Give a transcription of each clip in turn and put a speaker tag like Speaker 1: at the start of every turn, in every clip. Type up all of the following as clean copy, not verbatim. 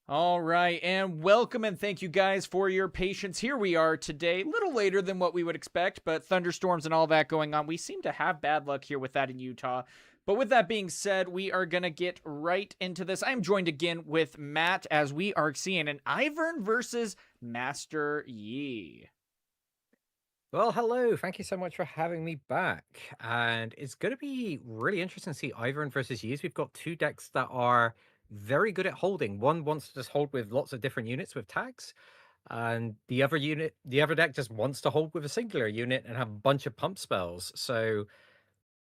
Speaker 1: All right, and welcome and thank you guys for your patience. Here we are today, a little later than what we would expect, but thunderstorms and all that going on. We seem to have bad luck here with that in Utah. But with that being said, we are going to get right into this. I'm joined again with Matt as we are seeing an Ivern versus Master Yi.
Speaker 2: Well, hello. Thank you so much for having me back. And it's going to be really interesting to see Ivern versus Use. We've got two decks that are very good at holding. One wants to just hold with lots of different units with tags, and the other deck just wants to hold with a singular unit and have a bunch of pump spells. So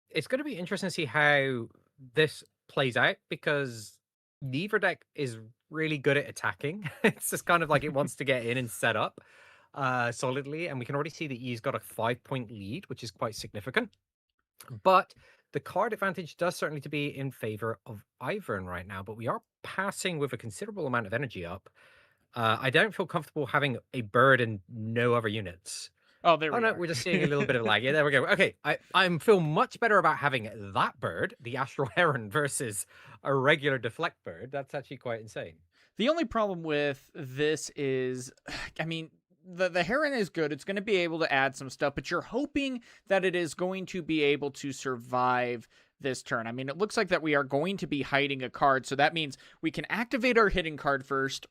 Speaker 2: it's going to be interesting to see how this plays out because neither deck is really good at attacking. It's just kind of like it wants to get in and set up solidly, and we can already see that he's got a 5-point lead, which is quite significant. But the card advantage does certainly to be in favor of Ivern right now, but we are passing with a considerable amount of energy up. I don't feel comfortable having a bird and no other units.
Speaker 1: Oh, there
Speaker 2: Oh
Speaker 1: we
Speaker 2: no,
Speaker 1: are.
Speaker 2: we're just seeing a little bit of lag. Yeah, there we go. Okay, I feel much better about having that bird, the Astral Heron, versus a regular deflect bird. That's actually quite insane.
Speaker 1: The only problem with this is, I mean, the Heron is good. It's going to be able to add some stuff, but you're hoping that it is going to be able to survive this turn. I mean, it looks like that we are going to be hiding a card, so that means we can activate our hidden card first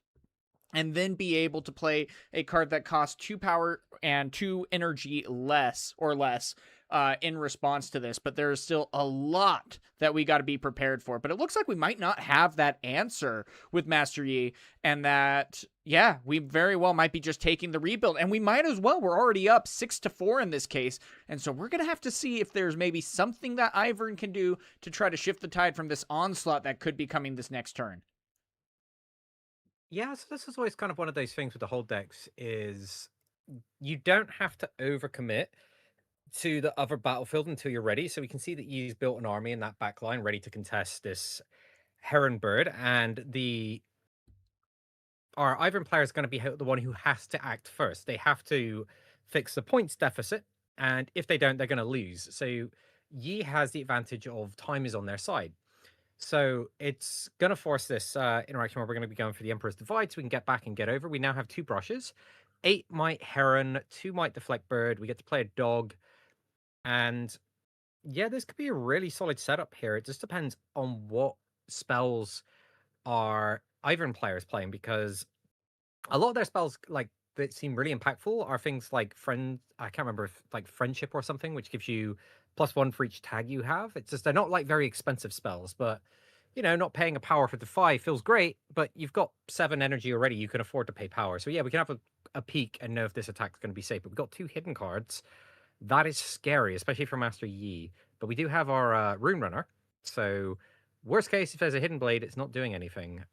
Speaker 1: and then be able to play a card that costs 2 power and 2 energy less in response to this. But there is still a lot that we got to be prepared for. But it looks like we might not have that answer with Master Yi, and that, yeah, we very well might be just taking the rebuild. And we might as well. We're already up 6-4 in this case. And so we're going to have to see if there's maybe something that Ivern can do to try to shift the tide from this onslaught that could be coming this next turn.
Speaker 2: Yeah, so this is always kind of one of those things with the hold decks is you don't have to overcommit to the other battlefield until you're ready. So we can see that you've built an army in that back line ready to contest this Heron Bird, and the our Ivan player is going to be the one who has to act first. They have to fix the points deficit, and if they don't, they're going to lose. So Yi has the advantage of time is on their side. So it's going to force this interaction where we're going to be going for the Emperor's Divide so we can get back and get over. We now have two brushes, 8 Might Heron, 2 Might Deflect Bird. We get to play a dog, and yeah, this could be a really solid setup here. It just depends on what spells our Ivern players playing because a lot of their spells like that seem really impactful are things like friend. I can't remember if like friendship or something, which gives you +1 for each tag you have. It's just they're not like very expensive spells, but not paying a power for the 5 feels great. But you've got 7 energy already; you can afford to pay power. So yeah, we can have a peek and know if this attack is going to be safe. But we've got 2 hidden cards. That is scary, especially for Master Yi. But we do have our Rune Runner. So worst case, if there's a hidden blade, it's not doing anything.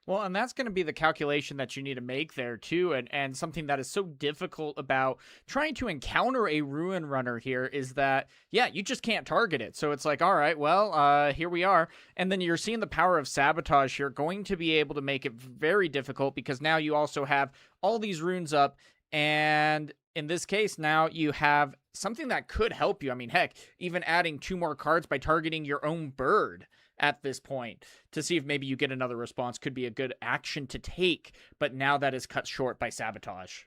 Speaker 1: Well, and that's going to be the calculation that you need to make there too, and something that is so difficult about trying to encounter a ruin runner here is that yeah, you just can't target it. So it's like, all right, well, here we are, and then you're seeing the power of sabotage here, going to be able to make it very difficult because now you also have all these runes up, and in this case, now you have something that could help you. I mean, heck, even adding 2 more cards by targeting your own bird at this point to see if maybe you get another response could be a good action to take, but now that is cut short by sabotage.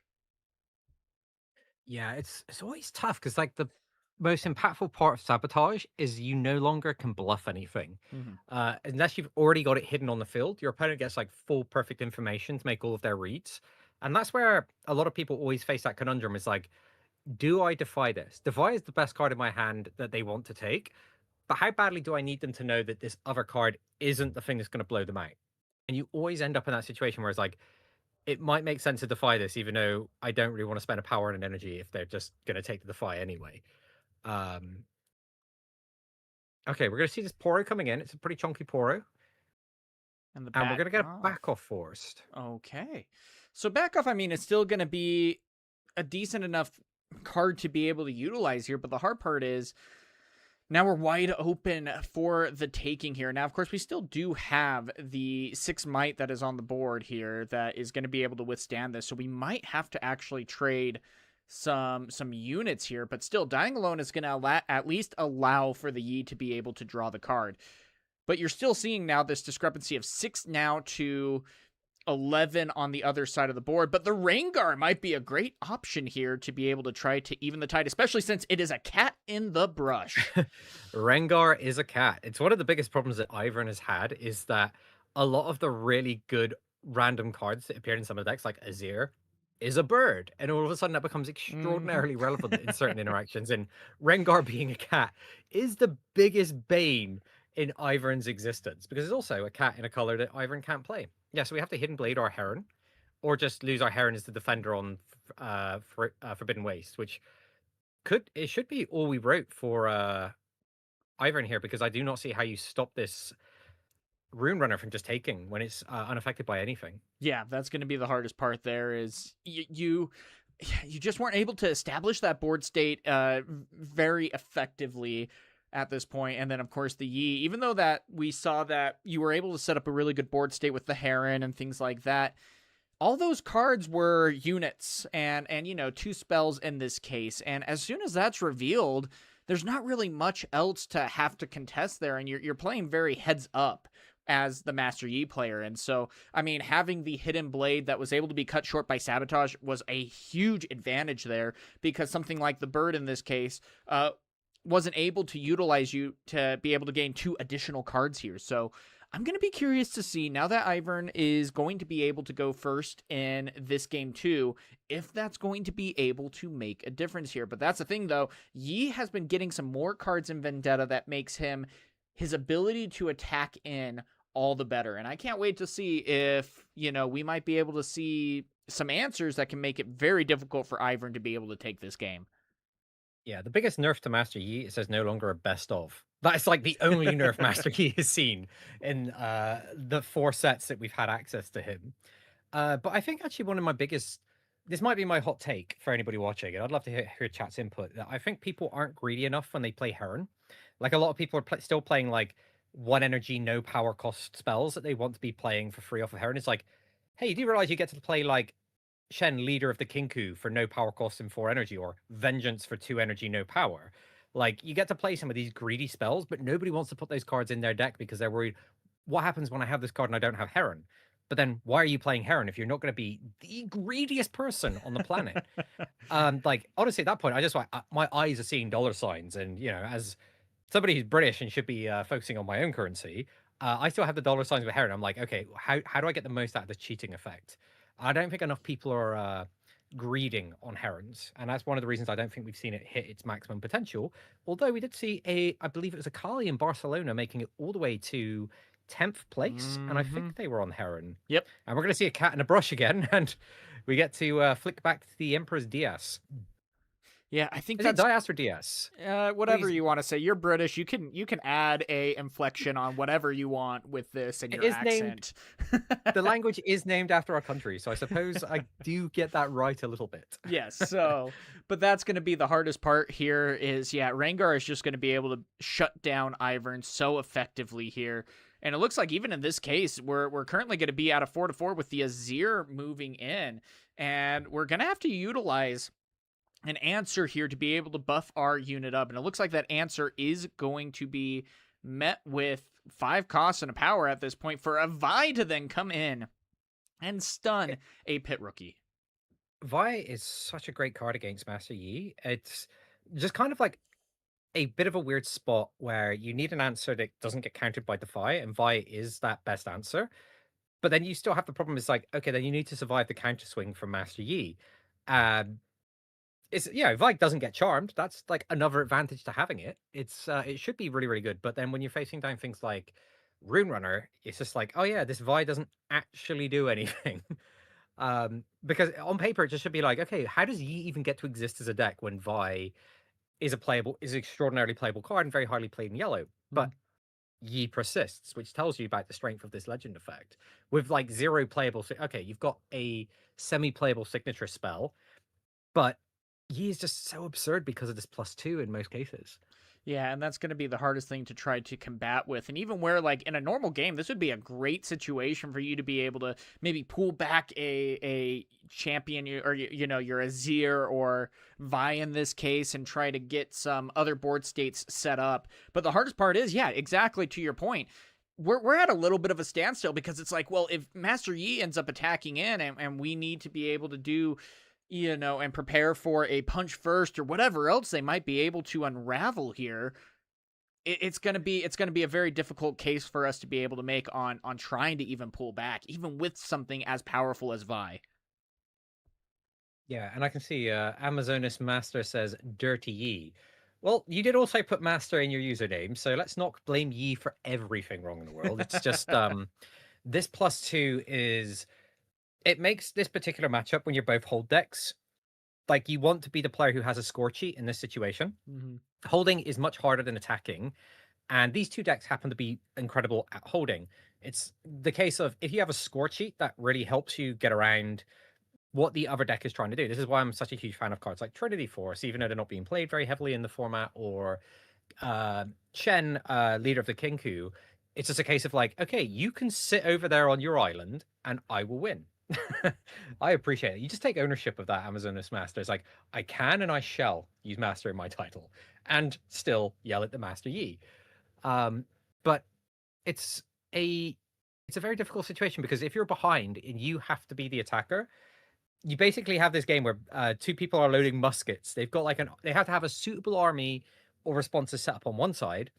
Speaker 2: Yeah, it's always tough because like the most impactful part of sabotage is you no longer can bluff anything.
Speaker 1: Mhm.
Speaker 2: Unless you've already got it hidden on the field, your opponent gets like full perfect information to make all of their reads. And that's where a lot of people always face that conundrum is like, do I defy this? Defy is the best card in my hand that they want to take, but how badly do I need them to know that this other card isn't the thing that's going to blow them out? And you always end up in that situation where it's like, it might make sense to defy this, even though I don't really want to spend a power and an energy if they're just going to take the defy anyway. Um, okay, we're going to see this Poro coming in. It's a pretty chunky Poro.
Speaker 1: And the
Speaker 2: And we're
Speaker 1: back
Speaker 2: going to get a
Speaker 1: off.
Speaker 2: back off forced.
Speaker 1: Okay. So back off, I mean, it's still going to be a decent enough card to be able to utilize here, but the hard part is now we're wide open for the taking here. Now, of course, we still do have the 6 might that is on the board here that is going to be able to withstand this. So we might have to actually trade some units here, but still dying alone is going to at least allow for the Yi to be able to draw the card. But you're still seeing now this discrepancy of 6 now to 11 on the other side of the board. But the Rengar might be a great option here to be able to try to even the tide, especially since it is a cat in the brush.
Speaker 2: Rengar is a cat. It's one of the biggest problems that Ivern has had is that a lot of the really good random cards that appear in some of the decks, like Azir, is a bird. And all of a sudden that becomes extraordinarily relevant in certain interactions. And Rengar being a cat is the biggest bane in Ivern's existence because it's also a cat in a color that Ivern can't play. Yeah, so we have to Hidden Blade our Heron, or just lose our Heron as the defender on Forbidden Waste, which should be all we wrote for Ivern here, because I do not see how you stop this Rune Runner from just taking when it's unaffected by anything.
Speaker 1: Yeah, that's going to be the hardest part there is you just weren't able to establish that board state very effectively at this point. And then, of course, the Yi, even though that we saw that you were able to set up a really good board state with the Heron and things like that, all those cards were units and 2 spells in this case. And as soon as that's revealed, there's not really much else to have to contest there. And you're playing very heads up as the Master Yi player. And so, I mean, having the Hidden Blade that was able to be cut short by Sabotage was a huge advantage there, because something like the Bird in this case wasn't able to utilize you to be able to gain 2 additional cards here. So I'm going to be curious to see, now that Ivern is going to be able to go first in this game too, if that's going to be able to make a difference here. But that's the thing, though. Yi has been getting some more cards in Vendetta that makes his ability to attack in all the better. And I can't wait to see if, we might be able to see some answers that can make it very difficult for Ivern to be able to take this game.
Speaker 2: Yeah, the biggest nerf to Master Yi is there's no longer a best of. That's like the only nerf Master Yi has seen in the 4 sets that we've had access to him. But I think actually one of my biggest, this might be my hot take for anybody watching, and I'd love to hear chat's input, that I think people aren't greedy enough when they play Heron. Like, a lot of people are still playing like 1 energy, no power cost spells that they want to be playing for free off of Heron. It's like, hey, do you realize you get to play like Shen, Leader of the Kinku, for no power cost and 4 energy, or Vengeance for 2 energy, no power? Like, you get to play some of these greedy spells, but nobody wants to put those cards in their deck because they're worried, what happens when I have this card and I don't have Heron? But then why are you playing Heron if you're not going to be the greediest person on the planet? Like, honestly, at that point, I just like, my eyes are seeing dollar signs. And, as somebody who's British and should be focusing on my own currency, I still have the dollar signs with Heron. I'm like, okay, how do I get the most out of the cheating effect? I don't think enough people are greeding on Herons, and that's one of the reasons I don't think we've seen it hit its maximum potential. Although we did see I believe it was a Kali in Barcelona making it all the way to 10th place, and I think they were on Heron.
Speaker 1: Yep.
Speaker 2: And we're going to see a cat in a brush again, and we get to flick back to the Emperor's DS.
Speaker 1: Yeah, I think
Speaker 2: that's Dias or DS.
Speaker 1: Whatever you want to say. You're British. You can add a inflection on whatever you want with this and your accent.
Speaker 2: The language is named after our country, so I suppose I do get that right a little bit.
Speaker 1: Yes. So, but that's going to be the hardest part here. Is Rengar is just going to be able to shut down Ivern so effectively here. And it looks like even in this case, we're currently going to be at a 4-4 with the Azir moving in, and we're going to have to utilize an answer here to be able to buff our unit up. And it looks like that answer is going to be met with 5 costs and a power at this point for a Vi to then come in and stun a pit rookie.
Speaker 2: Vi is such a great card against Master Yi. It's just kind of like a bit of a weird spot where you need an answer that doesn't get countered by Defy, and Vi is that best answer. But then you still have the problem, is like, okay, then you need to survive the counter swing from Master Yi. It's Vi doesn't get charmed. That's like another advantage to having it. It should be really, really good. But then when you're facing down things like Rune Runner, it's just like, oh yeah, this Vi doesn't actually do anything. Because on paper it just should be like, okay, how does Yi even get to exist as a deck when Vi is an extraordinarily playable card and very highly played in yellow? But Yi persists, which tells you about the strength of this legend effect. With like 0 playable, okay, you've got a semi-playable signature spell, but Yi is just so absurd because of this +2 in most cases.
Speaker 1: Yeah, and that's going to be the hardest thing to try to combat with. And even where, like, in a normal game, this would be a great situation for you to be able to maybe pull back a champion, or, your Azir or Vi in this case, and try to get some other board states set up. But the hardest part is, exactly to your point, we're at a little bit of a standstill because it's like, well, if Master Yi ends up attacking in and we need to be able to do, and prepare for a punch first or whatever else they might be able to unravel here, it's gonna be a very difficult case for us to be able to make on trying to even pull back, even with something as powerful as Vi.
Speaker 2: Yeah, and I can see Amazonas Master says Dirty Yi. Well, you did also put Master in your username, so let's not blame Yi for everything wrong in the world. It's just this +2 is it makes this particular matchup when you're both hold decks, like you want to be the player who has a score cheat in this situation.
Speaker 1: Mhm.
Speaker 2: Holding is much harder than attacking, and these two decks happen to be incredible at holding. It's the case of if you have a score cheat that really helps you get around what the other deck is trying to do. This is why I'm such a huge fan of cards like Trinity Force, even though they're not being played very heavily in the format, or Shen, Leader of the Kinku. It's just a case of like, okay, you can sit over there on your island and I will win. I appreciate it. You just take ownership of that Amazonas Master. It's like, I can and I shall use Master in my title and still yell at the Master Yi. But it's a it's a very difficult situation because if you're behind and you have to be the attacker, you basically have this game where two people are loading muskets. They've got like they have to have a suitable army or responses set up on one side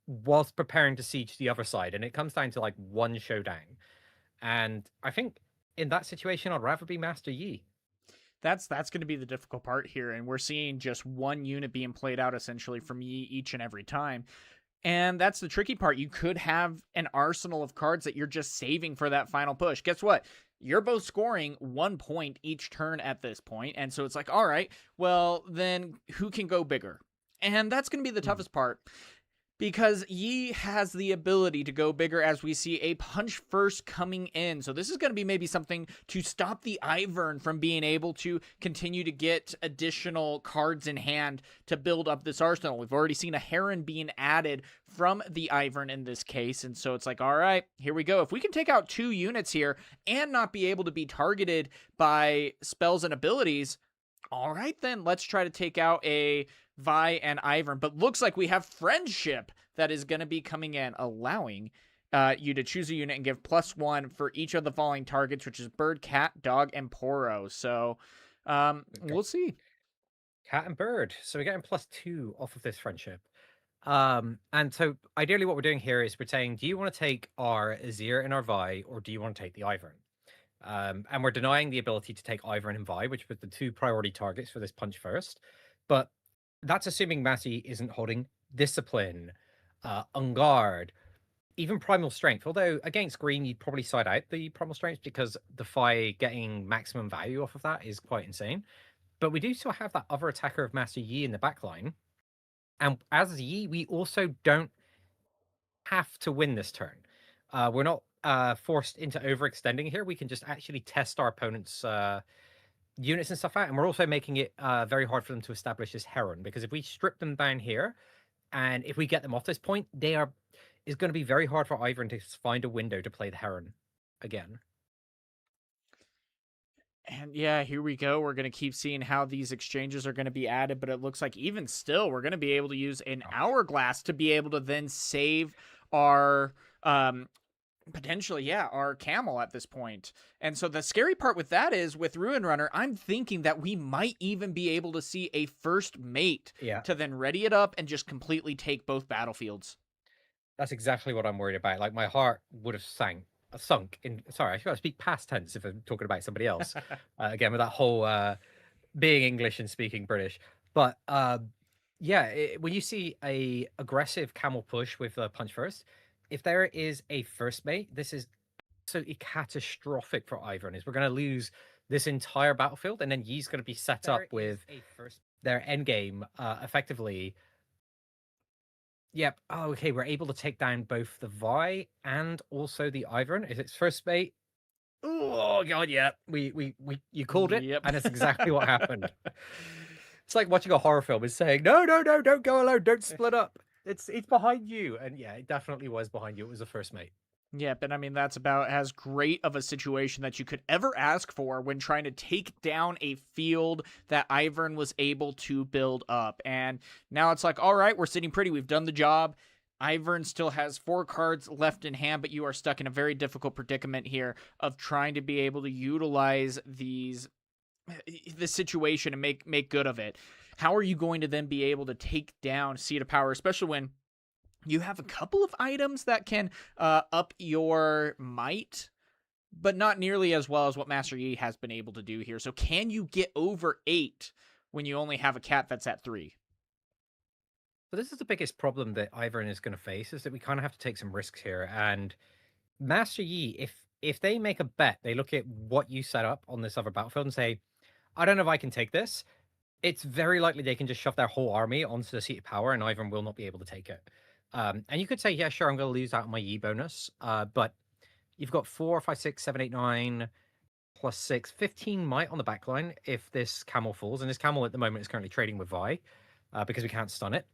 Speaker 2: whilst preparing to siege the other side, and it comes down to like one showdown. And I think in that situation, I'd rather be Master Yi.
Speaker 1: That's going to be the difficult part here, and we're seeing just one unit being played out essentially from Yi each and every time. And that's the tricky part. You could have an arsenal of cards that you're just saving for that final push. Guess what? You're both scoring 1 point each turn at this point. And so it's like, all right, well, then who can go bigger? And that's going to be the toughest part. Because Yi has the ability to go bigger as we see a punch first coming in. So this is going to be maybe something to stop the Ivern from being able to continue to get additional cards in hand to build up this arsenal. We've already seen a Heron being added from the Ivern in this case. And so it's like, all right, here we go. If we can take out 2 units here and not be able to be targeted by spells and abilities, all right, then let's try to take out a Vi and Ivern. But looks like we have Friendship that is going to be coming in, allowing you to choose a unit and give +1 for each of the following targets, which is Bird, Cat, Dog, and Poro. So we'll see.
Speaker 2: Cat and Bird. So we're getting +2 off of this Friendship. And so ideally what we're doing here is we're saying, do you want to take our Azir and our Vi, or do you want to take the Ivern? And we're denying the ability to take Ivern and Vi, which were the 2 priority targets for this punch first. But that's assuming Massey isn't holding Discipline, Unguard, even Primal Strength. Although against green, you'd probably side out the Primal Strength because the Fi getting maximum value off of that is quite insane. But we do still have that other attacker of Master Yi in the backline. And as Yi, we also don't have to win this turn. We're not forced into overextending here. We can just actually test our opponent's units and stuff out, and we're also making it very hard for them to establish this Heron, because if we strip them down here and if we get them off this point, it's going to be very hard for Ivern to find a window to play the Heron again.
Speaker 1: And yeah, here we go. We're going to keep seeing how these exchanges are going to be added, but it looks like even still, we're going to be able to use an hourglass to be able to then save our potentially, yeah, our camel at this point. And so the scary part with that is with Ruin Runner, I'm thinking that we might even be able to see a first mate to then ready it up and just completely take both battlefields.
Speaker 2: That's exactly what I'm worried about. Like my heart would have sunk in. Sorry, I should speak past tense if I'm talking about somebody else. Again, with that whole being English and speaking British. But when you see a aggressive camel push with a punch first, if there is a first mate, this is absolutely catastrophic for Ivern. Is we're going to lose this entire battlefield, and then Yi's going to be set up with their end game effectively. Yep. Oh, okay. We're able to take down both the Vi and also the Ivern. Is its first mate? Oh god, yeah. You called it, and it's exactly what happened. It's like watching a horror film and saying, no, don't go alone, don't split up. It's behind you. And yeah, it definitely was behind you. It was the first mate.
Speaker 1: Yep, and I mean, that's about as great of a situation that you could ever ask for when trying to take down a field that Ivern was able to build up. And now it's like, all right, we're sitting pretty. We've done the job. Ivern still has 4 cards left in hand, but you are stuck in a very difficult predicament here of trying to be able to utilize this situation and make good of it. How are you going to then be able to take down Seat of Power, especially when you have a couple of items that can up your might, but not nearly as well as what Master Yi has been able to do here. So can you get over 8 when you only have a cat that's at 3?
Speaker 2: So this is the biggest problem that Ivern is going to face, is that we kind of have to take some risks here. And Master Yi, if they make a bet, they look at what you set up on this other battlefield and say, I don't know if I can take this. It's very likely they can just shove their whole army onto the seat of power, and Ivern will not be able to take it. And you could say, yeah, sure, I'm going to lose out on my Yi bonus. But you've got 4, 5, 6, 7, 8, 9 plus 6, 15 might on the back line if this camel falls. And this camel at the moment is currently trading with Vi because we can't stun it.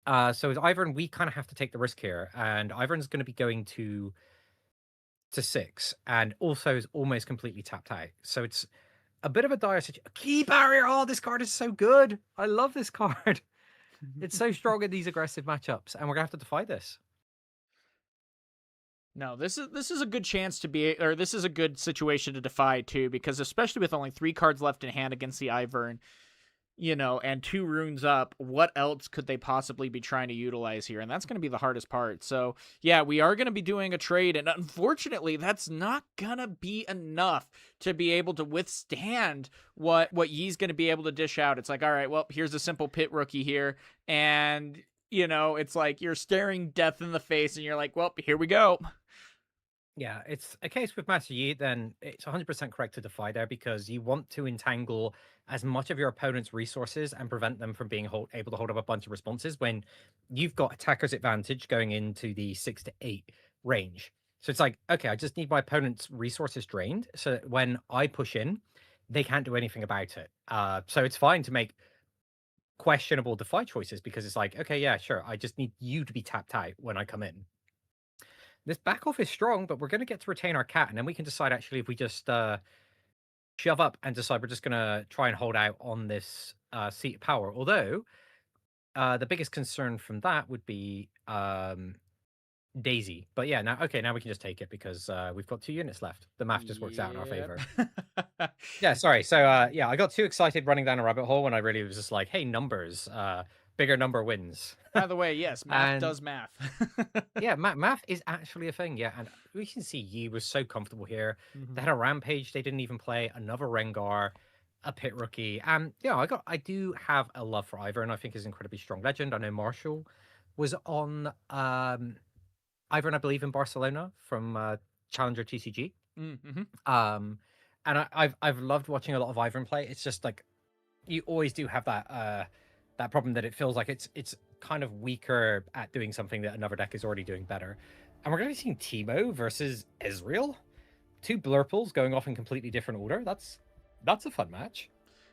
Speaker 2: So as Ivern, we kind of have to take the risk here. And Ivern's going to be going to 6 and also is almost completely tapped out. So it's a bit of a dire situation. Key barrier. Oh, this card is so good. I love this card. It's so strong in these aggressive matchups, and we're gonna have to defy this.
Speaker 1: No, this is a good chance to be, or this is a good situation to defy too, because especially with only 3 cards left in hand against the Ivern, and 2 runes up, what else could they possibly be trying to utilize here? And that's going to be the hardest part. So yeah, we are going to be doing a trade, and unfortunately that's not going to be enough to be able to withstand what Yi's going to be able to dish out. It's like, all right, well, here's a simple pit rookie here, and it's like you're staring death in the face and you're like, well, here we go.
Speaker 2: Yeah, it's a case with Master Yi, then it's 100% correct to defy there, because you want to entangle as much of your opponent's resources and prevent them from being able to hold up a bunch of responses when you've got attacker's advantage going into the 6 to 8 range. So it's like, okay, I just need my opponent's resources drained so that when I push in, they can't do anything about it. So it's fine to make questionable defy choices, because it's like, okay, yeah, sure, I just need you to be tapped out when I come in. This back off is strong, but we're going to get to retain our cat, and then we can decide actually if we just shove up and decide we're just going to try and hold out on this seat of power. Although the biggest concern from that would be Daisy. But yeah, now we can just take it because we've got 2 units left. The math just works out in our favor. Yeah, sorry. So yeah, I got too excited running down a rabbit hole when I really was just like, hey, numbers. Bigger number wins.
Speaker 1: By the way, yes, math does math.
Speaker 2: Yeah, math is actually a thing. Yeah, and we can see Yi was so comfortable here.
Speaker 1: Mm-hmm.
Speaker 2: They had a rampage they didn't even play, another Rengar, a pit rookie, and yeah, I do have a love for Ivern. I think is incredibly strong legend. I know Marshall was on Ivern, I believe, in Barcelona from Challenger TCG.
Speaker 1: Mm-hmm.
Speaker 2: And I've loved watching a lot of Ivern play. It's just like you always do have that problem that it feels like it's kind of weaker at doing something that another deck is already doing better. And we're going to be seeing Teemo versus Ezreal. 2 Blurples going off in completely different order. That's a fun match.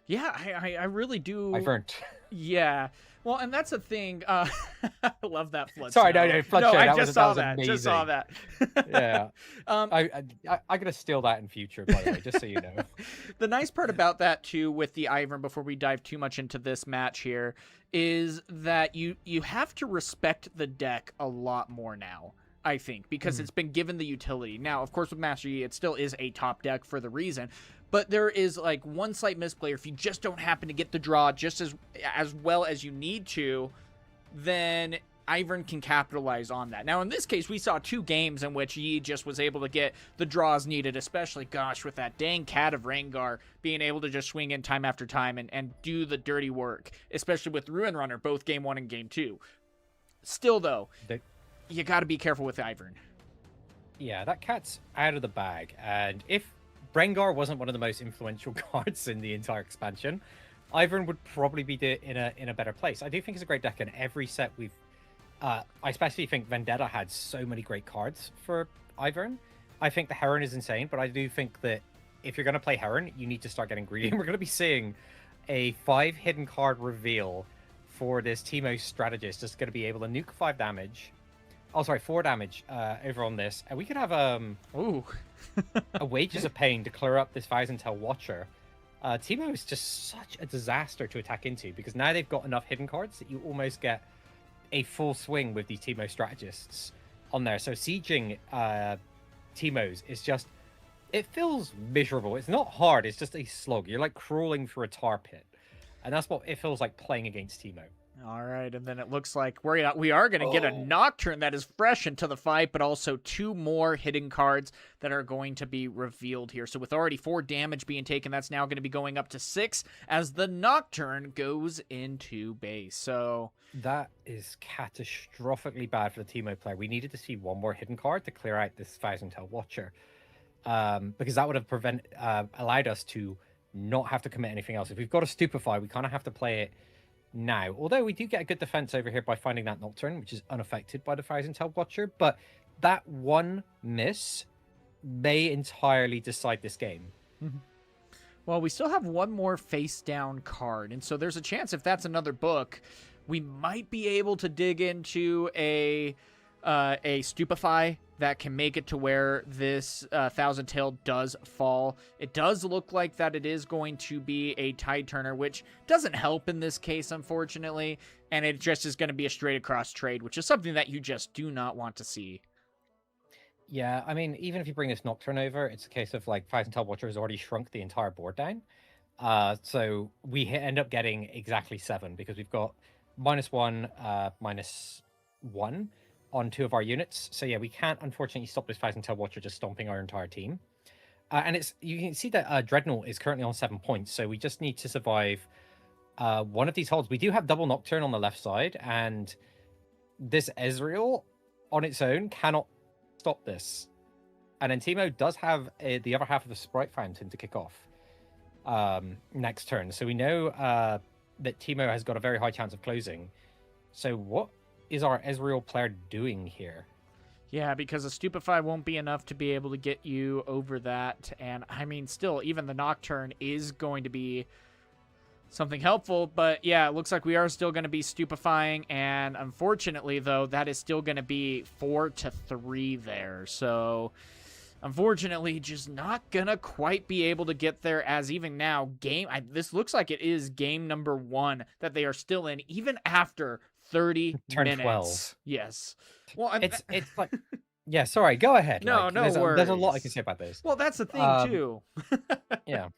Speaker 1: Yeah, I really do.
Speaker 2: I've earned.
Speaker 1: Yeah. Well, and that's the thing. I love that flood.
Speaker 2: Sorry, no, flood.
Speaker 1: No,
Speaker 2: show.
Speaker 1: I just saw that.
Speaker 2: Amazing.
Speaker 1: Just saw that.
Speaker 2: Yeah. I'm gonna steal that in future, by the way, just so you know.
Speaker 1: The nice part about that too, with the Ivern, before we dive too much into this match here, is that you have to respect the deck a lot more now. I think, because it's been given the utility. Now, of course, with Master Yi, it still is a top deck for the reason, but there is like one slight misplay. If you just don't happen to get the draw just as well as you need to, then Ivern can capitalize on that. Now, in this case, we saw 2 games in which Yi just was able to get the draws needed, especially, gosh, with that dang cat of Rengar being able to just swing in time after time and do the dirty work, especially with Ruin Runner, both game 1 and game 2. Still, though, you got to be careful with Ivern.
Speaker 2: Yeah, that cat's out of the bag. And if Rengar wasn't one of the most influential cards in the entire expansion, Ivern would probably be in a better place. I do think it's a great deck, and every set we've... I especially think Vendetta had so many great cards for Ivern. I think the Heron is insane, but I do think that if you're going to play Heron, you need to start getting greedy. And we're going to be seeing a 5 hidden card reveal for this Teemo strategist that's going to be able to nuke 5 damage. Oh, sorry, 4 damage over on this. And we could have
Speaker 1: ooh.
Speaker 2: a Wages of Pain to clear up this Thousand-Tail Watcher. Teemo is just such a disaster to attack into, because now they've got enough hidden cards that you almost get a full swing with these Teemo strategists on there. So sieging Teemos is just, it feels miserable. It's not hard, it's just a slog. You're like crawling through a tar pit. And that's what it feels like playing against Teemo.
Speaker 1: All right, and then it looks like we are going to get a Nocturne that is fresh into the fight, but also 2 more hidden cards that are going to be revealed here. So with already 4 damage being taken, that's now going to be going up to 6 as the Nocturne goes into base. So
Speaker 2: that is catastrophically bad for the Teemo player. We needed to see 1 more hidden card to clear out this Thousand Tail Watcher, because that would have allowed us to not have to commit anything else. If we've got a Stupefy, we kind of have to play it now. Although we do get a good defense over here by finding that Nocturne, which is unaffected by the Thousand Tail Watcher, but that one miss may entirely decide this game.
Speaker 1: Mm-hmm. Well, we still have 1 more face down card, and so there's a chance if that's another book, we might be able to dig into a Stupefy that can make it to where this Thousand Tail does fall. It does look like that it is going to be a Tide Turner, which doesn't help in this case, unfortunately, and it just is going to be a straight across trade, which is something that you just do not want to see.
Speaker 2: Yeah, I mean, even if you bring this Nocturne over, it's a case of like Thousand Tail Watcher has already shrunk the entire board down. So we end up getting exactly 7 because we've got -1, -1 on 2 of our units. So yeah, we can't unfortunately stop this Thousand Tail Watcher just stomping our entire team. And you can see that Dreadnought is currently on 7 points, so we just need to survive 1 of these holds. We do have double Nocturne on the left side, and this Ezreal on its own cannot stop this. And then Teemo does have the other half of the Sprite Fountain to kick off next turn. So we know that Teemo has got a very high chance of closing. So what is our Ezreal player doing here?
Speaker 1: Yeah, because a Stupefy won't be enough to be able to get you over that. And I mean, still, even the Nocturne is going to be something helpful. But yeah, it looks like we are still going to be stupefying. And unfortunately, though, that is still going to be 4-3 there. So unfortunately, just not going to quite be able to get there, as even now, this looks like it is game number 1 that they are still in, even after 30
Speaker 2: Turn
Speaker 1: minutes.
Speaker 2: 12.
Speaker 1: Yes. Well,
Speaker 2: it's like, yeah, sorry, go ahead.
Speaker 1: No,
Speaker 2: like,
Speaker 1: no
Speaker 2: there's
Speaker 1: worries.
Speaker 2: A lot I can say about this.
Speaker 1: Well, that's the thing, too.
Speaker 2: Yeah.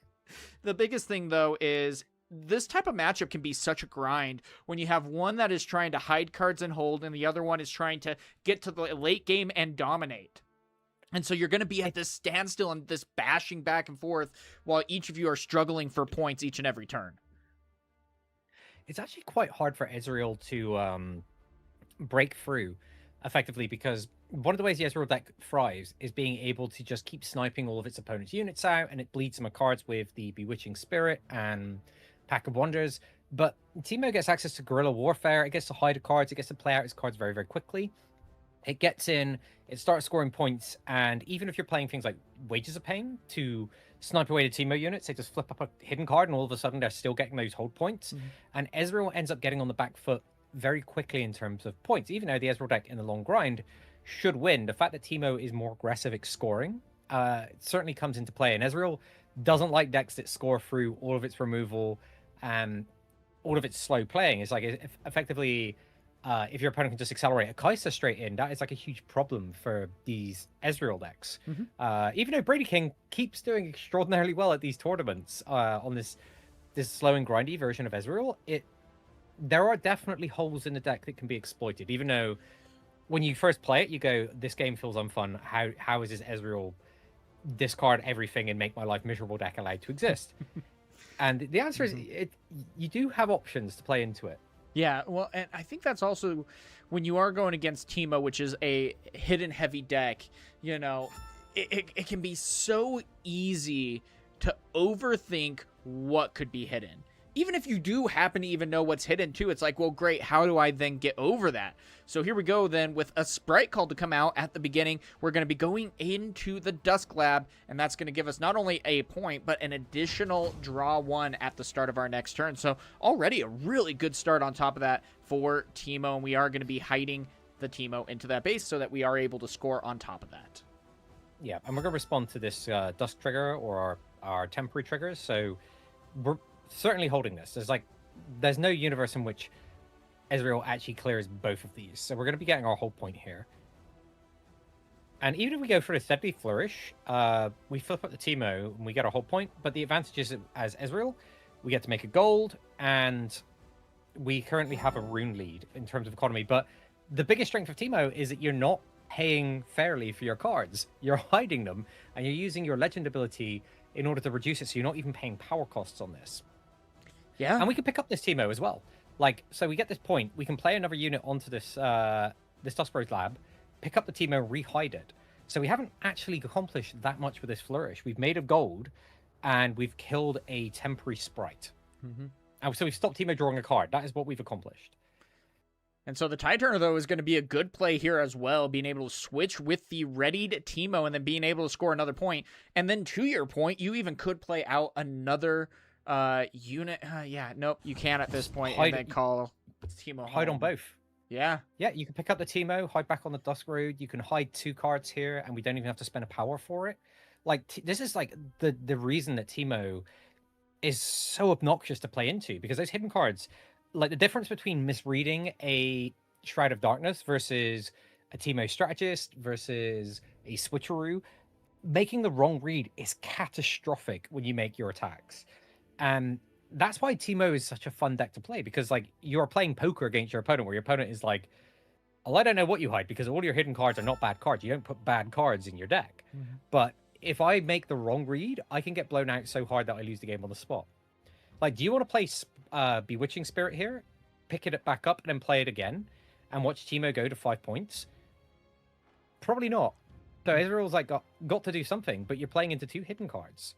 Speaker 1: The biggest thing, though, is this type of matchup can be such a grind when you have one that is trying to hide cards and hold, and the other one is trying to get to the late game and dominate. And so you're going to be at this standstill and this bashing back and forth while each of you are struggling for points each and every turn.
Speaker 2: It's actually quite hard for Ezreal to break through effectively, because one of the ways the Ezreal deck thrives is being able to just keep sniping all of its opponent's units out, and it bleeds some cards with the Bewitching Spirit and Pack of Wonders. But Teemo gets access to Guerrilla Warfare, it gets to hide cards, it gets to play out its cards very, very quickly. It gets in, it starts scoring points, and even if you're playing things like Wages of Pain to snipe away the Teemo units, they just flip up a hidden card, and all of a sudden they're still getting those hold points. Mm-hmm. And Ezreal ends up getting on the back foot very quickly in terms of points. Even though the Ezreal deck in the long grind should win, the fact that Teemo is more aggressive at scoring it certainly comes into play. And Ezreal doesn't like decks that score through all of its removal and all of its slow playing. It's like, effectively, if your opponent can just accelerate a Kai'Sa straight in, that is like a huge problem for these Ezreal decks. Mm-hmm. Even though Brady King keeps doing extraordinarily well at these tournaments on this slow and grindy version of Ezreal, there are definitely holes in the deck that can be exploited. Even though when you first play it, you go, this game feels unfun. How is this Ezreal discard everything and make my life miserable deck allowed to exist? And the answer is, you do have options to play into it.
Speaker 1: Yeah, well, and I think that's also when you are going against Teemo, which is a hidden heavy deck, you know, it can be so easy to overthink what could be hidden. Even if you do happen to even know what's hidden too, it's like, well, great, how do I then get over that? So here we go then with a Sprite call to come out at the beginning. We're going to be going into the Dusk Lab, and that's going to give us not only a point, but an additional draw 1 at the start of our next turn. So already a really good start on top of that for Teemo, and we are going to be hiding the Teemo into that base so that we are able to score on top of that.
Speaker 2: Yeah, and we're going to respond to this Dusk trigger or our temporary triggers. So we're certainly holding this. There's no universe in which Ezreal actually clears both of these. So we're going to be getting our whole point here. And even if we go for a Deadly Flourish, we flip up the Teemo and we get our whole point. But the advantage is as Ezreal, we get to make a gold, and we currently have a rune lead in terms of economy. But the biggest strength of Teemo is that you're not paying fairly for your cards. You're hiding them, and you're using your legend ability in order to reduce it, so you're not even paying power costs on this.
Speaker 1: Yeah.
Speaker 2: And we can pick up this Teemo as well. Like, so we get this point, we can play another unit onto this this Duskbros lab, pick up the Teemo, re-hide it. So we haven't actually accomplished that much with this Flourish. We've made a gold, and we've killed a temporary sprite.
Speaker 1: Mm-hmm.
Speaker 2: And so we've stopped Teemo drawing a card. That is what we've accomplished.
Speaker 1: And so the Tide Turner, though, is going to be a good play here as well, being able to switch with the readied Teemo and then being able to score another point. And then to your point, you even could play out another unit. Yeah, nope, you can at this point, and then call Teemo
Speaker 2: hide
Speaker 1: home.
Speaker 2: on both.
Speaker 1: Yeah.
Speaker 2: Yeah, you can pick up the Teemo, hide back on the Dusk Road. You can hide 2 cards here, and we don't even have to spend a power for it. Like, this is like the reason that Teemo is so obnoxious to play into, because those hidden cards, like the difference between misreading a Shroud of Darkness versus a Teemo Strategist versus a Switcheroo, making the wrong read is catastrophic when you make your attacks. And that's why Teemo is such a fun deck to play, because like you're playing poker against your opponent, where your opponent is like, well, I don't know what you hide, because all your hidden cards are not bad cards. You don't put bad cards in your deck. Mm-hmm. But if I make the wrong read, I can get blown out so hard that I lose the game on the spot. Like, do you want to play Bewitching Spirit here, pick it back up, and then play it again, and watch Teemo go to 5 points? Probably not. So Ezreal's like got to do something, but you're playing into 2 hidden cards.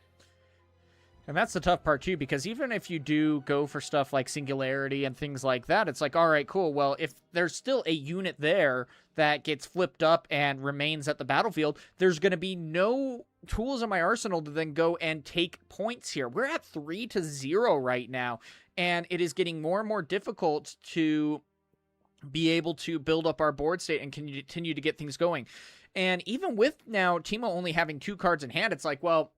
Speaker 1: And that's the tough part, too, because even if you do go for stuff like Singularity and things like that, it's like, all right, cool. Well, if there's still a unit there that gets flipped up and remains at the battlefield, there's going to be no tools in my arsenal to then go and take points here. We're at 3-0 right now, and it is getting more and more difficult to be able to build up our board state and continue to get things going. And even with now Teemo only having 2 cards in hand, it's like, well,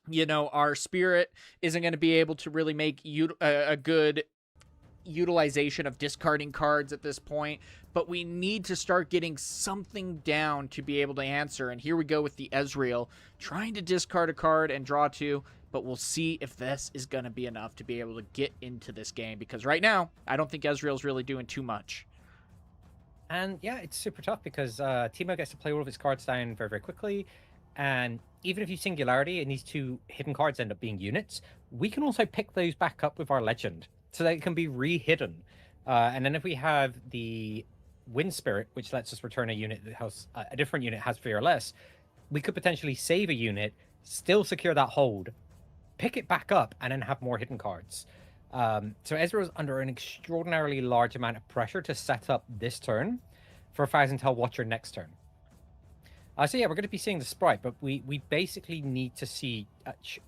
Speaker 1: you know, our Spirit isn't going to be able to really make a good utilization of discarding cards at this point, but we need to start getting something down to be able to answer. And here we go with the Ezreal, trying to discard a card and draw 2, but we'll see if this is going to be enough to be able to get into this game, because right now, I don't think Ezreal's really doing too much.
Speaker 2: And yeah, it's super tough because Teemo gets to play all of his cards down very, very quickly. And even if you Singularity and these 2 hidden cards end up being units, we can also pick those back up with our Legend, so they can be re-hidden. And then if we have the Wind Spirit, which lets us return a unit that has a different unit has Fearless, we could potentially save a unit, still secure that hold, pick it back up, and then have more hidden cards. So Ezreal's under an extraordinarily large amount of pressure to set up this turn for a Thousand Tail Watcher next turn. So yeah, we're going to be seeing the Sprite, but we basically need to see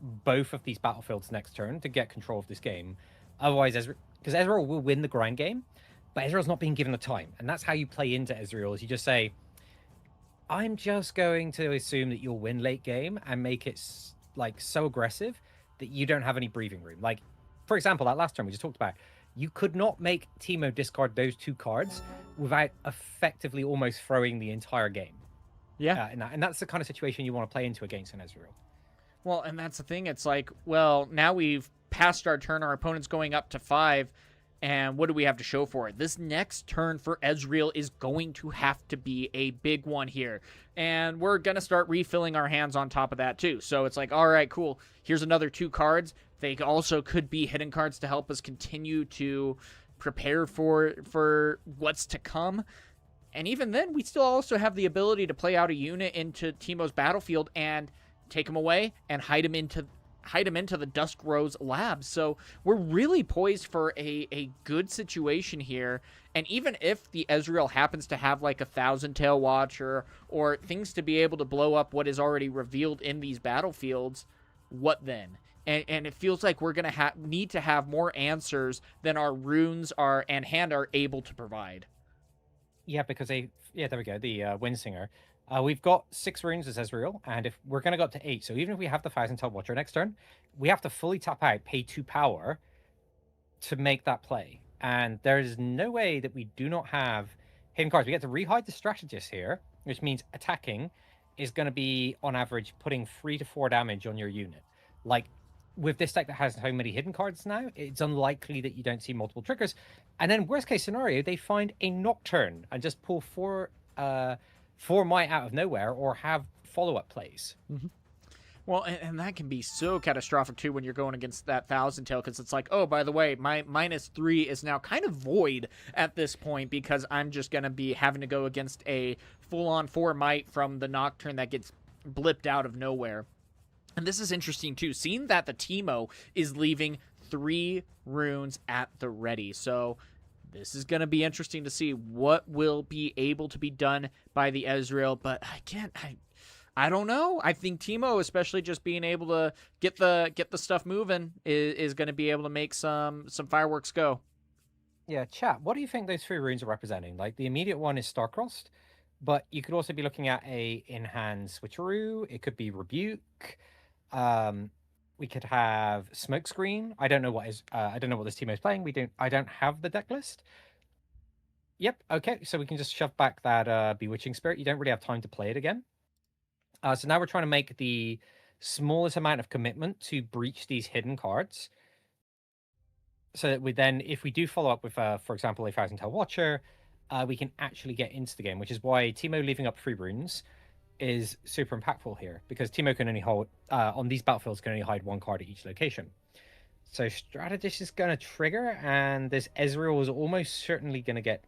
Speaker 2: both of these battlefields next turn to get control of this game. Otherwise, because Ezreal will win the grind game, but Ezreal's not being given the time. And that's how you play into Ezreal, is you just say, I'm just going to assume that you'll win late game and make it like so aggressive that you don't have any breathing room. Like, for example, that last turn we just talked about, you could not make Teemo discard those 2 cards without effectively almost throwing the entire game.
Speaker 1: Yeah.
Speaker 2: And that's the kind of situation you want to play into against an Ezreal.
Speaker 1: Well, and that's the thing. It's like, well, now we've passed our turn. Our opponent's going up to 5. And what do we have to show for it? This next turn for Ezreal is going to have to be a big one here. And we're going to start refilling our hands on top of that too. So it's like, all right, cool. Here's another 2 cards. They also could be hidden cards to help us continue to prepare for what's to come. And even then, we still also have the ability to play out a unit into Teemo's battlefield and take him away and hide him into the Dusk Rose lab. So we're really poised for a good situation here. And even if the Ezreal happens to have like a Thousand Tail Watcher or things to be able to blow up what is already revealed in these battlefields, what then? And it feels like we're going to need to have more answers than our runes and hand are able to provide.
Speaker 2: Yeah, because there we go, the Windsinger. We've got 6 runes as Ezreal, and if we're going to go up to 8, so even if we have the Thousand Tail Watcher next turn, we have to fully tap out, pay 2 power to make that play. And there is no way that we do not have hidden cards. We get to rehide the strategist here, which means attacking is going to be, on average, putting 3 to 4 damage on your unit. Like, with this deck that has so many hidden cards now, it's unlikely that you don't see multiple triggers. And then, worst case scenario, they find a Nocturne and just pull 4 might out of nowhere, or have follow-up plays.
Speaker 1: Mm-hmm. Well, and that can be so catastrophic, too, when you're going against that Thousand Tail, because it's like, oh, by the way, my -3 is now kind of void at this point, because I'm just going to be having to go against a full-on 4 might from the Nocturne that gets blipped out of nowhere. And this is interesting, too, seeing that the Teemo is leaving 3 runes at the ready. So this is going to be interesting to see what will be able to be done by the Ezreal, but I don't know. I think Teemo, especially just being able to get the stuff moving, is going to be able to make some fireworks go.
Speaker 2: Yeah, chat. What do you think those 3 runes are representing? Like, the immediate one is Starcrossed, but you could also be looking at a in-hand switcheroo. It could be Rebuke. We could have Smokescreen. I don't know what this Teemo is playing. I don't have the deck list. Yep. Okay. So we can just shove back that Bewitching Spirit. You don't really have time to play it again. So now we're trying to make the smallest amount of commitment to breach these hidden cards. So that we then, if we do follow up with, for example, a Thousand Tail Watcher, we can actually get into the game, which is why Teemo leaving up 3 runes is super impactful here, because Teemo can only hold, on these battlefields, can only hide 1 card at each location. So Strategist is going to trigger, and this Ezreal is almost certainly going to get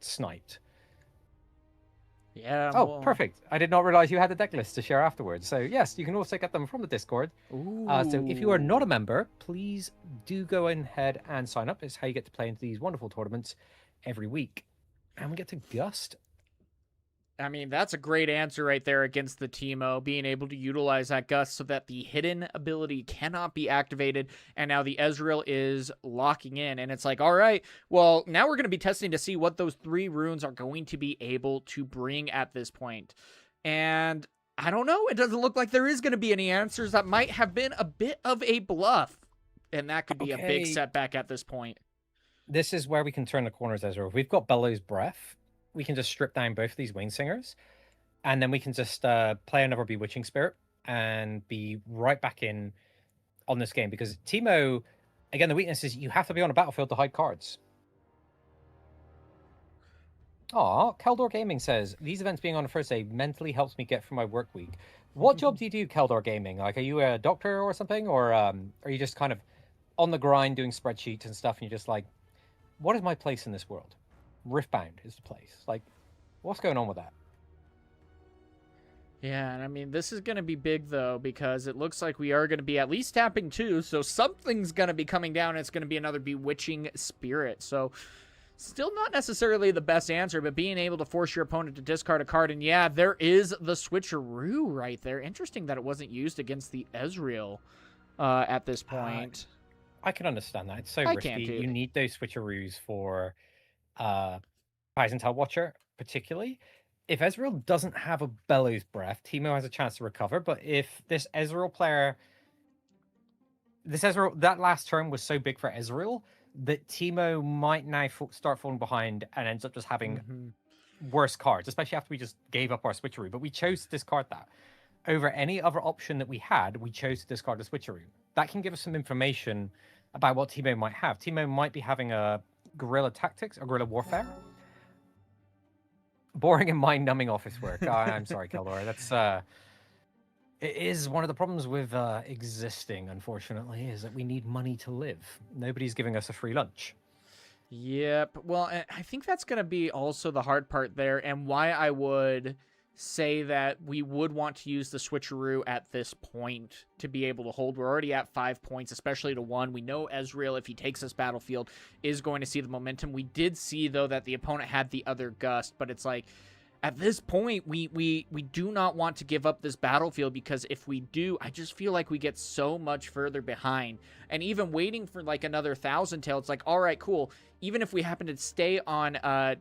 Speaker 2: sniped.
Speaker 1: Yeah.
Speaker 2: Oh, well, perfect. I did not realize you had the deck list to share afterwards. So yes, you can also get them from the Discord. So if you are not a member, please do go ahead and sign up. It's how you get to play into these wonderful tournaments every week. And we get to Gust.
Speaker 1: I mean, that's a great answer right there against the Teemo, being able to utilize that Gust so that the hidden ability cannot be activated, and now the Ezreal is locking in, and it's like, all right, well, now we're going to be testing to see what those 3 runes are going to be able to bring at this point. And I don't know, it doesn't look like there is going to be any answers. That might have been a bit of a bluff, and that could be a big setback at this point.
Speaker 2: This is where we can turn the corners, Ezreal. If we've got Bellows Breath, we can just strip down both of these Wing Singers, and then we can just play another Bewitching Spirit and be right back in on this game. Because Teemo, again, the weakness is you have to be on a battlefield to hide cards. Aw, Keldor Gaming says, these events being on a Thursday mentally helps me get through my work week. What job do you do, Keldor Gaming? Like, are you a doctor or something? Or are you just kind of on the grind doing spreadsheets and stuff, and you're just like, what is my place in this world? Riftbound is the place. Like, what's going on with that?
Speaker 1: Yeah, and I mean, this is going to be big, though, because it looks like we are going to be at least tapping 2, so something's going to be coming down, and it's going to be another Bewitching Spirit. So, still not necessarily the best answer, but being able to force your opponent to discard a card, and yeah, there is the switcheroo right there. Interesting that it wasn't used against the Ezreal at this point.
Speaker 2: I can understand that. It's so risky. You need those switcheroos for Thousand Tail Watcher, particularly. If Ezreal doesn't have a Bellows Breath, Teemo has a chance to recover. But if this Ezreal, that last turn was so big for Ezreal that Teemo might now start falling behind and ends up just having worse cards, especially after we just gave up our switcheroo. But we chose to discard that. Over any other option that we had, we chose to discard the switcheroo. That can give us some information about what Teemo might have. Teemo might be having a guerrilla tactics or guerrilla warfare. Boring and mind-numbing office work. I'm sorry, Keldor. That's it is one of the problems with existing, unfortunately, is that we need money to live. Nobody's giving us a free lunch.
Speaker 1: Yep. Well, I think that's going to be also the hard part there, and why I would say that we would want to use the switcheroo at this point to be able to hold. We're already at 5 points, especially to 1. We know Ezreal, if he takes this battlefield, is going to see the momentum. We did see, though, that the opponent had the other Gust, but it's like, at this point, we do not want to give up this battlefield, because if we do, I just feel like we get so much further behind. And even waiting for like another Thousand Tail, it's like, all right, cool. Even if we happen to stay on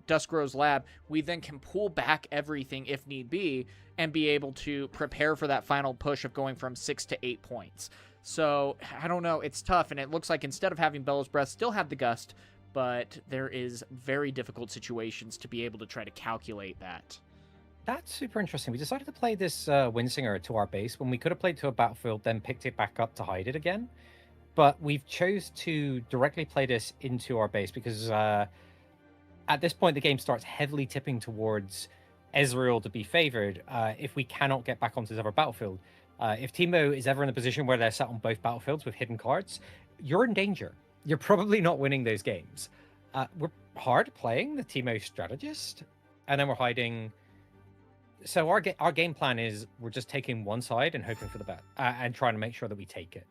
Speaker 1: Duskrow's lab, we then can pull back everything if need be and be able to prepare for that final push of going from 6 to 8 points. So, I don't know. It's tough, and it looks like instead of having Bellows Breath, still have the Gust, but there is very difficult situations to be able to try to calculate that.
Speaker 2: That's super interesting. We decided to play this Windsinger to our base when we could have played to a battlefield, then picked it back up to hide it again. But we've chose to directly play this into our base because at this point the game starts heavily tipping towards Ezreal to be favored if we cannot get back onto the other battlefield. If Teemo is ever in a position where they're sat on both battlefields with hidden cards, you're in danger. You're probably not winning those games. We're hard playing the Teemo strategist, and then we're hiding. So our game plan is we're just taking one side and hoping for the best, and trying to make sure that we take it.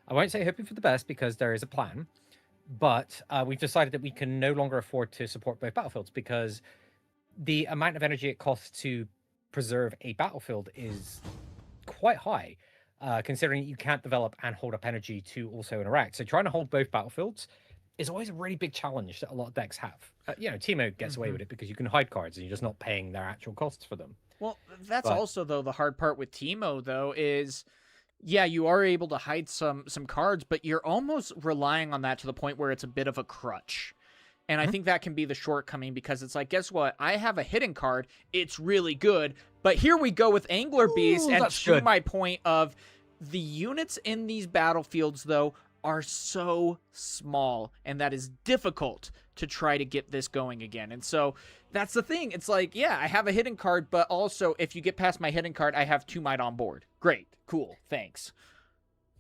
Speaker 2: I won't say hoping for the best because there is a plan, but we've decided that we can no longer afford to support both battlefields because the amount of energy it costs to preserve a battlefield is quite high, considering you can't develop and hold up energy to also interact. So trying to hold both battlefields is always a really big challenge that a lot of decks have. Teemo gets away with it because you can hide cards and you're just not paying their actual costs for them.
Speaker 1: Well, that's also, though, the hard part with Teemo, though, is, yeah, you are able to hide some cards, but you're almost relying on that to the point where it's a bit of a crutch. And I think that can be the shortcoming because it's like, guess what? I have a hidden card. It's really good. But here we go with Angler Beast. And to my point of the units in these battlefields, though, are so small. And that is difficult to try to get this going again. And so that's the thing. It's like, yeah, I have a hidden card, but also if you get past my hidden card, I have 2 might on board. Great. Cool. Thanks.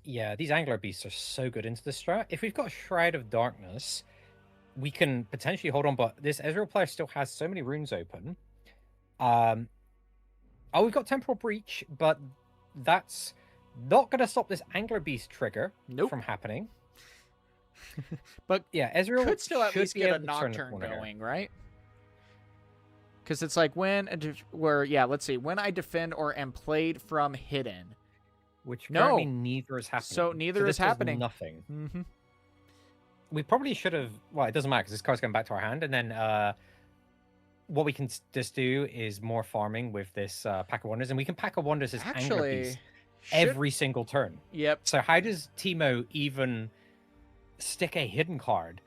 Speaker 2: Yeah, these Angler Beasts are so good into the strat. If we've got Shroud of Darkness, we can potentially hold on, but this Ezreal player still has so many runes open. We've got Temporal Breach, but that's not going to stop this Angler Beast trigger from happening.
Speaker 1: But
Speaker 2: yeah, Ezreal
Speaker 1: could still at least get a Nocturne going, right? Because it's like when let's see, when I defend or am played from hidden.
Speaker 2: Which currently neither is happening.
Speaker 1: So neither is happening.
Speaker 2: Nothing.
Speaker 1: Mm-hmm.
Speaker 2: We probably should have. Well, it doesn't matter because this card's going back to our hand, and then what we can just do is more farming with this Pack of Wonders, and we can Pack of Wonders as Angler Beast every single turn.
Speaker 1: Yep.
Speaker 2: So how does Teemo even stick a hidden card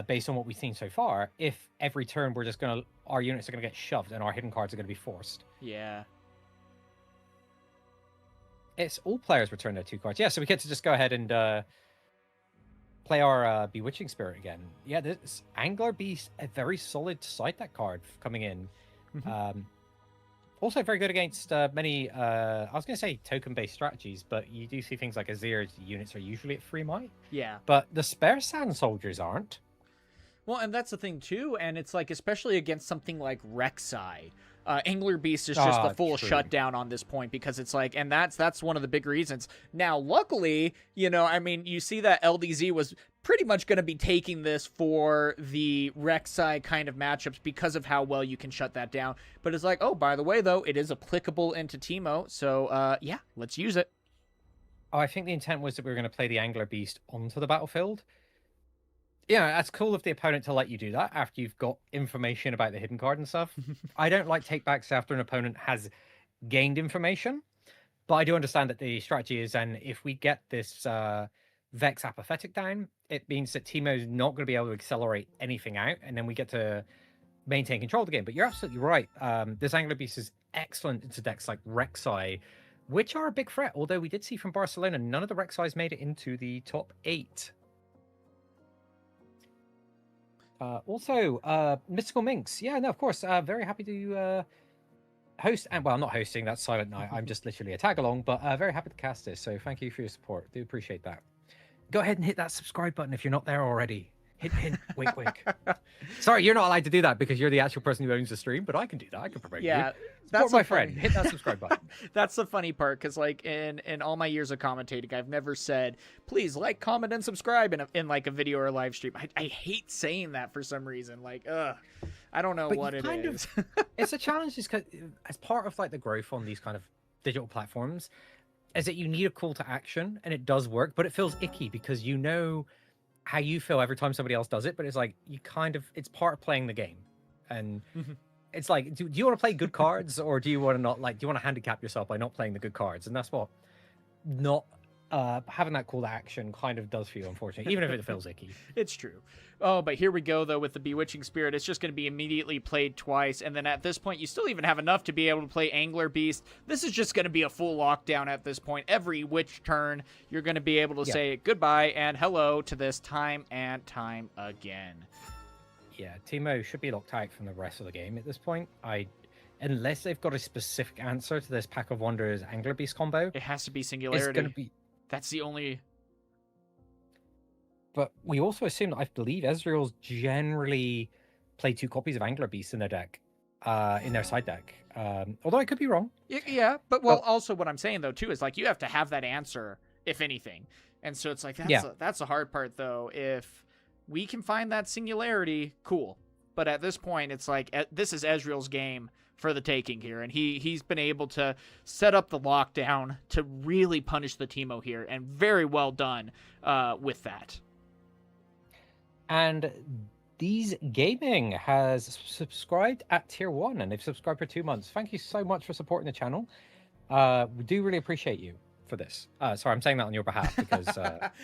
Speaker 2: based on what we've seen so far? If every turn our units are gonna get shoved and our hidden cards are gonna be forced.
Speaker 1: Yeah.
Speaker 2: It's all players return their 2 cards. Yeah, so we get to just go ahead and play our Bewitching Spirit again. Yeah, this Angler Beast, a very solid side deck card coming in. Mm-hmm. Also very good against many, I was going to say token-based strategies, but you do see things like Azir's units are usually at 3 might.
Speaker 1: Yeah.
Speaker 2: But the spare Sand Soldiers aren't.
Speaker 1: Well, and that's the thing, too, and it's like, especially against something like Rek'Sai, Angler Beast is just the full shutdown on this point because it's like, and that's one of the big reasons. Now, luckily, you see that LDZ was pretty much going to be taking this for the Rek'Sai kind of matchups because of how well you can shut that down. But it's like, oh, by the way, though, it is applicable into Teemo. So, yeah, let's use it.
Speaker 2: Oh, I think the intent was that we were going to play the Angler Beast onto the battlefield. Yeah, that's cool of the opponent to let you do that after you've got information about the hidden card and stuff. I don't like takebacks after an opponent has gained information, but I do understand that the strategy is, and if we get this Vex Apathetic down, it means that Teemo's not going to be able to accelerate anything out, and then we get to maintain control of the game. But you're absolutely right. This Angler Beast is excellent into decks like Rek'Sai, which are a big threat, although we did see from Barcelona, none of the Rek'Sais made it into the top 8. Also, Mystical Minx. Yeah, no, of course. Very happy to host, and well, I'm not hosting, that's Silent Night. I'm just literally a tag along, but very happy to cast this. So thank you for your support. Do appreciate that. Go ahead and hit that subscribe button if you're not there already. Hint, wink, wink. Sorry, you're not allowed to do that because you're the actual person who owns the stream, but I can do that. I can promote you. That's my friend. Hit that subscribe button.
Speaker 1: That's the funny part, because like in all my years of commentating, I've never said, please like, comment, and subscribe in like a video or a live stream. I hate saying that for some reason. Like, I don't know what it is.
Speaker 2: It's a challenge because as part of like the growth on these kind of digital platforms, is that you need a call to action, and it does work, but it feels icky because you know how you feel every time somebody else does it, but it's like it's part of playing the game. And it's like, do you want to play good cards, or do you want to handicap yourself by not playing the good cards? And that's what not having that call to action kind of does feel unfortunate, even if it feels icky.
Speaker 1: It's true. Oh, but here we go, though, with the Bewitching Spirit. It's just going to be immediately played twice, and then at this point, you still even have enough to be able to play Angler Beast. This is just going to be a full lockdown at this point. Every witch turn, you're going to be able to say goodbye and hello to this time and time again.
Speaker 2: Yeah, Teemo should be locked out from the rest of the game at this point. Unless they've got a specific answer to this Pack of Wonders Angler Beast combo.
Speaker 1: It has to be Singularity.
Speaker 2: It's going to be...
Speaker 1: That's the only...
Speaker 2: But we also assume that I believe Ezreal's generally play 2 copies of Angler Beast in their deck, in their side deck. Although I could be wrong.
Speaker 1: Yeah, but also what I'm saying, though, too, is like you have to have that answer, if anything. And so it's like, that's the hard part, though. If we can find that Singularity, cool. But at this point, it's like, this is Ezreal's game for the taking here, and he's been able to set up the lockdown to really punish the Teemo here, and very well done with that.
Speaker 2: And These Gaming has subscribed at tier 1, and they've subscribed for 2 months. Thank you so much for supporting the channel. We do really appreciate you for this. Sorry, I'm saying that on your behalf because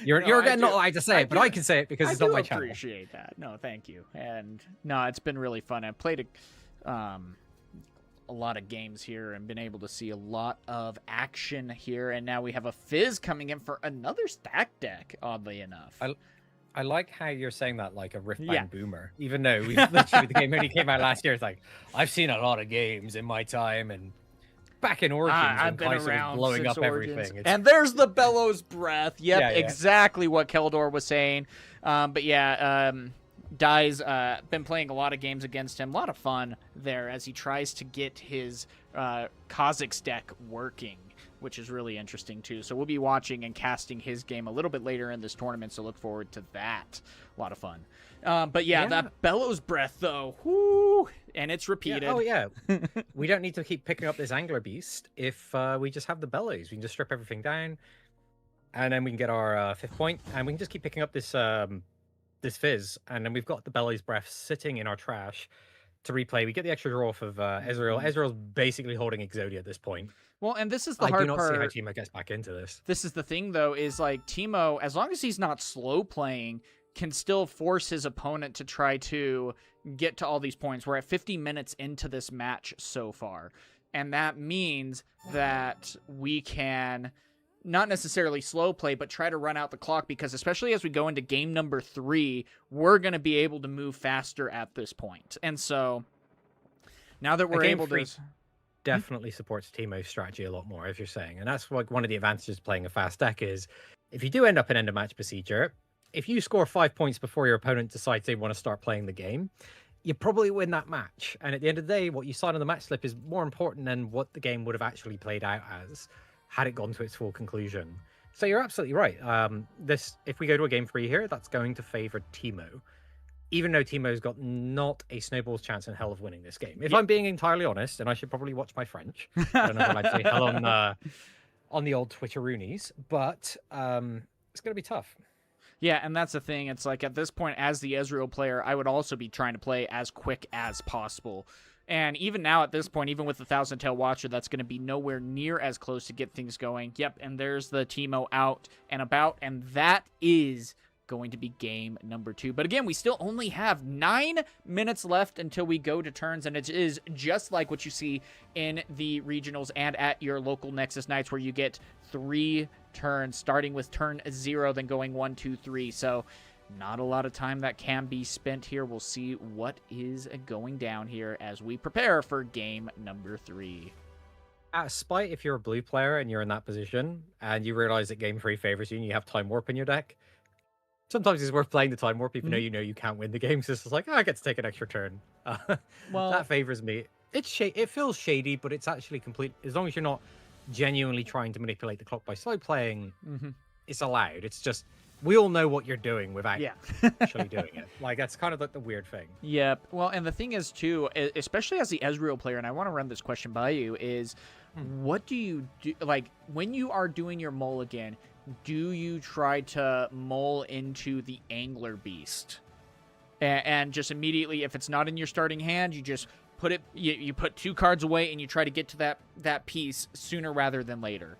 Speaker 2: you're again not allowed to say it, but I can say it because it's not my channel.
Speaker 1: I appreciate that. No, thank you. And no, it's been really fun. I've played a lot of games here and been able to see a lot of action here. And now we have a Fizz coming in for another stack deck, oddly enough.
Speaker 2: I like how you're saying that like a Riftbound boomer, even though we literally the game only came out last year. It's like, I've seen a lot of games in my time, and back in Origins,
Speaker 1: I've been around
Speaker 2: blowing up
Speaker 1: Origins.
Speaker 2: everything.
Speaker 1: And there's the Bellows Breath. Yep, exactly what Keldor was saying. But yeah, Dai's been playing a lot of games against him. A lot of fun there as he tries to get his Kha'Zix deck working, which is really interesting too. So we'll be watching and casting his game a little bit later in this tournament, so look forward to that. A lot of fun. But yeah, that Bellows Breath though, whoo, and it's repeated.
Speaker 2: Oh yeah, we don't need to keep picking up this Angler Beast if we just have the Bellows. We can just strip everything down, and then we can get our 5th point, and we can just keep picking up this this Fizz, and then we've got the Bellows Breath sitting in our trash to replay. We get the extra draw off of Ezreal. Ezreal's basically holding Exodia at this point.
Speaker 1: Well, and this is the hard part.
Speaker 2: I do not see how Teemo gets back into this.
Speaker 1: This is the thing, though, is like Teemo, as long as he's not slow playing, can still force his opponent to try to get to all these points. We're at 50 minutes into this match so far. And that means that we can not necessarily slow play, but try to run out the clock, because especially as we go into game number 3, we're going to be able to move faster at this point. And so now that we're able to...
Speaker 2: definitely supports Teemo's strategy a lot more, as you're saying. And that's like one of the advantages of playing a fast deck is if you do end up in end of match procedure, if you score 5 points before your opponent decides they want to start playing the game, you probably win that match. And at the end of the day, what you sign on the match slip is more important than what the game would have actually played out as had it gone to its full conclusion. So you're absolutely right. If we go to a game 3 here, that's going to favor Teemo, even though Teemo's got not a snowball's chance in hell of winning this game. If I'm being entirely honest, and I should probably watch my French. I don't know if I'd say hell on the old Twitteroonies, but it's going to be tough.
Speaker 1: Yeah, and that's the thing. It's like at this point, as the Ezreal player, I would also be trying to play as quick as possible. And even now at this point, even with the Thousand Tail Watcher, that's going to be nowhere near as close to get things going. Yep, and there's the Teemo out and about, and that is going to be game number 2. But again, we still only have 9 minutes left until we go to turns, and it is just like what you see in the regionals and at your local Nexus Nights, where you get 3 turns, starting with turn 0, then going 1, 2, 3. So not a lot of time that can be spent here. We'll see what is going down here as we prepare for game number 3.
Speaker 2: Spite if you're a blue player and you're in that position and you realize that game 3 favors you and you have Time Warp in your deck, sometimes it's worth playing the Time Warp, even though you know you can't win the game. So it's just like, I get to take an extra turn. Well, that favors me. It feels shady, but it's actually complete. As long as you're not genuinely trying to manipulate the clock by slow playing, it's allowed. It's just, we all know what you're doing without actually doing it. Like, that's kind of like the weird thing.
Speaker 1: Yep. Well, and the thing is, too, especially as the Ezreal player, and I want to run this question by you, is what do you do? Like, when you are doing your mulligan, do you try to mull into the Angler Beast? And just immediately, if it's not in your starting hand, you just put it, you put 2 cards away and you try to get to that piece sooner rather than later?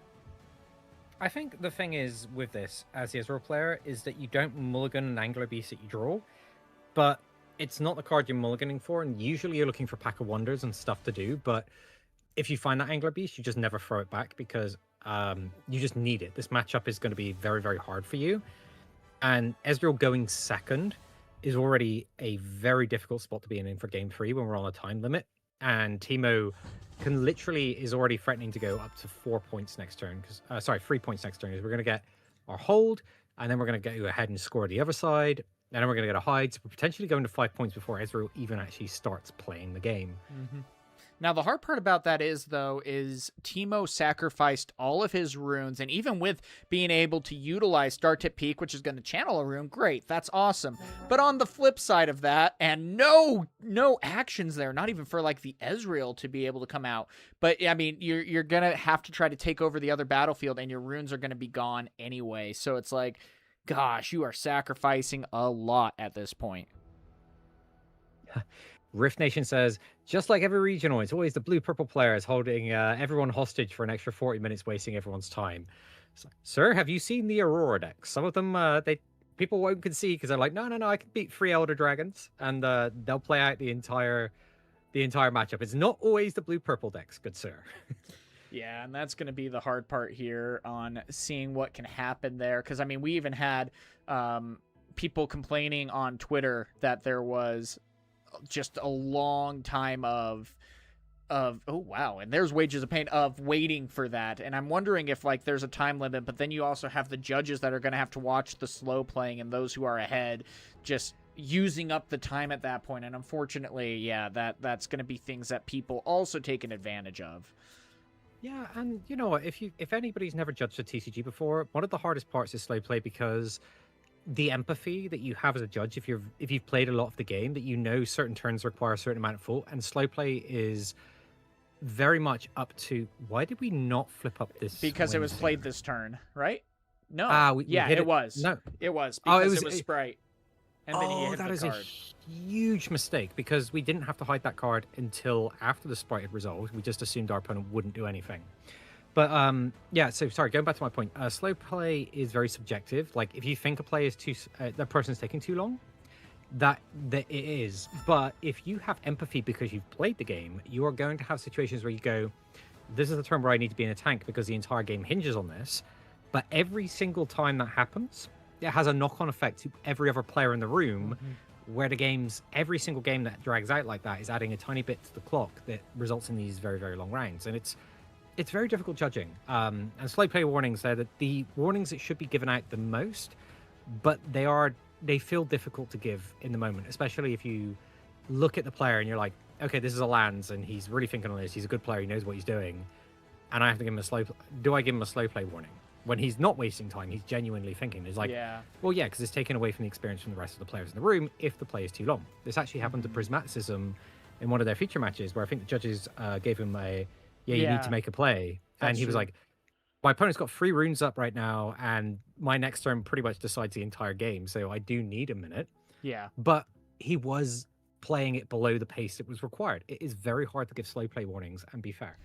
Speaker 2: I think the thing is with this, as the Israel player, is that you don't mulligan an Angler Beast that you draw, but it's not the card you're mulliganing for, and usually you're looking for Pack of Wonders and stuff to do, but if you find that Angler Beast, you just never throw it back because you just need it. This matchup is going to be very, very hard for you. And Ezreal going second is already a very difficult spot to be in for game 3 when we're on a time limit. And Teemo is already threatening to go up to 4 points next turn. 3 points next turn. Because we're going to get our hold, and then we're going to go ahead and score the other side. And then we're going to get a hide. So we're potentially going to 5 points before Ezreal even actually starts playing the game.
Speaker 1: Mm-hmm. Now, the hard part about that is Teemo sacrificed all of his runes, and even with being able to utilize Star Tip Peak, which is going to channel a rune, great, that's awesome. But on the flip side of that, and no actions there, not even for like the Ezreal to be able to come out. But I mean, you're going to have to try to take over the other battlefield, and your runes are going to be gone anyway. So it's like, gosh, you are sacrificing a lot at this point.
Speaker 2: Rift Nation says, just like every regional, it's always the blue-purple players holding everyone hostage for an extra 40 minutes, wasting everyone's time. So, sir, have you seen the Aurora decks? Some of them, people won't concede because they're like, no, I can beat 3 Elder Dragons, and they'll play out the entire matchup. It's not always the blue-purple decks, good sir.
Speaker 1: Yeah, and that's going to be the hard part here on seeing what can happen there. Because, I mean, we even had people complaining on Twitter that there was just a long time of oh wow, and there's Wages of Pain of waiting for that. And I'm wondering if like there's a time limit, but then you also have the judges that are going to have to watch the slow playing and those who are ahead just using up the time at that point. And unfortunately, yeah, that's going to be things that people also taking advantage of.
Speaker 2: Yeah, and you know what, if anybody's never judged a TCG before, one of the hardest parts is slow play, because the empathy that you have as a judge, if you've played a lot of the game, that you know certain turns require a certain amount of thought, and slow play is very much up to, why did we not flip up this?
Speaker 1: Because it was played this turn, right? No. It was.
Speaker 2: No,
Speaker 1: it was because it was Sprite. And then he hit
Speaker 2: that
Speaker 1: the
Speaker 2: is
Speaker 1: card.
Speaker 2: A huge mistake, because we didn't have to hide that card until after the Sprite had resolved. We just assumed our opponent wouldn't do anything. But yeah, so sorry, going back to my point, slow play is very subjective. Like if you think a play is the person's taking too long, that it is. But if you have empathy because you've played the game, you are going to have situations where you go, this is the turn where I need to be in a tank because the entire game hinges on this. But every single time that happens, it has a knock-on effect to every other player in the room, where every single game that drags out like that is adding a tiny bit to the clock that results in these very, very long rounds. And it's very difficult judging. And slow play warnings, they're the warnings that should be given out the most, but they feel difficult to give in the moment, especially if you look at the player and you're like, okay, this is a lands and he's really thinking on this, he's a good player, he knows what he's doing, and I have to give him do I give him a slow play warning? When he's not wasting time, he's genuinely thinking. It's like, well, yeah, because it's taken away from the experience from the rest of the players in the room if the play is too long. This actually happened to Prismaticism in one of their feature matches, where I think the judges gave him you need to make a play. And he was like, my opponent's got 3 runes up right now, and my next turn pretty much decides the entire game, so I do need a minute.
Speaker 1: Yeah.
Speaker 2: But he was playing it below the pace that was required. It is very hard to give slow play warnings and be fair.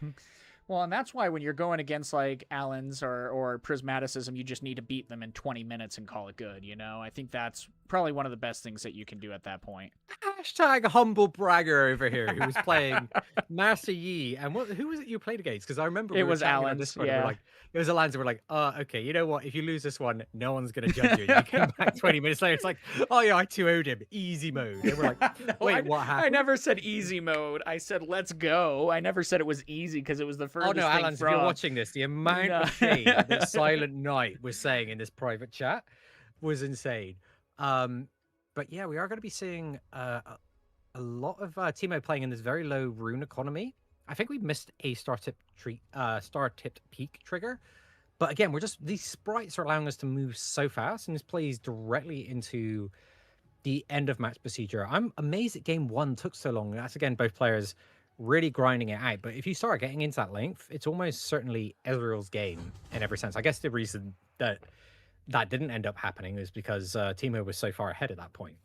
Speaker 1: Well, and that's why when you're going against like Allen's or Prismaticism, you just need to beat them in 20 minutes and call it good, you know? I think that's probably one of the best things that you can do at that point.
Speaker 2: Hashtag humble bragger over here, who was playing Master Yi. And who was it you played against? Because I remember
Speaker 1: it was Allen's,
Speaker 2: yeah. It was Allen's, and we're like, okay, you know what? If you lose this one, no one's going to judge you. And you came back 20 minutes later, it's like, oh yeah, I 2-0'd him. Easy mode. And we're like,
Speaker 1: no,
Speaker 2: wait, what happened?
Speaker 1: I never said easy mode. I said, let's go. I never said it was easy because it was the first
Speaker 2: thing Alan, if you're watching this, the amount of shade that Silent Night was saying in this private chat was insane. But yeah, we are going to be seeing a lot of Teemo playing in this very low rune economy. I think we missed a star-tipped peak trigger. But again, these sprites are allowing us to move so fast, and this plays directly into the end of match procedure. I'm amazed that game 1 took so long. That's, again, both players really grinding it out. But if you start getting into that length, it's almost certainly Ezreal's game in every sense. I guess the reason that didn't end up happening is because Teemo was so far ahead at that point.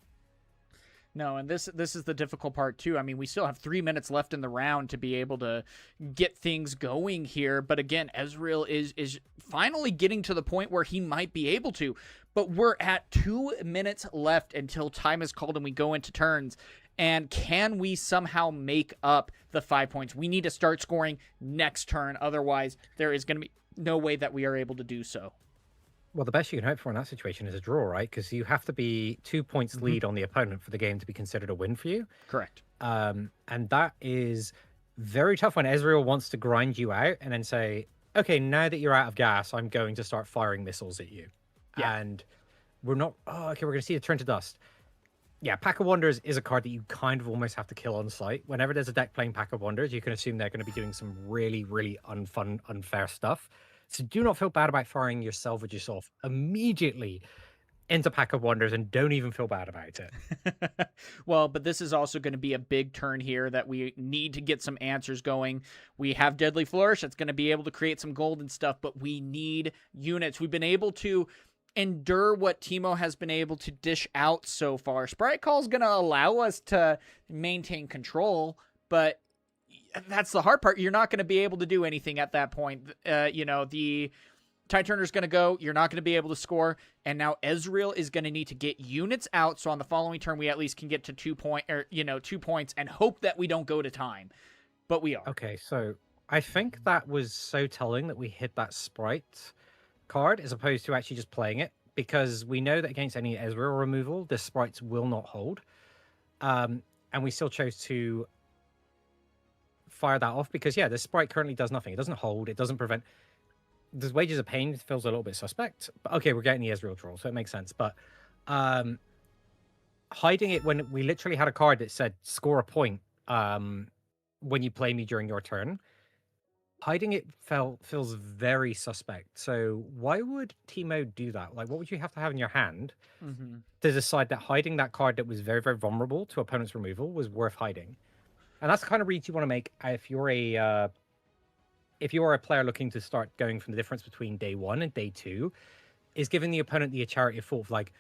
Speaker 1: No, and this is the difficult part too. I mean, we still have 3 minutes left in the round to be able to get things going here. But again, Ezreal is finally getting to the point where he might be able to. But we're at 2 minutes left until time is called and we go into turns. And can we somehow make up the 5 points? We need to start scoring next turn. Otherwise, there is going to be no way that we are able to do so.
Speaker 2: Well, the best you can hope for in that situation is a draw, right? Because you have to be 2 points lead on the opponent for the game to be considered a win for you.
Speaker 1: Correct.
Speaker 2: And that is very tough when Ezreal wants to grind you out and then say, okay, now that you're out of gas, I'm going to start firing missiles at you.
Speaker 1: Yeah.
Speaker 2: And we're not, oh, okay, we're going to see it turn to dust. Yeah, Pack of Wonders is a card that you kind of almost have to kill on sight. Whenever there's a deck playing Pack of Wonders, you can assume they're going to be doing some really, really unfun, unfair stuff. So do not feel bad about firing your salvages off immediately into Pack of Wonders and don't even feel bad about it.
Speaker 1: Well, but this is also going to be a big turn here that we need to get some answers going. We have Deadly Flourish. That's going to be able to create some gold and stuff, but we need units. We've been able to endure what Teemo has been able to dish out so far. Sprite Call is going to allow us to maintain control, but that's the hard part. You're not going to be able to do anything at that point. The Tide Turner's going to go. You're not going to be able to score. And now Ezreal is going to need to get units out. So on the following turn, we at least can get to 2 points and hope that we don't go to time. But we are.
Speaker 2: Okay, so I think that was so telling that we hit that Sprite card as opposed to actually just playing it, because we know that against any Ezreal removal, the Sprites will not hold. And we still chose to fire that off because, yeah, the Sprite currently does nothing. It doesn't hold. It doesn't prevent. The Wages of Pain feels a little bit suspect. But okay, we're getting the Ezreal troll, so it makes sense. But hiding it when we literally had a card that said score a point when you play me during your turn, hiding it feels very suspect. So why would Teemo do that? Like, what would you have to have in your hand to decide that hiding that card that was very, very vulnerable to opponent's removal was worth hiding? And that's the kind of read you want to make if you're a player looking to start going from the difference between day 1 and day 2, is giving the opponent the charity of thought. Like,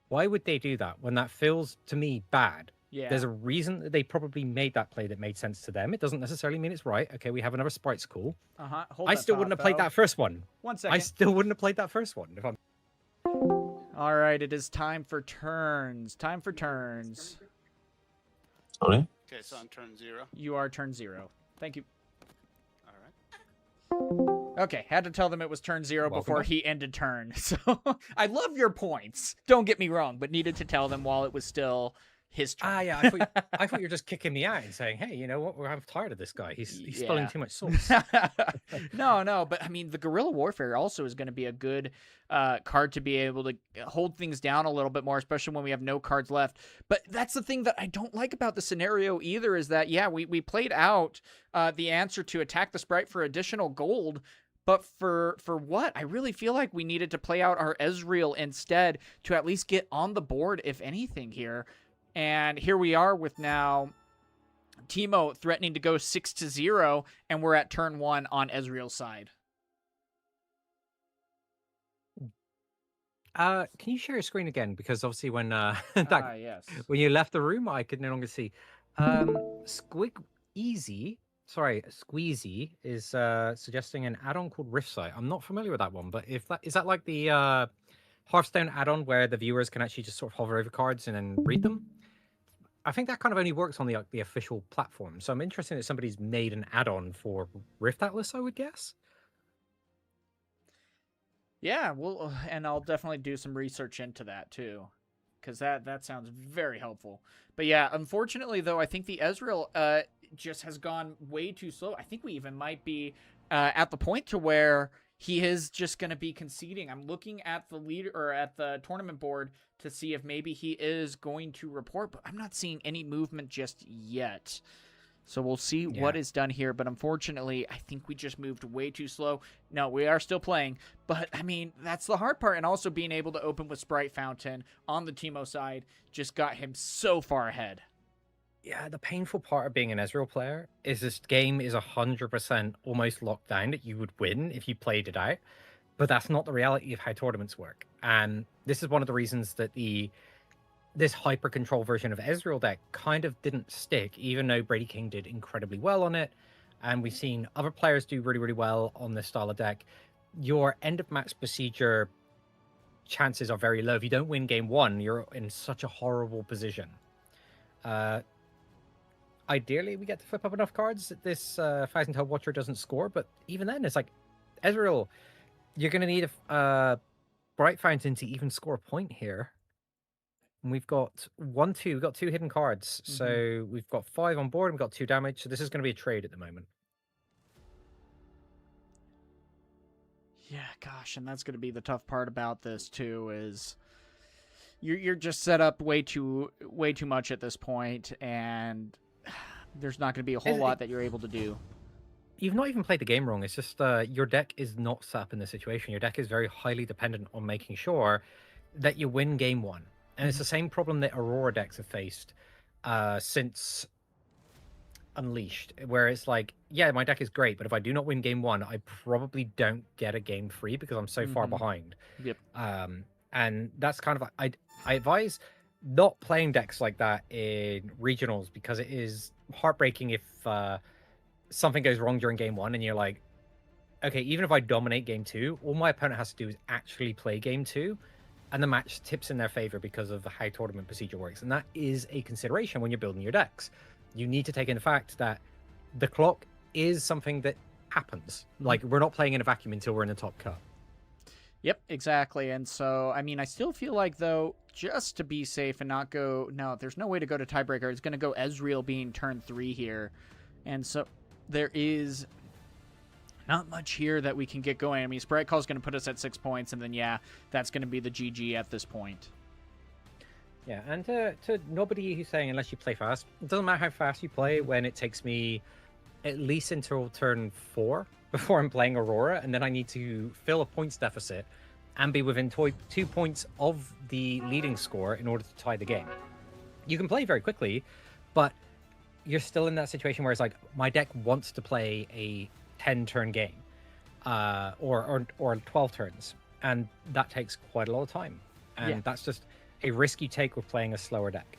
Speaker 2: why would they do that when that feels to me bad?
Speaker 1: Yeah.
Speaker 2: There's a reason that they probably made that play that made sense to them. It doesn't necessarily mean it's right. Okay, we have another Sprite's cool. I still wouldn't have played that first one.
Speaker 1: 1 second.
Speaker 2: I still wouldn't have played that first one. If I'm...
Speaker 1: All right, it is time for turns. Time for turns.
Speaker 3: Sorry?
Speaker 4: Okay, so on turn 0.
Speaker 1: You are turn 0. Thank you.
Speaker 4: All right.
Speaker 1: Okay, had to tell them it was turn 0
Speaker 2: Welcome
Speaker 1: before
Speaker 2: back.
Speaker 1: he ended turn. So I love your points. Don't get me wrong, but needed to tell them while it was still his turn.
Speaker 2: Yeah, I thought you were just kicking me out and saying, hey, you know what? I'm tired of this guy. He's spilling
Speaker 1: Yeah.
Speaker 2: too much sauce.
Speaker 1: No, but I mean, the guerrilla warfare also is going to be a good card to be able to hold things down a little bit more, especially when we have no cards left. But that's the thing that I don't like about the scenario either, is that, yeah, we played out the answer to attack the Sprite for additional gold. But for what? I really feel like we needed to play out our Ezreal instead to at least get on the board, if anything, here. And here we are with now Teemo threatening to go 6-0, and we're at turn 1 on Ezreal's side.
Speaker 2: Can you share your screen again? Because obviously when
Speaker 1: Yes.
Speaker 2: when you left the room, I could no longer see. Squeezy is suggesting an add-on called Riftsight. I'm not familiar with that one, but if that is that like the Hearthstone add-on where the viewers can actually just sort of hover over cards and then read them? I think that kind of only works on the official platform. So I'm interested that somebody's made an add-on for Rift Atlas, I would guess.
Speaker 1: Yeah, well, and I'll definitely do some research into that too, because that sounds very helpful. But yeah, unfortunately though, I think the Ezreal just has gone way too slow. I think we even might be at the point to where he is just going to be conceding. I'm looking at the leader or at the tournament board to see if maybe he is going to report, but I'm not seeing any movement just yet. So we'll see what is done here. But unfortunately, I think we just moved way too slow. No, we are still playing. But, I mean, that's the hard part. And also being able to open with Sprite Fountain on the Teemo side just got him so far ahead.
Speaker 2: Yeah, the painful part of being an Ezreal player is this game is 100% almost locked down that you would win if you played it out. But that's not the reality of how tournaments work. And this is one of the reasons that the this hyper control version of Ezreal deck kind of didn't stick, even though Brady King did incredibly well on it. And we've seen other players do really, really well on this style of deck. Your end of match procedure chances are very low. If you don't win game one, you're in such a horrible position. Ideally, we get to flip up enough cards that this Thousand Tail Watcher doesn't score, but even then, it's like, Ezreal, you're going to need a Bright Fountain to even score a point here. And we've got 1-2. We've got 2 hidden cards. So we've got 5 on board and we've got 2 damage. So this is going to be a trade at the moment.
Speaker 1: Yeah, gosh, and that's going to be the tough part about this too, is you're just set up way too much at this point, and there's not going to be a whole lot that you're able to do.
Speaker 2: You've not even played the game wrong. It's just your deck is not set up in this situation. Your deck is very highly dependent on making sure that you win game one. And it's the same problem that Aurora decks have faced since Unleashed, where it's like, yeah, my deck is great, but if I do not win game one, I probably don't get a game 3 because I'm so far behind.
Speaker 1: Yep.
Speaker 2: And that's kind of, I advise not playing decks like that in regionals, because it is heartbreaking if something goes wrong during game one and you're like, okay, even if I dominate game 2, all my opponent has to do is actually play game 2, and the match tips in their favor because of how tournament procedure works. And that is a consideration when you're building your decks. You need to take in the fact that the clock is something that happens. Like, we're not playing in a vacuum until we're in the top cut.
Speaker 1: Yep, exactly. And so, I mean, I still feel like, though, just to be safe and not go... No, there's no way to go to tiebreaker. It's going to go Ezreal being turn 3 here. And so there is not much here that we can get going. I mean, Sprite Call is going to put us at 6 points, and then, yeah, that's going to be the GG at this point.
Speaker 2: Yeah, and to nobody who's saying unless you play fast, it doesn't matter how fast you play when it takes me at least until turn 4 before I'm playing Aurora, and then I need to fill a points deficit and be within 2 points of the leading score in order to tie the game. You can play very quickly, but you're still in that situation where it's like, my deck wants to play a 10-turn game, or 12 turns, and that takes quite a lot of time. And that's just a risk you take with playing a slower deck.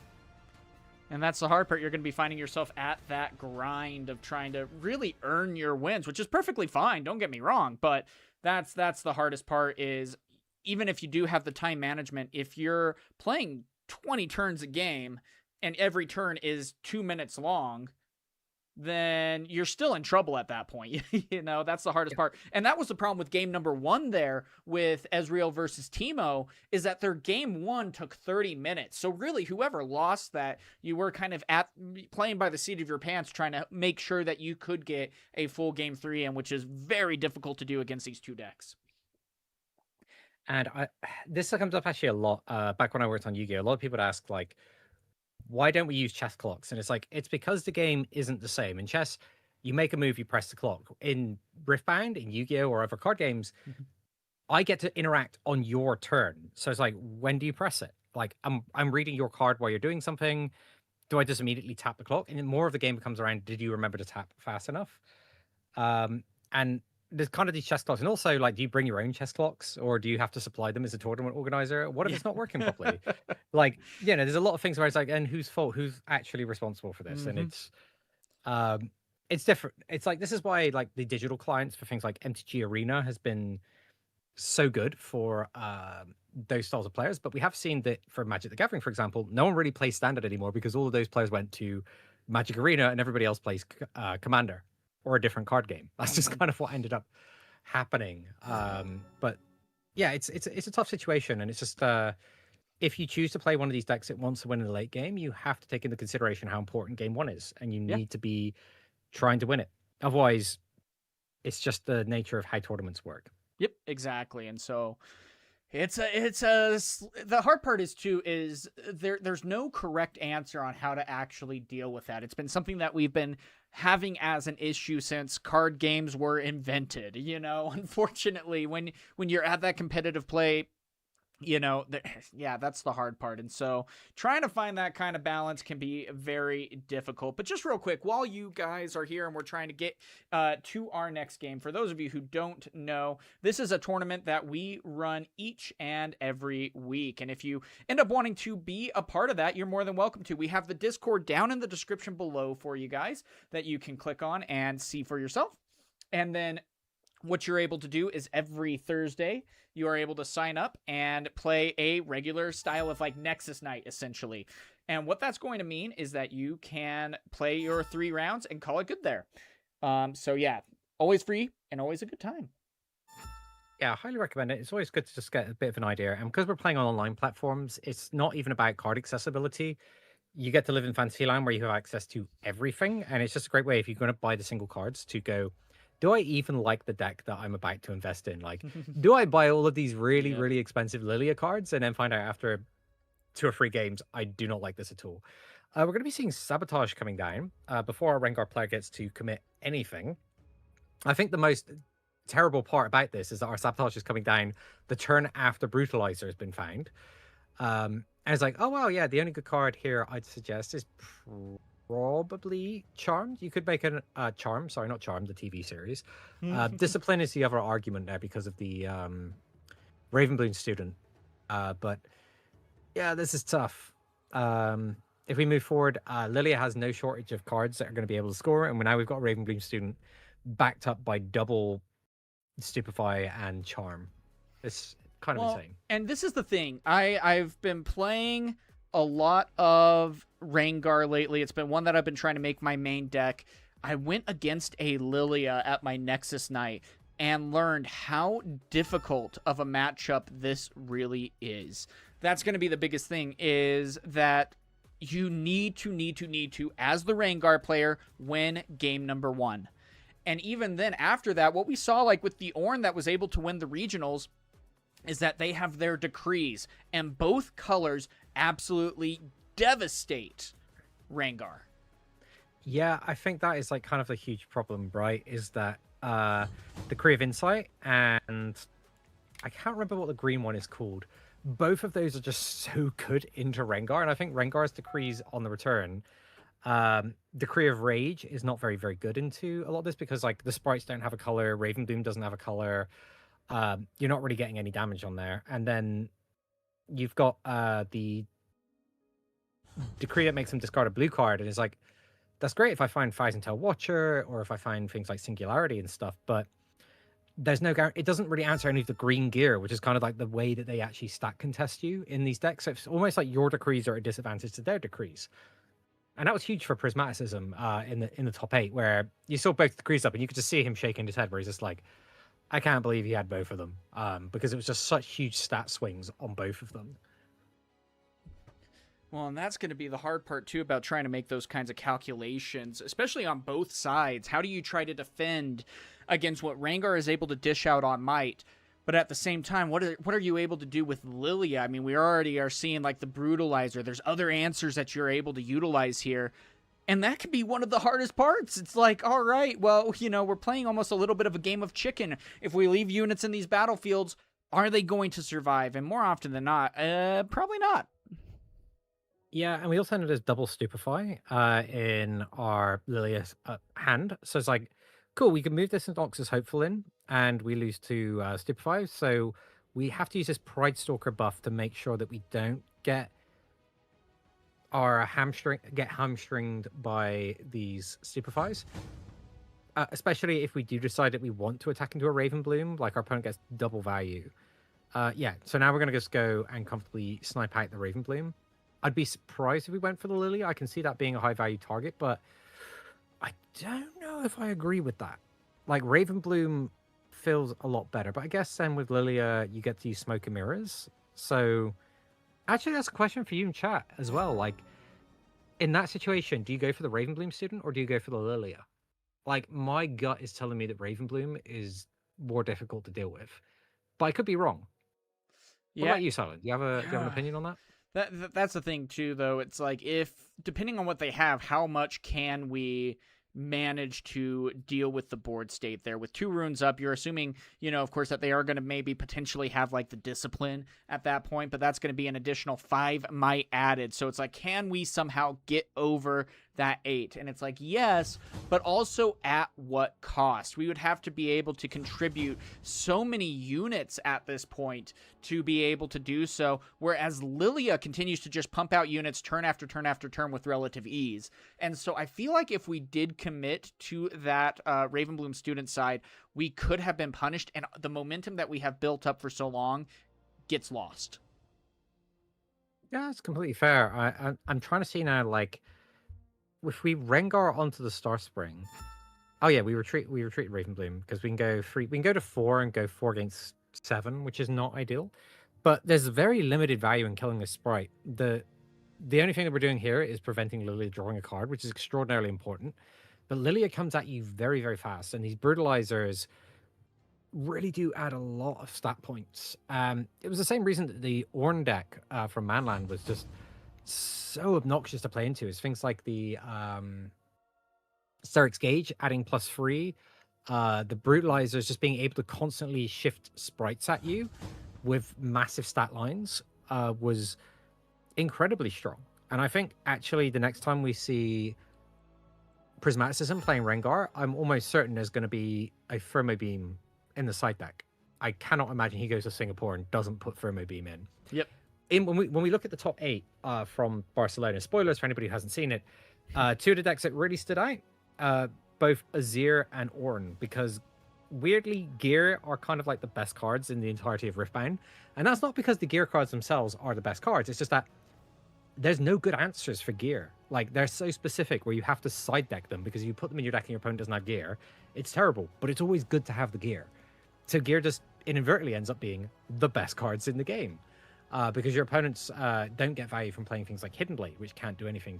Speaker 1: And that's the hard part. You're going to be finding yourself at that grind of trying to really earn your wins, which is perfectly fine. Don't get me wrong. But that's the hardest part, is even if you do have the time management, if you're playing 20 turns a game and every turn is 2 minutes long, then you're still in trouble at that point. You know, that's the hardest part. And that was the problem with game number 1 there with Ezreal versus Teemo, is that their game 1 took 30 minutes. So really, whoever lost that, you were kind of playing by the seat of your pants, trying to make sure that you could get a full game 3, and which is very difficult to do against these 2 decks.
Speaker 2: And this comes up actually a lot. Back when I worked on Yu-Gi-Oh!, a lot of people would ask, like, why don't we use chess clocks? And it's like, it's because the game isn't the same. In chess, you make a move, you press the clock. In Riftbound, in Yu-Gi-Oh! Or other card games, I get to interact on your turn. So it's like, when do you press it? Like, I'm reading your card while you're doing something. Do I just immediately tap the clock? And then more of the game becomes around, did you remember to tap fast enough? And there's kind of these chess clocks. And also, like, do you bring your own chess clocks, or do you have to supply them as a tournament organizer? What if it's not working properly? Like, you know, there's a lot of things where it's like, and whose fault? Who's actually responsible for this? And it's different. It's like, this is why, like, the digital clients for things like MTG Arena has been so good for those styles of players. But we have seen that for Magic the Gathering, for example, no one really plays Standard anymore because all of those players went to Magic Arena and everybody else plays Commander or a different card game. That's just kind of what ended up happening. But yeah, it's a tough situation, and it's just if you choose to play one of these decks that wants to win in the late game, you have to take into consideration how important game 1 is, and you need to be trying to win it. Otherwise, it's just the nature of how tournaments work.
Speaker 1: Yep, exactly. And so the hard part is too, is there's no correct answer on how to actually deal with that. It's been something that we've been having as an issue since card games were invented. You know, unfortunately, when you're at that competitive play yeah, that's the hard part. And so trying to find that kind of balance can be very difficult. But just real quick, while you guys are here and we're trying to get to our next game, for those of you who don't know, this is a tournament that we run each and every week. And if you end up wanting to be a part of that, you're more than welcome to. We have the Discord down in the description below for you guys that you can click on and see for yourself. And then what you're able to do is every Thursday, you are able to sign up and play a regular style of like Nexus Night, essentially. And what that's going to mean is that you can play your 3 rounds and call it good there. So yeah, always free and always a good time.
Speaker 2: Yeah, I highly recommend it. It's always good to just get a bit of an idea. And because we're playing on online platforms, it's not even about card accessibility. You get to live in Fantasyland where you have access to everything. And it's just a great way if you're going to buy the single cards to go, do I even like the deck that I'm about to invest in? Like, do I buy all of these really, really expensive Lilia cards and then find out after 2 or 3 games, I do not like this at all? We're going to be seeing Sabotage coming down before our Rengar player gets to commit anything. I think the most terrible part about this is that our Sabotage is coming down the turn after Brutalizer has been found. And it's like, oh, well, yeah, the only good card here I'd suggest is probably Charmed. You could make a Charm. Sorry, not Charmed, the TV series. Discipline is the other argument there because of the Ravenbloom student. But yeah, this is tough. If we move forward, Lilia has no shortage of cards that are going to be able to score. And now we've got a Ravenbloom student backed up by double Stupefy and Charm. It's kind of insane.
Speaker 1: And this is the thing. I've been playing a lot of Rengar lately. It's been one that I've been trying to make my main deck. I went against a Lilia at my Nexus Night and learned how difficult of a matchup this really is. That's going to be the biggest thing, is that you need to, as the Rengar player, win game number 1. And even then, after that, what we saw like with the Ornn that was able to win the regionals is that they have their decrees, and both colors absolutely devastate Rengar.
Speaker 2: Yeah, I think that is like kind of a huge problem, right? Is that Decree of Insight, and I can't remember what the green one is called. Both of those are just so good into Rengar, and I think Rengar's decrees on the return, Decree of Rage is not very, very good into a lot of this because like the sprites don't have a color, Ravenbloom doesn't have a color. You're not really getting any damage on there. And then you've got the decree that makes them discard a blue card, and it's like, that's great if I find Thousand-Tail Watcher or if I find things like Singularity and stuff, but there's no guarantee. It doesn't really answer any of the green gear, which is kind of like the way that they actually stat contest you in these decks. So it's almost like your decrees are a disadvantage to their decrees. And that was huge for Prismaticism in the top 8, where you saw both decrees up and you could just see him shaking his head where he's just like, I can't believe he had both of them, because it was just such huge stat swings on both of them.
Speaker 1: Well, and that's going to be the hard part, too, about trying to make those kinds of calculations, especially on both sides. How do you try to defend against what Rengar is able to dish out on Might? But at the same time, what are you able to do with Lilia? I mean, we already are seeing, like, the Brutalizer. There's other answers that you're able to utilize here. And that can be one of the hardest parts. It's like, all right, well, we're playing almost a little bit of a game of chicken. If we leave units in these battlefields, are they going to survive? And more often than not, probably not.
Speaker 2: Yeah, and we also know there's double Stupefy in our Lilia hand. So it's like, cool, we can move this into Noxus Hopeful in, and we lose to Stupefy. So we have to use this Pride Stalker buff to make sure that we don't get hamstringed by these Stupefies. Especially if we do decide that we want to attack into a Ravenbloom, like our opponent gets double value. Yeah, so now we're going to just go and comfortably snipe out the Ravenbloom. I'd be surprised if we went for the Lilia. I can see that being a high value target, but I don't know if I agree with that. Like, Ravenbloom feels a lot better, but I guess then with Lilia, you get to use Smoke and Mirrors. So, actually, that's a question for you in chat as well. Like, in that situation, do you go for the Ravenbloom student or do you go for the Lilia? Like, my gut is telling me that Ravenbloom is more difficult to deal with, but I could be wrong. What about you, Silent? Do you have an opinion on that?
Speaker 1: That's the thing too, though. It's like, if depending on what they have, how much can we manage to deal with the board state there. With 2 runes up, you're assuming, of course, that they are going to maybe potentially have like the discipline at that point, but that's going to be an additional 5 might added. So it's like, can we somehow get over that 8? And it's like, yes, but also at what cost? We would have to be able to contribute so many units at this point to be able to do so, whereas Lilia continues to just pump out units turn after turn after turn with relative ease. And so I feel like if we did commit to that Ravenbloom student side, we could have been punished, and the momentum that we have built up for so long gets lost.
Speaker 2: Yeah, it's completely fair. I'm trying to see now, like, if we Rengar onto the Star Spring, oh yeah, we retreat Ravenbloom because we can go to 4 and go 4 against 7, which is not ideal. But there's very limited value in killing this sprite. The only thing that we're doing here is preventing Lilia drawing a card, which is extraordinarily important. But Lilia comes at you very, very fast, and these brutalizers really do add a lot of stat points. It was the same reason that the Ornn deck from Manland was just so obnoxious to play into. Is things like the Steric's Gauge adding +3, the brutalizers just being able to constantly shift sprites at you with massive stat lines was incredibly strong. And I think actually the next time we see Prismaticism playing Rengar, I'm almost certain there's going to be a Thermo Beam in the side deck. I cannot imagine he goes to Singapore and doesn't put Thermo Beam in.
Speaker 1: Yep.
Speaker 2: When we look at the top 8 from Barcelona, spoilers for anybody who hasn't seen it, 2 of the decks that really stood out, both Azir and Ornn, because weirdly, Gear are kind of like the best cards in the entirety of Riftbound. And that's not because the Gear cards themselves are the best cards. It's just that there's no good answers for Gear. Like, they're so specific where you have to side deck them because if you put them in your deck and your opponent doesn't have Gear, it's terrible. But it's always good to have the Gear. So Gear just inadvertently ends up being the best cards in the game. Because your opponents don't get value from playing things like Hidden Blade, which can't do anything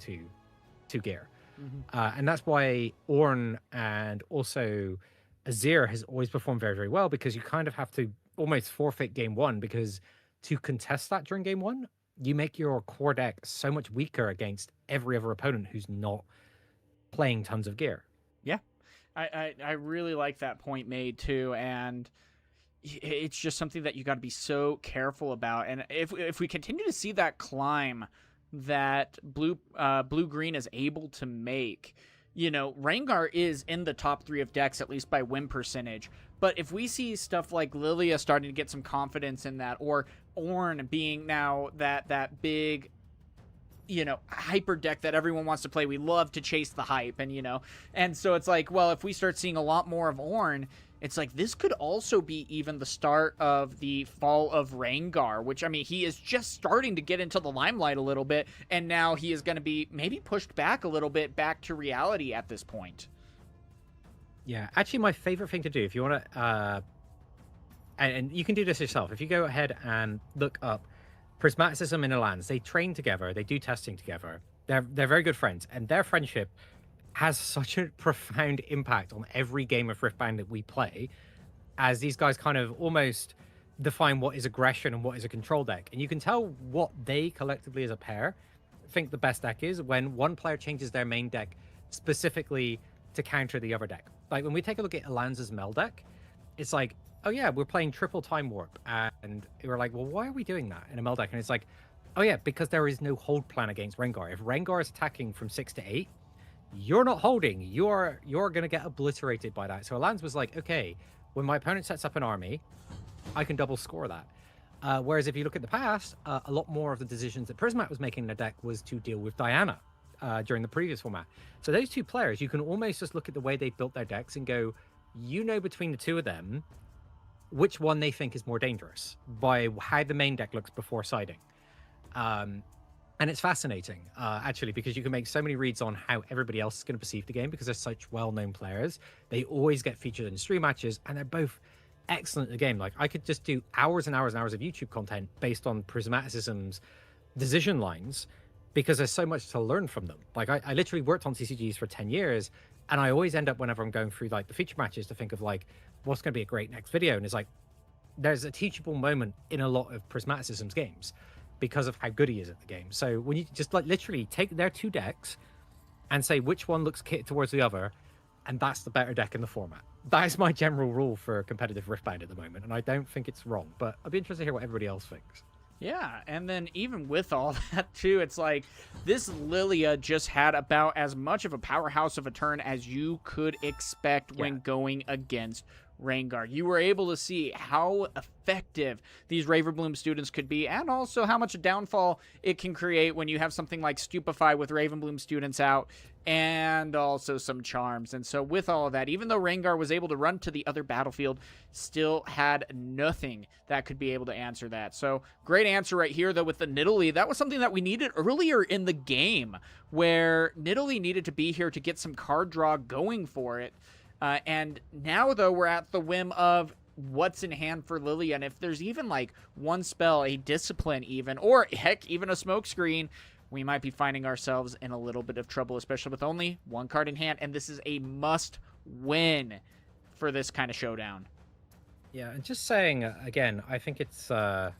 Speaker 2: to Gear. Mm-hmm. And that's why Ornn and also Azir has always performed very, very well, because you kind of have to almost forfeit game 1, because to contest that during game 1, you make your core deck so much weaker against every other opponent who's not playing tons of Gear.
Speaker 1: Yeah, I really like that point made too, and it's just something that you got to be so careful about. And if we continue to see that climb that blue green is able to make, Rengar is in the top 3 of decks, at least by win percentage. But if we see stuff like Lilia starting to get some confidence in that, or Ornn being now that big, hyper deck that everyone wants to play, we love to chase the hype, and so it's like, well, if we start seeing a lot more of Ornn, it's like this could also be even the start of the fall of Rengar, which, I mean, he is just starting to get into the limelight a little bit, and now he is going to be maybe pushed back a little bit back to reality at this point.
Speaker 2: Yeah, actually, my favorite thing to do, if you want to, and you can do this yourself, if you go ahead and look up Prismaticism in Alans, they train together, they do testing together, they're very good friends, and their friendship has such a profound impact on every game of Riftbound that we play, as these guys kind of almost define what is aggression and what is a control deck. And you can tell what they collectively as a pair think the best deck is when one player changes their main deck specifically to counter the other deck. Like when we take a look at Alan's Mel deck, it's like, oh yeah, we're playing triple Time Warp, and we're like, well, why are we doing that in a Mel deck? And it's like, oh yeah, because there is no hold plan against Rengar. If Rengar is attacking from 6 to 8, you're not holding. You're going to get obliterated by that. So Alans was like, okay, when my opponent sets up an army, I can double score that. Whereas if you look at the past, a lot more of the decisions that Prismat was making in the deck was to deal with Diana during the previous format. So those 2 players, you can almost just look at the way they built their decks and go, between the 2 of them, which one they think is more dangerous by how the main deck looks before siding. And it's fascinating, actually, because you can make so many reads on how everybody else is going to perceive the game because they're such well-known players. They always get featured in stream matches, and they're both excellent at the game. Like, I could just do hours and hours and hours of YouTube content based on Prismaticism's decision lines because there's so much to learn from them. Like, I literally worked on TCGs for 10 years, and I always end up, whenever I'm going through, like, the feature matches to think of, like, what's going to be a great next video? And it's like, there's a teachable moment in a lot of Prismaticism's games because of how good he is at the game. So when you just like literally take their 2 decks and say which one looks kit towards the other, and that's the better deck in the format. That is my general rule for competitive Riftbound at the moment, and I don't think it's wrong, but I'd be interested to hear what everybody else thinks.
Speaker 1: Yeah, and then even with all that too, it's like this Lilia just had about as much of a powerhouse of a turn as you could expect when going against Rengar. You were able to see how effective these Ravenbloom students could be, and also how much a downfall it can create when you have something like Stupefy with Ravenbloom students out, and also some charms. And so with all of that, even though Rengar was able to run to the other battlefield, still had nothing that could be able to answer that. So great answer right here, though, with the Nidalee. That was something that we needed earlier in the game, where Nidalee needed to be here to get some card draw going for it. And now, though, we're at the whim of what's in hand for Lilia. And if there's even like one spell, a discipline even, or heck, even a smokescreen, we might be finding ourselves in a little bit of trouble, especially with only one card in hand. And this is a must win for this kind of showdown.
Speaker 2: Yeah, and just saying, again, I think it's that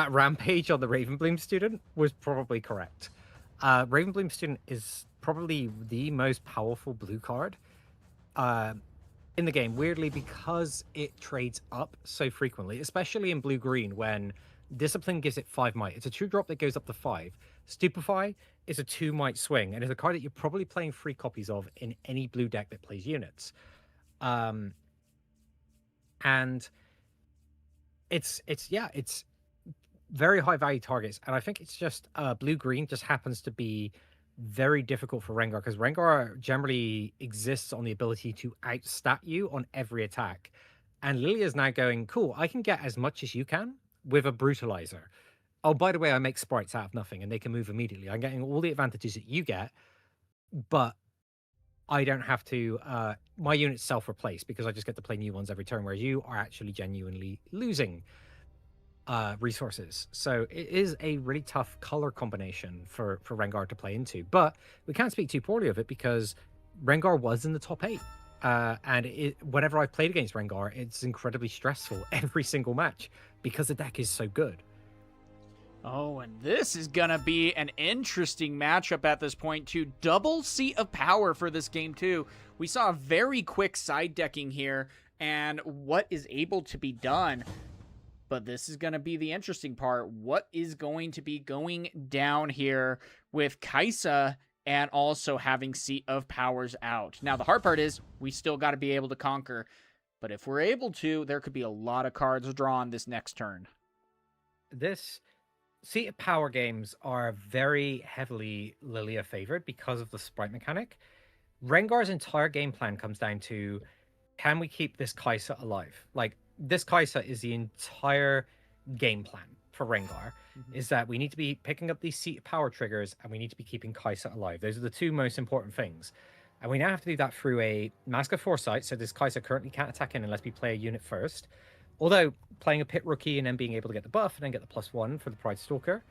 Speaker 2: rampage on the Ravenbloom student was probably correct. Ravenbloom student is probably the most powerful blue card in the game, weirdly, because it trades up so frequently, especially in blue-green, when Discipline gives it 5 might. It's a 2-drop that goes up to 5. Stupefy is a 2 might swing, and it's a card that you're probably playing 3 copies of in any blue deck that plays units. And it's very high value targets, and I think it's just blue-green just happens to be very difficult for Rengar, because Rengar generally exists on the ability to outstat you on every attack. And Lilia's now going, cool, I can get as much as you can with a Brutalizer. Oh, by the way, I make sprites out of nothing and they can move immediately. I'm getting all the advantages that you get, but I don't have to, my units self-replace because I just get to play new ones every turn, whereas you are actually genuinely losing resources. So it is a really tough color combination for Rengar to play into, but we can't speak too poorly of it because Rengar was in the top 8. And whenever I've played against Rengar, it's incredibly stressful every single match because the deck is so good.
Speaker 1: Oh, and this is going to be an interesting matchup at this point, too. Double Seat of Power for this game, too. We saw a very quick side decking here, and what is able to be done. But this is going to be the interesting part. What is going to be going down here with Kai'Sa and also having Seat of Powers out? Now, the hard part is we still got to be able to conquer. But if we're able to, there could be a lot of cards drawn this next turn.
Speaker 2: This Seat of Power games are very heavily Lilia favored because of the sprite mechanic. Rengar's entire game plan comes down to, can we keep this Kai'Sa alive? Like, this Kai'Sa is the entire game plan for Rengar, is that we need to be picking up these Seat of Power triggers and we need to be keeping Kai'Sa alive. Those are the 2 most important things. And we now have to do that through a Mask of Foresight, so this Kai'Sa currently can't attack in unless we play a unit first. Although, playing a Pit Rookie and then being able to get the buff and then get the +1 for the Pride Stalker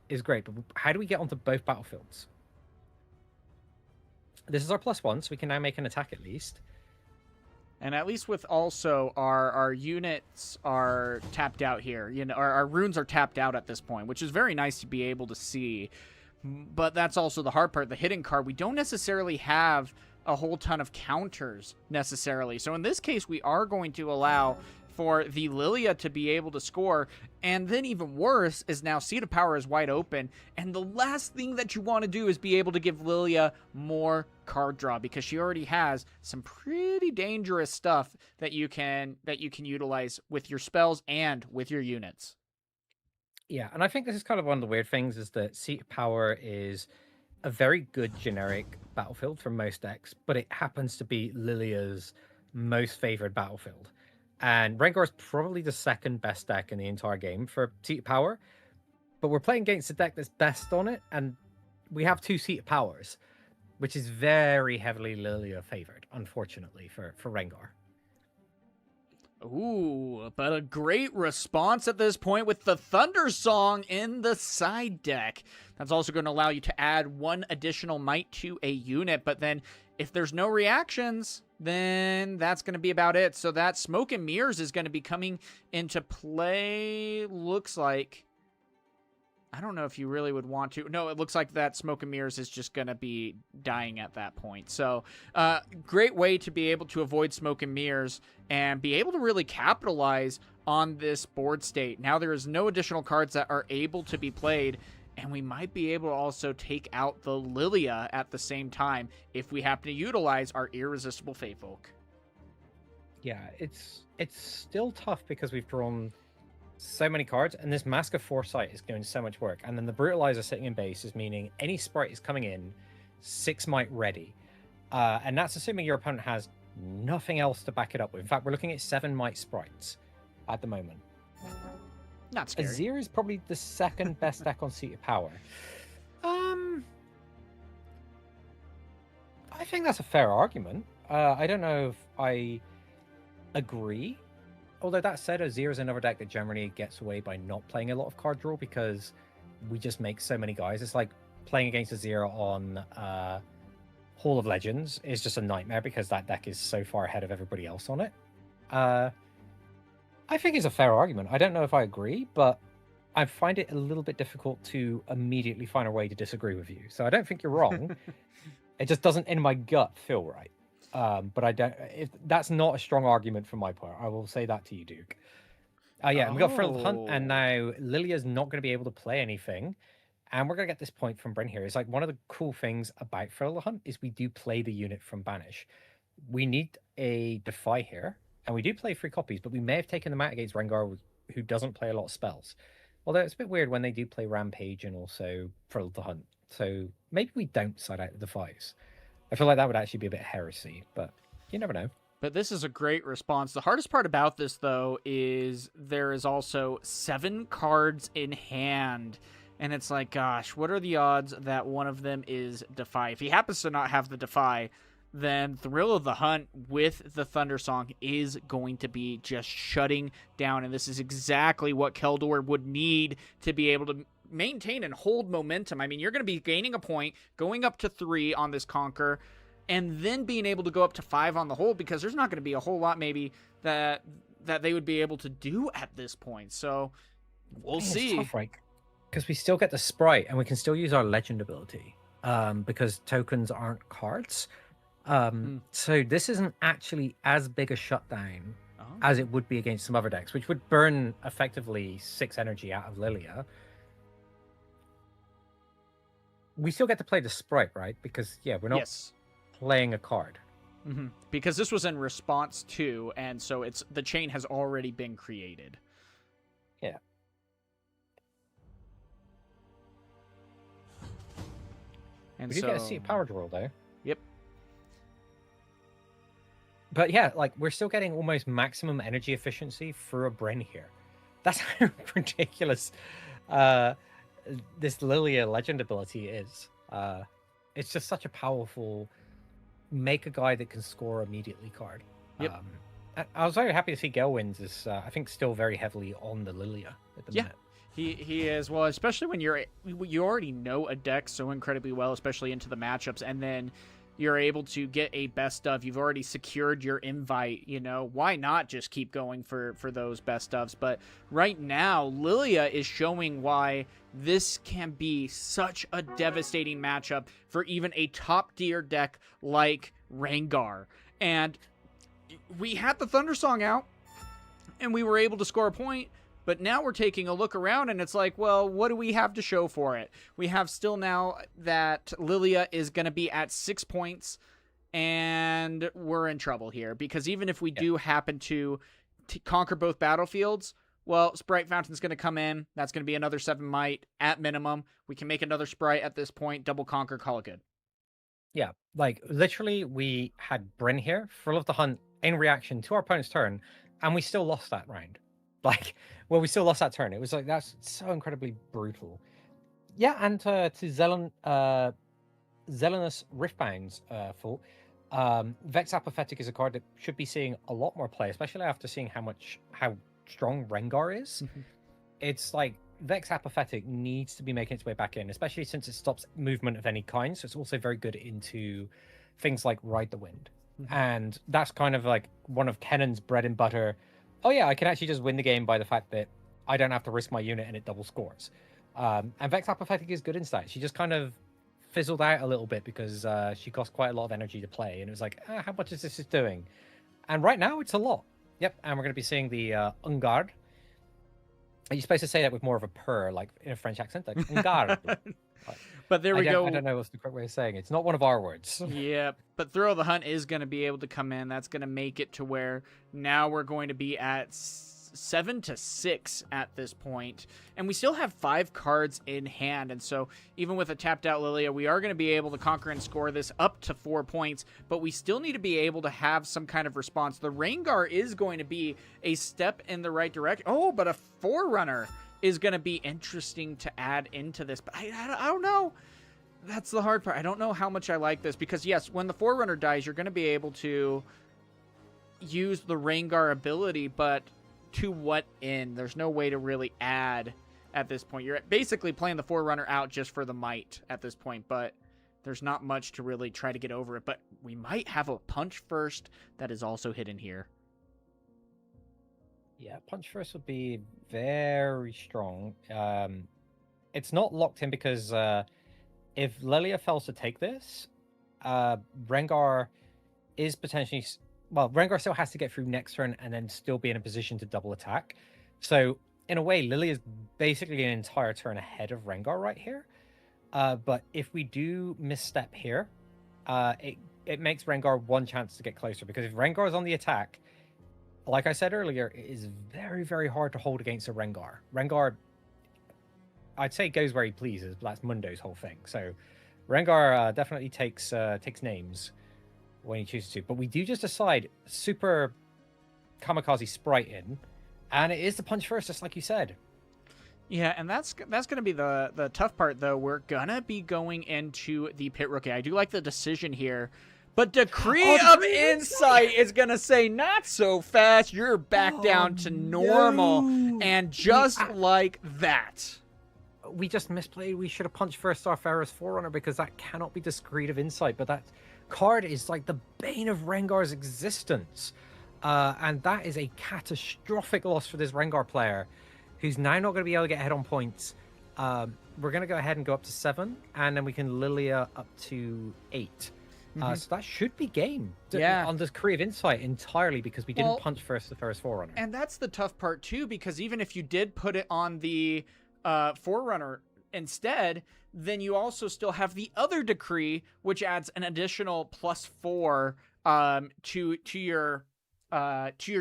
Speaker 2: is great, but how do we get onto both battlefields? This is our +1, so we can now make an attack at least.
Speaker 1: And at least with also our units are tapped out here. You know, our runes are tapped out at this point, which is very nice to be able to see. But that's also the hard part. The hidden card, we don't necessarily have a whole ton of counters necessarily. So in this case, we are going to allow for the Lilia to be able to score. And then even worse is now Seat of Power is wide open. And the last thing that you want to do is be able to give Lilia more card draw, because she already has some pretty dangerous stuff that you can utilize with your spells and with your units.
Speaker 2: Yeah, and I think this is kind of one of the weird things, is that Seat of Power is a very good generic battlefield for most decks, but it happens to be Lilia's most favored battlefield. And Rengar is probably the second best deck in the entire game for Seat of Power, but we're playing against a deck that's best on it, and we have 2 Seat of Powers, which is very heavily Lilia favored, unfortunately, for Rengar.
Speaker 1: Ooh, but a great response at this point with the Thunder Song in the side deck. That's also going to allow you to add 1 additional might to a unit, but then if there's no reactions, then that's going to be about it. So that Smoke and Mirrors is going to be coming into play, looks like. I don't know if you really would want to. No, it looks like that Smoke and Mirrors is just going to be dying at that point. So, great way to be able to avoid Smoke and Mirrors and be able to really capitalize on this board state. Now there is no additional cards that are able to be played, and we might be able to also take out the Lilia at the same time if we happen to utilize our Irresistible Fatefolk.
Speaker 2: Yeah, it's still tough because we've drawn so many cards, and this Mask of Foresight is doing so much work. And then the Brutalizer sitting in base is meaning any sprite is coming in, 6 might ready. And that's assuming your opponent has nothing else to back it up with. In fact, we're looking at 7 might sprites at the moment.
Speaker 1: Not scary.
Speaker 2: Azir is probably the second best deck on Seat of Power. I think that's a fair argument. I don't know if I agree. Although that said, Azir is another deck that generally gets away by not playing a lot of card draw because we just make so many guys. It's like playing against Azir on Hall of Legends is just a nightmare because that deck is so far ahead of everybody else on it. I think it's a fair argument. I don't know if I agree, but I find it a little bit difficult to immediately find a way to disagree with you. So I don't think you're wrong. It just doesn't, in my gut, feel right. But I don't. If that's not a strong argument for my part, I will say that to you, Duke. Yeah, we got Frill of the Hunt, and now Lilia's not going to be able to play anything. And we're going to get this point from Bryn here. It's like one of the cool things about Frill of the Hunt is we do play the unit from Banish. We need a Defy here, and we do play 3 copies, but we may have taken them out against Rengar, who doesn't play a lot of spells. Although it's a bit weird when they do play Rampage and also Frill of the Hunt. So maybe we don't side out the Defies. I feel like that would actually be a bit heresy, but you never know.
Speaker 1: But this is a great response. The hardest part about this, though, is there is also 7 cards in hand. And it's like, gosh, what are the odds that one of them is Defy? If he happens to not have the Defy, then Thrill of the Hunt with the Thunder Song is going to be just shutting down. And this is exactly what Keldor would need to be able to maintain and hold momentum. I mean, you're going to be gaining a point, going up to 3 on this Conquer, and then being able to go up to 5 on the hold, because there's not going to be a whole lot maybe that they would be able to do at this point. So we'll see.
Speaker 2: It's tough, right? Because we still get the Sprite, and we can still use our Legend ability because tokens aren't cards. So this isn't actually as big a shutdown as it would be against some other decks, which would burn effectively 6 energy out of Lilia. We still get to play the Sprite, right? Because, yeah, we're not playing a card.
Speaker 1: Mm-hmm. Because this was in response to, and so the chain has already been created.
Speaker 2: Yeah.
Speaker 1: And
Speaker 2: we do get to see a power draw, though.
Speaker 1: Yep.
Speaker 2: But yeah, like, we're still getting almost maximum energy efficiency through a Bryn here. That's how ridiculous this Lilia Legend ability is. It's just such a powerful make a guy that can score immedially card.
Speaker 1: Yep.
Speaker 2: I was very happy to see Gelwinds is I think still very heavily on the Lilia at the minute.
Speaker 1: He is, well, especially when you already know a deck so incredibly well, especially into the matchups, and then you're able to get a best of. You've already secured your invite, you know. Why not just keep going for those best ofs? But right now, Lilia is showing why this can be such a devastating matchup for even a top-tier deck like Rengar. And we had the Thundersong out, and we were able to score a point, but now we're taking a look around, and it's like, well, what do we have to show for it? We have still now that Lilia is going to be at 6 points, and we're in trouble here. Because even if we do happen to conquer both battlefields, well, Sprite Fountain's going to come in. That's going to be another 7 might at minimum. We can make another Sprite at this point, double conquer, call it good.
Speaker 2: Yeah, like, literally, we had Bryn here, Frill of the Hunt, in reaction to our opponent's turn, and we still lost that round. Like, well, we still lost that turn. It was like, that's so incredibly brutal. Yeah, and to Zelenus Riftbound's fault, Vex Apathetic is a card that should be seeing a lot more play, especially after seeing how strong Rengar is.
Speaker 1: Mm-hmm.
Speaker 2: It's like, Vex Apathetic needs to be making its way back in, especially since it stops movement of any kind, so it's also very good into things like Ride the Wind. Mm-hmm. And that's kind of like one of Kennan's bread and butter. Oh yeah, I can actually just win the game by the fact that I don't have to risk my unit and it double scores. And Vex Apathetic is good in stats. She just kind of fizzled out a little bit because she cost quite a lot of energy to play, and it was like, how much is this doing? And right now, it's a lot. Yep, and we're going to be seeing the Ungard. Are you supposed to say that with more of a purr, like in a French accent? Like, Ungard.
Speaker 1: But there we go.
Speaker 2: I don't know what's the correct way of saying it. It's not one of our words.
Speaker 1: Yeah, but Thrill of the Hunt is going to be able to come in. That's going to make it to where now we're going to be at 7-6 at this point. And we still have 5 cards in hand. And so even with a tapped out Lilia, we are going to be able to conquer and score this up to 4 points. But we still need to be able to have some kind of response. The Rengar is going to be a step in the right direction. Oh, but a Forerunner is going to be interesting to add into this. But I don't know. That's the hard part. I don't know how much I like this. Because, yes, when the Forerunner dies, you're going to be able to use the Rengar ability. But to what end? There's no way to really add at this point. You're basically playing the Forerunner out just for the might at this point. But there's not much to really try to get over it. But we might have a Punch First that is also hidden here.
Speaker 2: Yeah, Punch First would be very strong. It's not locked in because if Lilia fails to take this, Rengar is potentially... Well, Rengar still has to get through next turn and then still be in a position to double attack. So, in a way, Lilia is basically an entire turn ahead of Rengar right here. But if we do misstep here, it makes Rengar one chance to get closer. Because if Rengar is on the attack... Like I said earlier, it is very, very hard to hold against a Rengar. Rengar, I'd say, goes where he pleases, but that's Mundo's whole thing. So Rengar definitely takes names when he chooses to. But we do just decide super Kamikaze Sprite in, and it is the Punch First, just like you said.
Speaker 1: Yeah, and that's going to be the tough part, though. We're going to be going into the Pit Rookie. I do like the decision here. But Decree of Insight is going to say, not so fast, you're back down to normal. No. And just like that.
Speaker 2: We just misplayed. We should have punched first off Ferris Forerunner because that cannot be Decree of Insight. But that card is like the bane of Rengar's existence. And that is a catastrophic loss for this Rengar player who's now not going to be able to get head-on points. We're going to go ahead and go up to 7, and then we can Lilia up to 8. So that should be game on this Decree of Insight entirely because we didn't punch first the first Forerunner.
Speaker 1: And that's the tough part too, because even if you did put it on the Forerunner instead, then you also still have the other Decree, which adds an additional +4 to your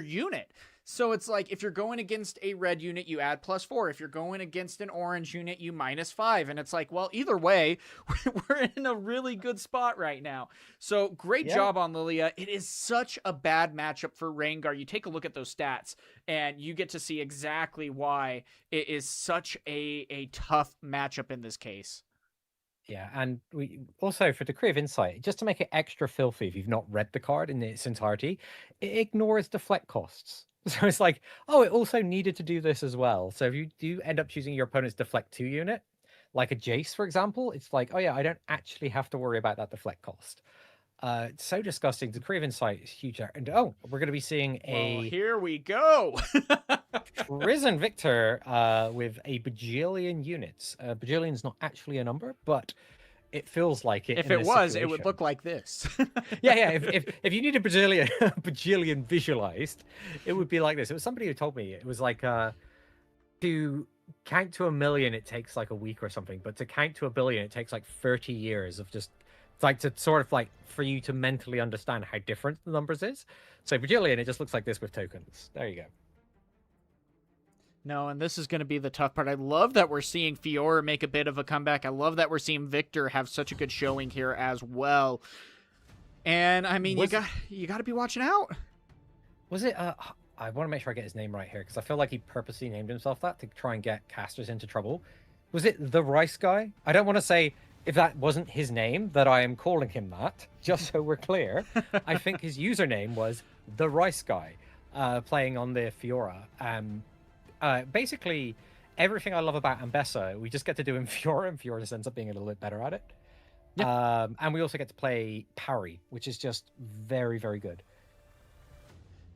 Speaker 1: unit. So it's like if you're going against a red unit, you add +4. If you're going against an orange unit, you -5. And it's like, well, either way, we're in a really good spot right now. So great job on Lilia. It is such a bad matchup for Rengar. You take a look at those stats, and you get to see exactly why it is such a tough matchup in this case.
Speaker 2: Yeah, and we also, for Decree of Insight, just to make it extra filthy if you've not read the card in its entirety, it ignores deflect costs. So it's like, oh, it also needed to do this as well. So if you do end up choosing your opponent's Deflect 2 unit, like a Jace, for example, it's like, oh yeah, I don't actually have to worry about that deflect cost. It's so disgusting. Decree of Insight is huge. And we're going to be seeing
Speaker 1: here we go.
Speaker 2: Risen Victor with a bajillion units. Bajillion's not actually a number, but it feels like it.
Speaker 1: If it was, it would look like this.
Speaker 2: yeah. If you need a bajillion visualized, it would be like this. It was somebody who told me it was like to count to 1 million, it takes like a week or something, but to count to 1 billion, it takes like 30 years of just like to sort of like for you to mentally understand how different the numbers is. So bajillion, it just looks like this with tokens. There you go.
Speaker 1: No, and this is going to be the tough part. I love that we're seeing Fiora make a bit of a comeback. I love that we're seeing Victor have such a good showing here as well. And I mean, you got to be watching out.
Speaker 2: Was it? I want to make sure I get his name right here because I feel like he purposely named himself that to try and get casters into trouble. Was it the Rice Guy? I don't want to say if that wasn't his name that I am calling him that. Just so we're clear, I think his username was the Rice Guy, playing on the Fiora. Basically, everything I love about Ambessa, we just get to do in Fiora, and Fiora just ends up being a little bit better at it. Yep. And we also get to play Parry, which is just very, very good.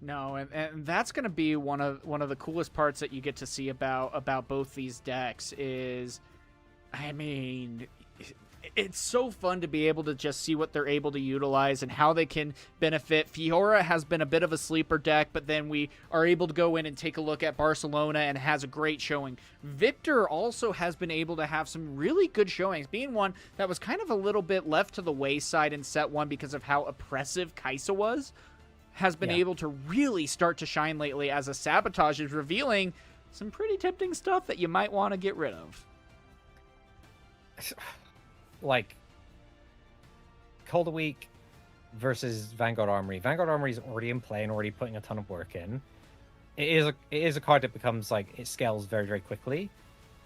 Speaker 1: No, and that's going to be one of the coolest parts that you get to see about both these decks is I mean, it's so fun to be able to just see what they're able to utilize and how they can benefit. Fiora has been a bit of a sleeper deck, but then we are able to go in and take a look at Barcelona and has a great showing. Victor also has been able to have some really good showings, being one that was kind of a little bit left to the wayside in set one because of how oppressive Kaisa was, has been able to really start to shine lately as a Sabotage is revealing some pretty tempting stuff that you might want to get rid of.
Speaker 2: Like, Call of the Week versus Vanguard Armory. Vanguard Armory is already in play and already putting a ton of work in. It is a card that becomes, like, it scales very, very quickly,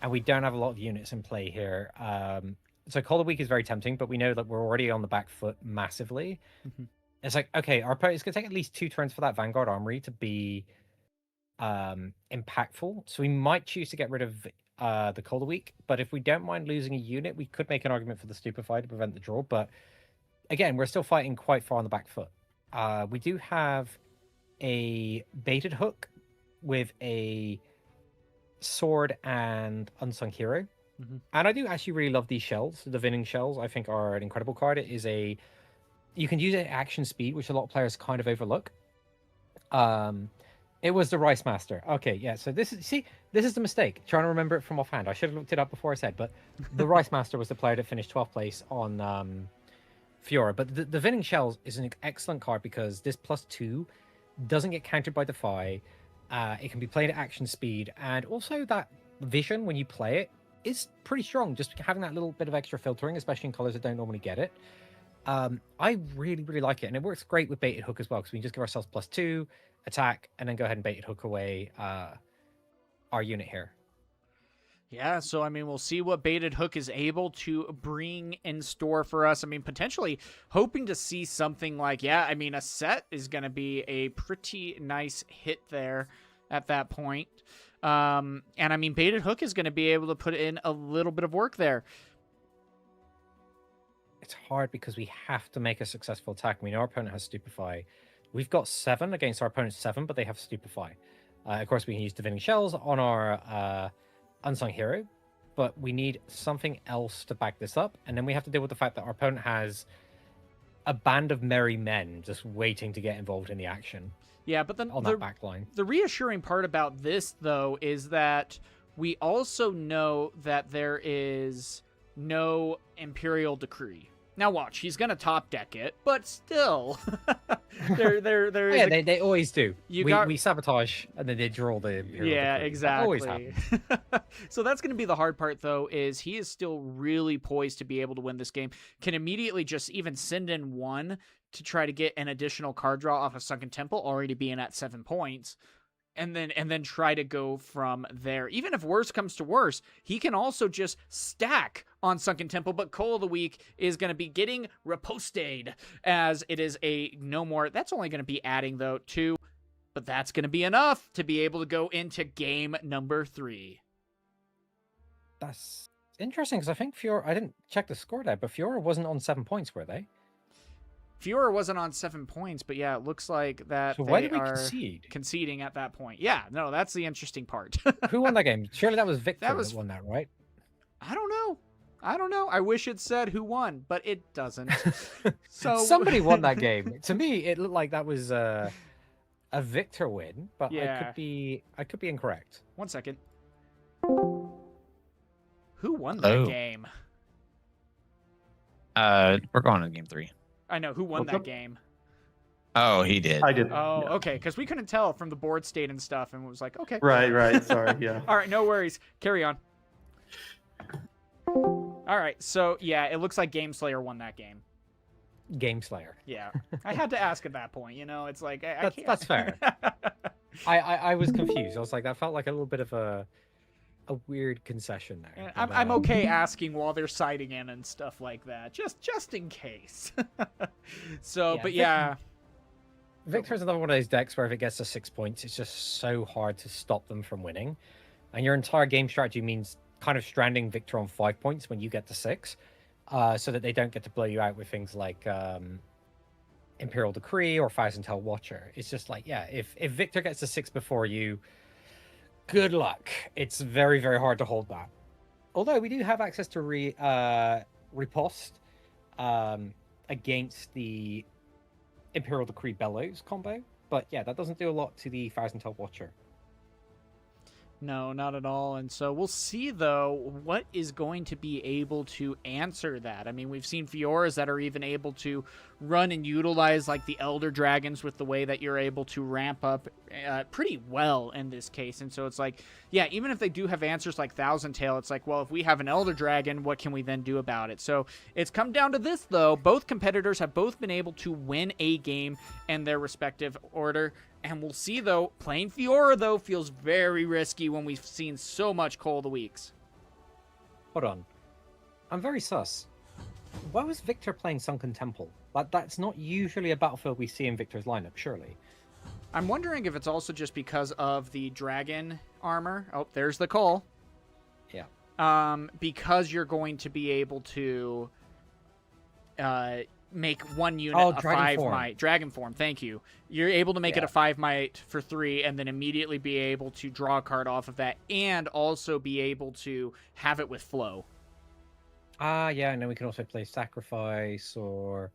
Speaker 2: and we don't have a lot of units in play here. So Call of the Week is very tempting, but we know that we're already on the back foot massively.
Speaker 1: Mm-hmm.
Speaker 2: It's like, okay, our opponent's going to take at least 2 turns for that Vanguard Armory to be impactful. So we might choose to get rid of the Call of the Week, but if we don't mind losing a unit, we could make an argument for the Stupefy to prevent the draw. But again, we're still fighting quite far on the back foot. We do have a baited hook with a sword and unsung hero.
Speaker 1: Mm-hmm.
Speaker 2: And I do actually really love these shells. The Vinning shells, I think, are an incredible card. It is you can use it at action speed, which a lot of players kind of overlook. It was the Rice Master. Okay, yeah. So this is the mistake. Trying to remember it from offhand. I should have looked it up before I said, but the Rice Master was the player that finished 12th place on Fiora. But the Vinning Shells is an excellent card because this +2 doesn't get countered by Defy. It can be played at action speed, and also that vision when you play it is pretty strong. Just having that little bit of extra filtering, especially in colors that don't normally get it. I really, really like it, and it works great with baited hook as well because we can just give ourselves +2 attack and then go ahead and baited hook away our unit here.
Speaker 1: Yeah, so I mean, we'll see what baited hook is able to bring in store for us. I mean, potentially hoping to see something like, I mean, a set is going to be a pretty nice hit there at that point. And I mean, baited hook is going to be able to put in a little bit of work there.
Speaker 2: It's hard because we have to make a successful attack. We know our opponent has Stupefy. We've got 7 against our opponent's 7, but they have Stupefy. Of course, we can use Divining Shells on our Unsung Hero, but we need something else to back this up. And then we have to deal with the fact that our opponent has a band of merry men just waiting to get involved in the action.
Speaker 1: Yeah, but then
Speaker 2: on that back line.
Speaker 1: The reassuring part about this, though, is that we also know that there is no Imperial Decree. Now watch, he's gonna top deck it, but still,
Speaker 2: they always do. We sabotage and then they draw the Imperial Decree.
Speaker 1: Exactly.
Speaker 2: That always happens.
Speaker 1: So that's gonna be the hard part, though, is he is still really poised to be able to win this game. Can immediately just even send in 1 to try to get an additional card draw off of Sunken Temple, already being at 7 points. And then try to go from there. Even if worse comes to worse, he can also just stack on Sunken Temple, but Call of the Week is going to be getting riposted as it is a no more. That's only going to be adding, though, 2, but that's going to be enough to be able to go into game number 3.
Speaker 2: That's interesting, because I think Fiora, I didn't check the score there, but Fiora wasn't on 7 points, were they?
Speaker 1: Fiora wasn't on 7 points, but yeah, it looks like that
Speaker 2: so
Speaker 1: they
Speaker 2: why did we
Speaker 1: are conceding at that point. Yeah, no, that's the interesting part.
Speaker 2: Who won that game? Surely that was Victor that won that, right?
Speaker 1: I don't know. I wish it said who won, but it doesn't. So
Speaker 2: somebody won that game. To me, it looked like that was a Victor win, but I could be incorrect.
Speaker 1: 1 second. Who won that game?
Speaker 5: We're going to game 3.
Speaker 1: I know. Who won that game?
Speaker 5: Oh, he did.
Speaker 6: I did.
Speaker 1: Oh, yeah. Okay. Because we couldn't tell from the board state and stuff, and it was like, okay.
Speaker 6: Right. Sorry. Yeah.
Speaker 1: All right. No worries. Carry on. All right. So, yeah, it looks like Game Slayer won that game.
Speaker 2: Game Slayer.
Speaker 1: Yeah. I had to ask at that point. You know, it's like, I can't.
Speaker 2: That's fair. I was confused. I was like, that felt like a little bit of a weird concession there.
Speaker 1: I'm okay asking while they're siding in and stuff like that, just in case. So, yeah, but yeah,
Speaker 2: Victor's another one of those decks where if it gets to 6 points, it's just so hard to stop them from winning, and your entire game strategy means kind of stranding Victor on 5 points when you get to 6, so that they don't get to blow you out with things like Imperial Decree or Thousand Tail Watcher. It's just like, yeah, if Victor gets to 6 before you, good luck. It's very, very hard to hold that. Although we do have access to riposte against the Imperial Decree Bellows combo. But yeah, that doesn't do a lot to the Thousand Top Watcher.
Speaker 1: No, not at all. And so we'll see, though, what is going to be able to answer that. I mean, we've seen Fioras that are even able to run and utilize, like, the Elder Dragons with the way that you're able to ramp up pretty well in this case. And so it's like, yeah, even if they do have answers like Thousand Tail, it's like, well, if we have an Elder Dragon, what can we then do about it? So it's come down to this, though. Both competitors have both been able to win a game in their respective order. And we'll see, though, playing Fiora, though, feels very risky when we've seen so much Call of the Weeks.
Speaker 2: Hold on. I'm very sus. Why was Victor playing Sunken Temple? Like, that's not usually a battlefield we see in Victor's lineup, surely.
Speaker 1: I'm wondering if it's also just because of the dragon armor. Oh, there's the call.
Speaker 2: Yeah.
Speaker 1: Because you're going to be able to make one unit a 5 might. Dragon form, thank you. You're able to make it a 5 might for 3 and then immediately be able to draw a card off of that and also be able to have it with flow.
Speaker 2: Yeah, and then we can also play Sacrifice or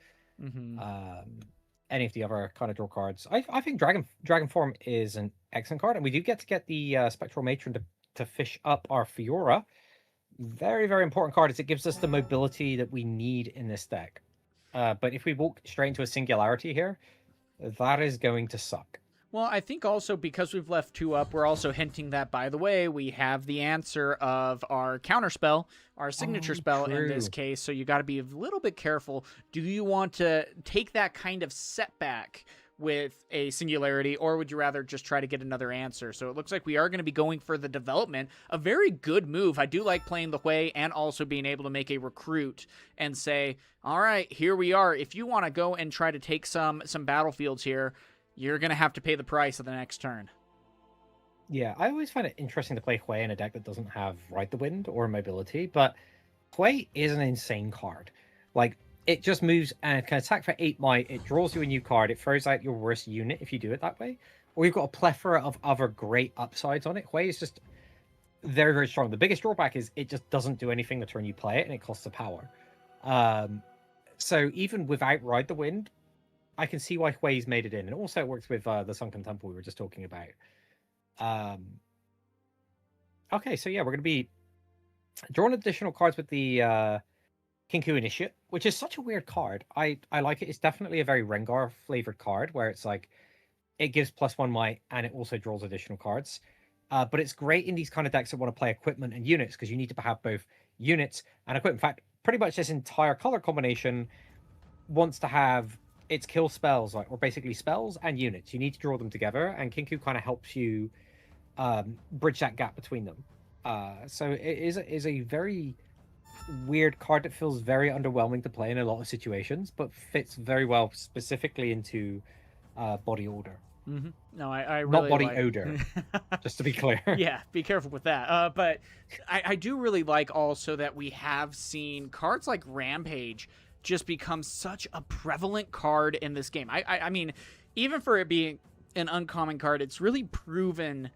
Speaker 2: any of the other kind of draw cards. I think Dragon Form is an excellent card, and we do get the Spectral Matron to fish up our Fiora. Very, very important card, as it gives us the mobility that we need in this deck. But if we walk straight into a Singularity here, that is going to suck.
Speaker 1: Well, I think also because we've left 2 up, we're also hinting that, by the way, we have the answer of our counterspell, our signature spell in this case, so you got to be a little bit careful. Do you want to take that kind of setback with a Singularity, or would you rather just try to get another answer? So it looks like we are going to be going for the development. A very good move. I do like playing the Hui and also being able to make a recruit and say, all right, here we are. If you want to go and try to take some battlefields here, you're going to have to pay the price of the next turn.
Speaker 2: Yeah, I always find it interesting to play Hui in a deck that doesn't have Ride the Wind or Mobility, but Hui is an insane card. Like, it just moves and can attack for 8 might, it draws you a new card, it throws out your worst unit if you do it that way, or you've got a plethora of other great upsides on it. Hui is just very, very strong. The biggest drawback is it just doesn't do anything the turn you play it, and it costs a power. So even without Ride the Wind, I can see why Hui's made it in, and also it works with the Sunken Temple we were just talking about. Okay, so yeah, we're going to be drawing additional cards with the Kinku Initiate, which is such a weird card. I like it. It's definitely a very Rengar flavored card, where it's like, it gives +1 might, and it also draws additional cards. But it's great in these kind of decks that want to play equipment and units, because you need to have both units and equipment. In fact, pretty much this entire color combination wants to have its kill spells, or basically spells and units. You need to draw them together, and Kinku kind of helps you bridge that gap between them. So it is a very weird card that feels very underwhelming to play in a lot of situations, but fits very well specifically into Body Order.
Speaker 1: Mm-hmm. No, I really
Speaker 2: not Body
Speaker 1: like...
Speaker 2: Odor, just to be clear.
Speaker 1: Yeah, be careful with that. But I do really like also that we have seen cards like Rampage just become such a prevalent card in this game. I mean, even for it being an uncommon card, it's really proven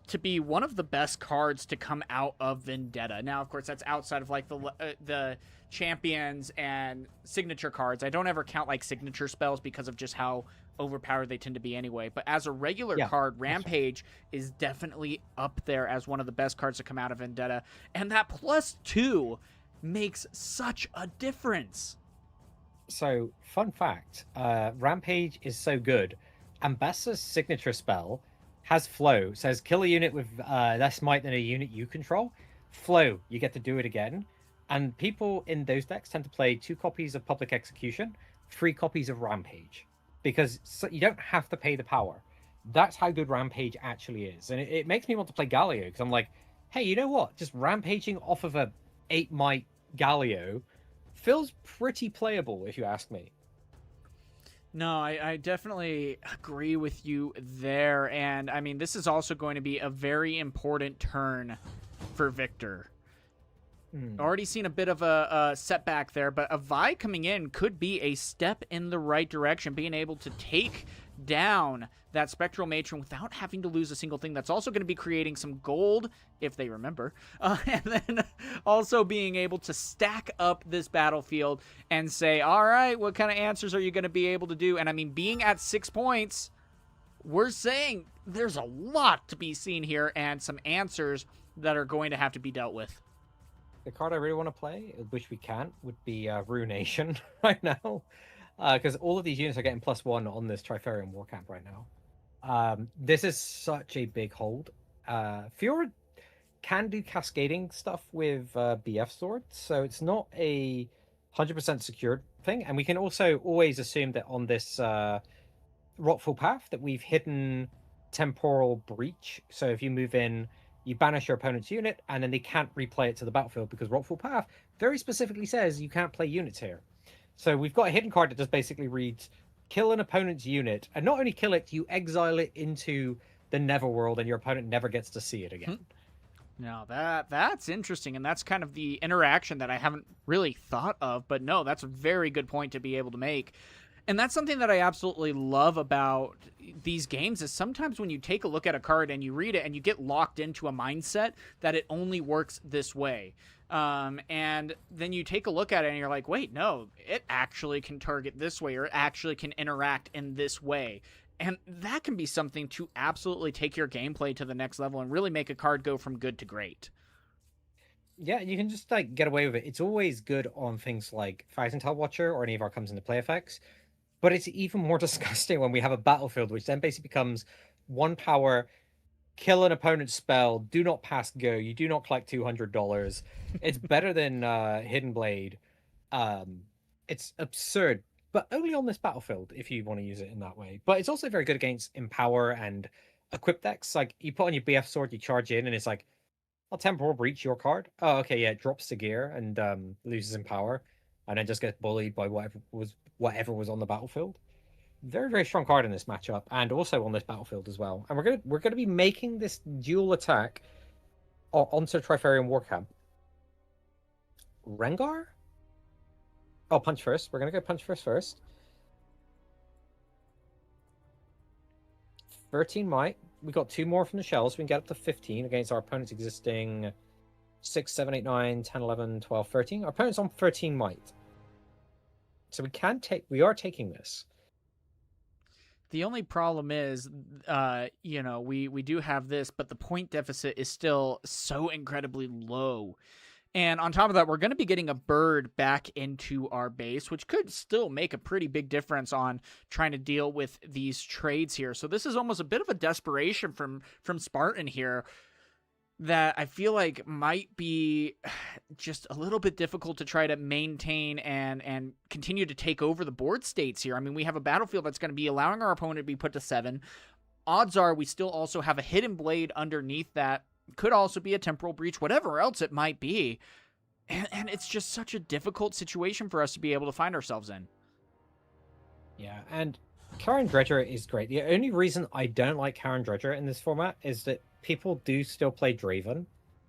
Speaker 1: to be one of the best cards to come out of Vendetta. Now, of course, that's outside of like the champions and signature cards. I don't ever count like signature spells because of just how overpowered they tend to be anyway. But as a regular card, Rampage is definitely up there as one of the best cards to come out of Vendetta. And that +2 makes such a difference.
Speaker 2: So, fun fact, Rampage is so good. Ambassador's signature spell has flow. Says kill a unit with less might than a unit you control. Flow, you get to do it again. And people in those decks tend to play 2 copies of Public Execution, 3 copies of Rampage, because you don't have to pay the power. That's how good Rampage actually is. And it makes me want to play Galio, because I'm like, hey, you know what? Just rampaging off of a 8 might Galio feels pretty playable, if you ask me.
Speaker 1: No, I definitely agree with you there. And, I mean, this is also going to be a very important turn for Victor. Already seen a bit of a setback there, but a Vi coming in could be a step in the right direction, being able to take down that Spectral Matron without having to lose a single thing. That's also going to be creating some gold, if they remember, and then also being able to stack up this battlefield and say, all right, what kind of answers are you going to be able to do? And I mean, being at 6 points, we're saying there's a lot to be seen here and some answers that are going to have to be dealt with.
Speaker 2: The card I really want to play, which we can't, would be Ruination right now. Because all of these units are getting +1 on this Trifarian War Camp right now. This is such a big hold. Fiora can do cascading stuff with BF Sword, so it's not a 100% secured thing. And we can also always assume that on this Rockfall Path that we've hidden Temporal Breach. So if you move in, you banish your opponent's unit, and then they can't replay it to the battlefield because Rockfall Path very specifically says you can't play units here. So we've got a hidden card that just basically reads, kill an opponent's unit, and not only kill it, you exile it into the Netherworld, and your opponent never gets to see it again.
Speaker 1: Now that's interesting, and that's kind of the interaction that I haven't really thought of, but no, that's a very good point to be able to make. And that's something that I absolutely love about these games is sometimes when you take a look at a card and you read it and you get locked into a mindset that it only works this way. And then you take a look at it and you're like, wait, no, it actually can target this way, or it actually can interact in this way. And that can be something to absolutely take your gameplay to the next level and really make a card go from good to great.
Speaker 2: Yeah, you can just like get away with it. It's always good on things like Thousand-Tail Watcher or any of our comes into play effects. But it's even more disgusting when we have a battlefield, which then basically becomes 1 power, kill an opponent's spell, do not pass go, you do not collect $200. It's better than Hidden Blade. It's absurd, but only on this battlefield if you want to use it in that way. But it's also very good against Empower and Equip decks. Like, you put on your BF Sword, you charge in, and it's like, I'll Temporal Breach your card. Oh, okay, yeah, it drops the gear and loses Empower, and then just gets bullied by whatever was on the battlefield. Very, very strong card in this matchup, and also on this battlefield as well. And we're gonna be making this dual attack onto Trifarian War Camp. Rengar? Oh, punch first. We're gonna go punch first. 13 might. We got 2 more from the shells. We can get up to 15 against our opponent's existing 6, 7, 8, 9, 10, 11, 12, 13. Our opponent's on 13 might. So we are taking this.
Speaker 1: The only problem is, we do have this, but the point deficit is still so incredibly low. And on top of that, we're going to be getting a bird back into our base, which could still make a pretty big difference on trying to deal with these trades here. So this is almost a bit of a desperation from Spartan here that I feel like might be just a little bit difficult to try to maintain and continue to take over the board states here. I mean, we have a battlefield that's going to be allowing our opponent to be put to 7. Odds are we still also have a Hidden Blade underneath that. Could also be a Temporal Breach, whatever else it might be. And it's just such a difficult situation for us to be able to find ourselves in.
Speaker 2: Yeah, and Karen Dredger is great. The only reason I don't like Karen Dredger in this format is that people do still play Draven.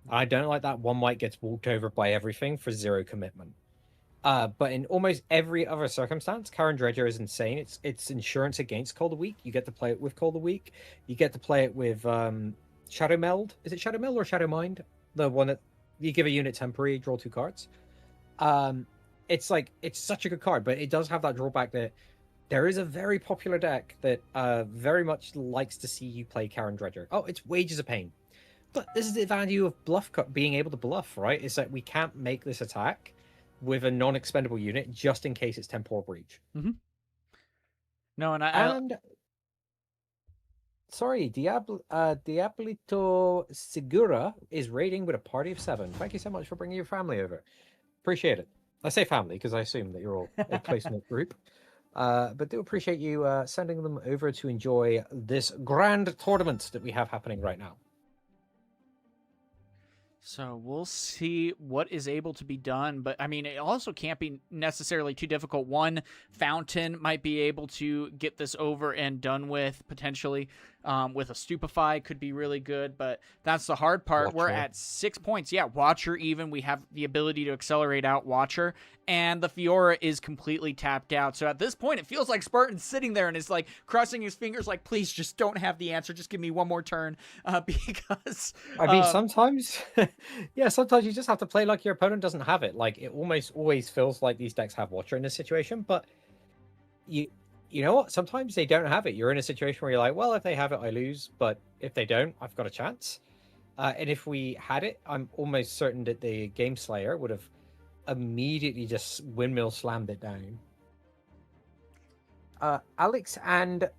Speaker 2: I don't like that 1 might gets walked over by everything for 0 commitment. But in almost every other circumstance, Karen Dredger is insane. It's insurance against Cold a Week. You get to play it with Cold a Week. You get to play it with Shadow Meld. Is it Shadow Meld or Shadow Mind? The one that you give a unit temporary, draw 2 cards. It's such a good card, but it does have that drawback that there is a very popular deck that very much likes to see you play Karen Dredger. Oh, it's Wages of Pain. But this is the value of being able to bluff, right? Is that we can't make this attack with a non-expendable unit just in case it's Temporal Breach.
Speaker 1: Mm-hmm. No,
Speaker 2: Sorry, Diablito Segura is raiding with a party of 7. Thank you so much for bringing your family over. Appreciate it. I say family because I assume that you're all a close-knit group. But do appreciate you sending them over to enjoy this grand tournament that we have happening right now.
Speaker 1: So we'll see what is able to be done. But, I mean, it also can't be necessarily too difficult. One Fountain might be able to get this over and done with, potentially. with a Stupefy could be really good, but that's the hard part. We're
Speaker 2: Watcher.
Speaker 1: at 6 points. Yeah, Watcher even. We have the ability to accelerate out Watcher, and the Fiora is completely tapped out. So at this point, it feels like Spartan's sitting there and is like crossing his fingers like, please just don't have the answer. Just give me one more turn, because...
Speaker 2: I mean, sometimes, yeah, sometimes you just have to play like your opponent doesn't have it. Like, it almost always feels like these decks have Watcher in this situation, but you know what? Sometimes they don't have it. You're in a situation where you're like, well, if they have it, I lose, but if they don't, I've got a chance. And if we had it, I'm almost certain that the Game Slayer would have immediately just windmill slammed it down. Alex and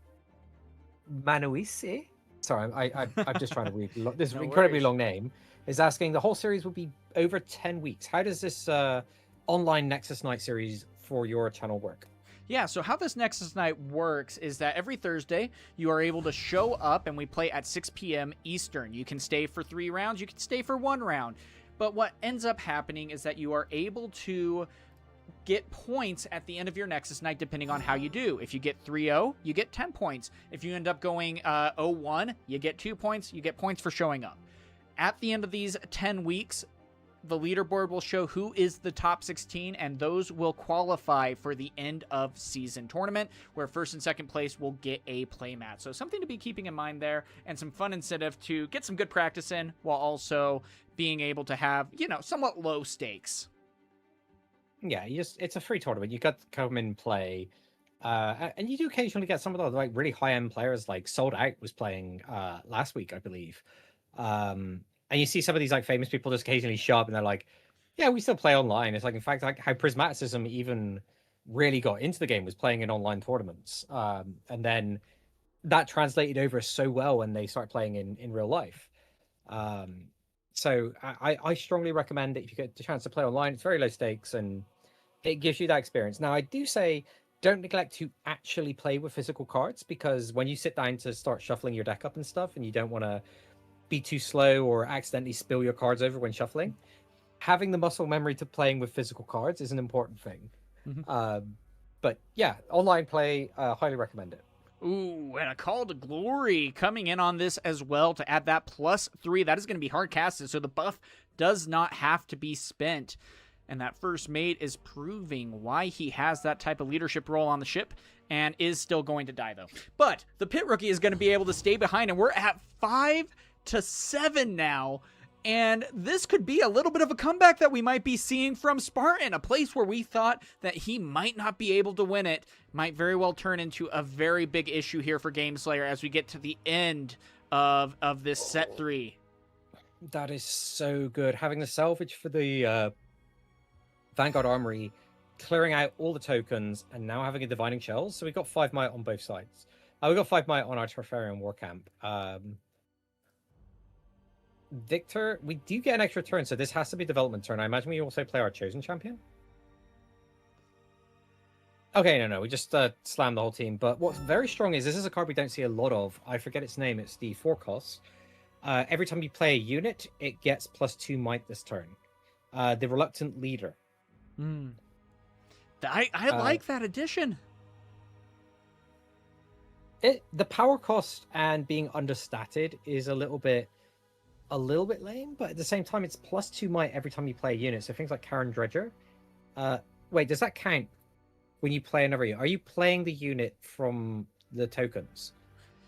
Speaker 2: Manuise, sorry, I'm just trying to read this
Speaker 1: No
Speaker 2: incredibly
Speaker 1: worries.
Speaker 2: long name, is asking, the whole series will be over 10 weeks. How does this online Nexus Night series for your channel work?
Speaker 1: Yeah, so how this Nexus Night works is that every Thursday you are able to show up and we play at 6 p.m. Eastern. You can stay for 3 rounds, you can stay for 1 round. But what ends up happening is that you are able to get points at the end of your Nexus Night depending on how you do. If you get 3-0, you get 10 points. If you end up going 0-1, you get 2 points. You get points for showing up. At the end of these 10 weeks, the leaderboard will show who is the top 16, and those will qualify for the end of season tournament, where first and second place will get a playmat. So something to be keeping in mind there, and some fun incentive to get some good practice in, while also being able to have, you know, somewhat low stakes.
Speaker 2: Yeah, it's a free tournament. You got to come in and play. And you do occasionally get some of the like really high-end players, like Sold Out was playing last week, I believe. And you see some of these like famous people just occasionally show up and they're like, yeah, we still play online. It's like, in fact, like how Prismaticism even really got into the game was playing in online tournaments. And then that translated over so well when they start playing in real life. So I strongly recommend that if you get the chance to play online, it's very low stakes and it gives you that experience. Now, I do say don't neglect to actually play with physical cards, because when you sit down to start shuffling your deck up and stuff and you don't want to be too slow or accidentally spill your cards over when shuffling, having the muscle memory to playing with physical cards is an important thing. But yeah, online play, highly recommend it.
Speaker 1: Ooh, and a Call to Glory coming in on this as well to add that +3. That is going to be hard casted, so the buff does not have to be spent. And that first mate is proving why he has that type of leadership role on the ship, and is still going to die, though. But the Pit Rookie is going to be able to stay behind, and we're at 5-7 now. And this could be a little bit of a comeback that we might be seeing from Spartan. A place where we thought that he might not be able to win it might very well turn into a very big issue here for Game Slayer as we get to the end of this set 3.
Speaker 2: That is so good. Having the salvage for the Vanguard Armory, clearing out all the tokens, and now having a Divining Shells. So we've got 5 might on both sides. We've got 5 might on our Trifarian War Camp. Victor, we do get an extra turn, so this has to be development turn. I imagine we also play our Chosen Champion? Okay, no, we just slammed the whole team. But what's very strong is, this is a card we don't see a lot of. I forget its name. It's the 4 cost. Every time you play a unit, it gets +2 might this turn. The Reluctant Leader.
Speaker 1: I like that addition.
Speaker 2: The power cost and being understated is a little bit lame, but at the same time, it's +2 might every time you play a unit. So things like Karen Dredger. Wait, does that count when you play another unit? Are you playing the unit from the tokens?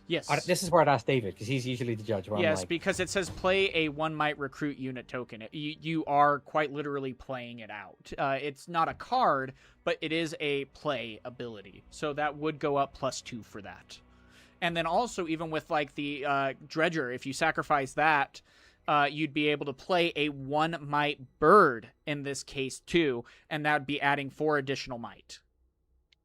Speaker 1: Yes.
Speaker 2: This is where I'd ask David, because he's usually the judge.
Speaker 1: Yes, because it says play a 1 might recruit unit token. You are quite literally playing it out. It's not a card, but it is a play ability. So that would go up +2 for that. And then also, even with like the Dredger, if you sacrifice that, you'd be able to play a 1 might bird in this case too, and that would be adding 4 additional might.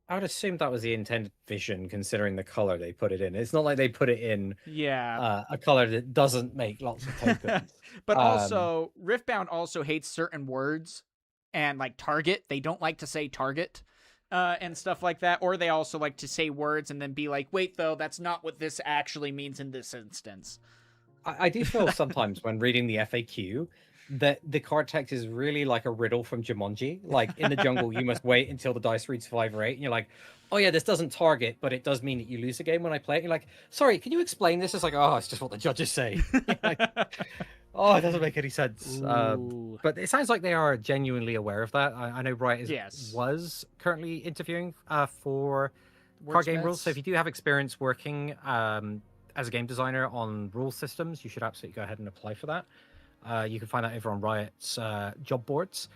Speaker 2: I would assume that was the intended vision, considering the color they put it in. It's not like they put it in a color that doesn't make lots of tokens.
Speaker 1: But also, Riftbound also hates certain words and like target. They don't like to say target and stuff like that. Or they also like to say words and then be like, wait, though, that's not what this actually means in this instance.
Speaker 2: I do feel sometimes when reading the FAQ that the card text is really like a riddle from Jumanji. Like in the jungle, you must wait until the dice reads 5 or 8, and you're like, oh yeah, this doesn't target, but it does mean that you lose the game when I play it. You're like, sorry, can you explain this? It's like, oh, it's just what the judges say. Like, oh, it doesn't make any sense. But it sounds like they are genuinely aware of that. I know Riot was currently interviewing for card game rules. So if you do have experience working as a game designer on rule systems, you should absolutely go ahead and apply for that. You can find that over on Riot's job boards.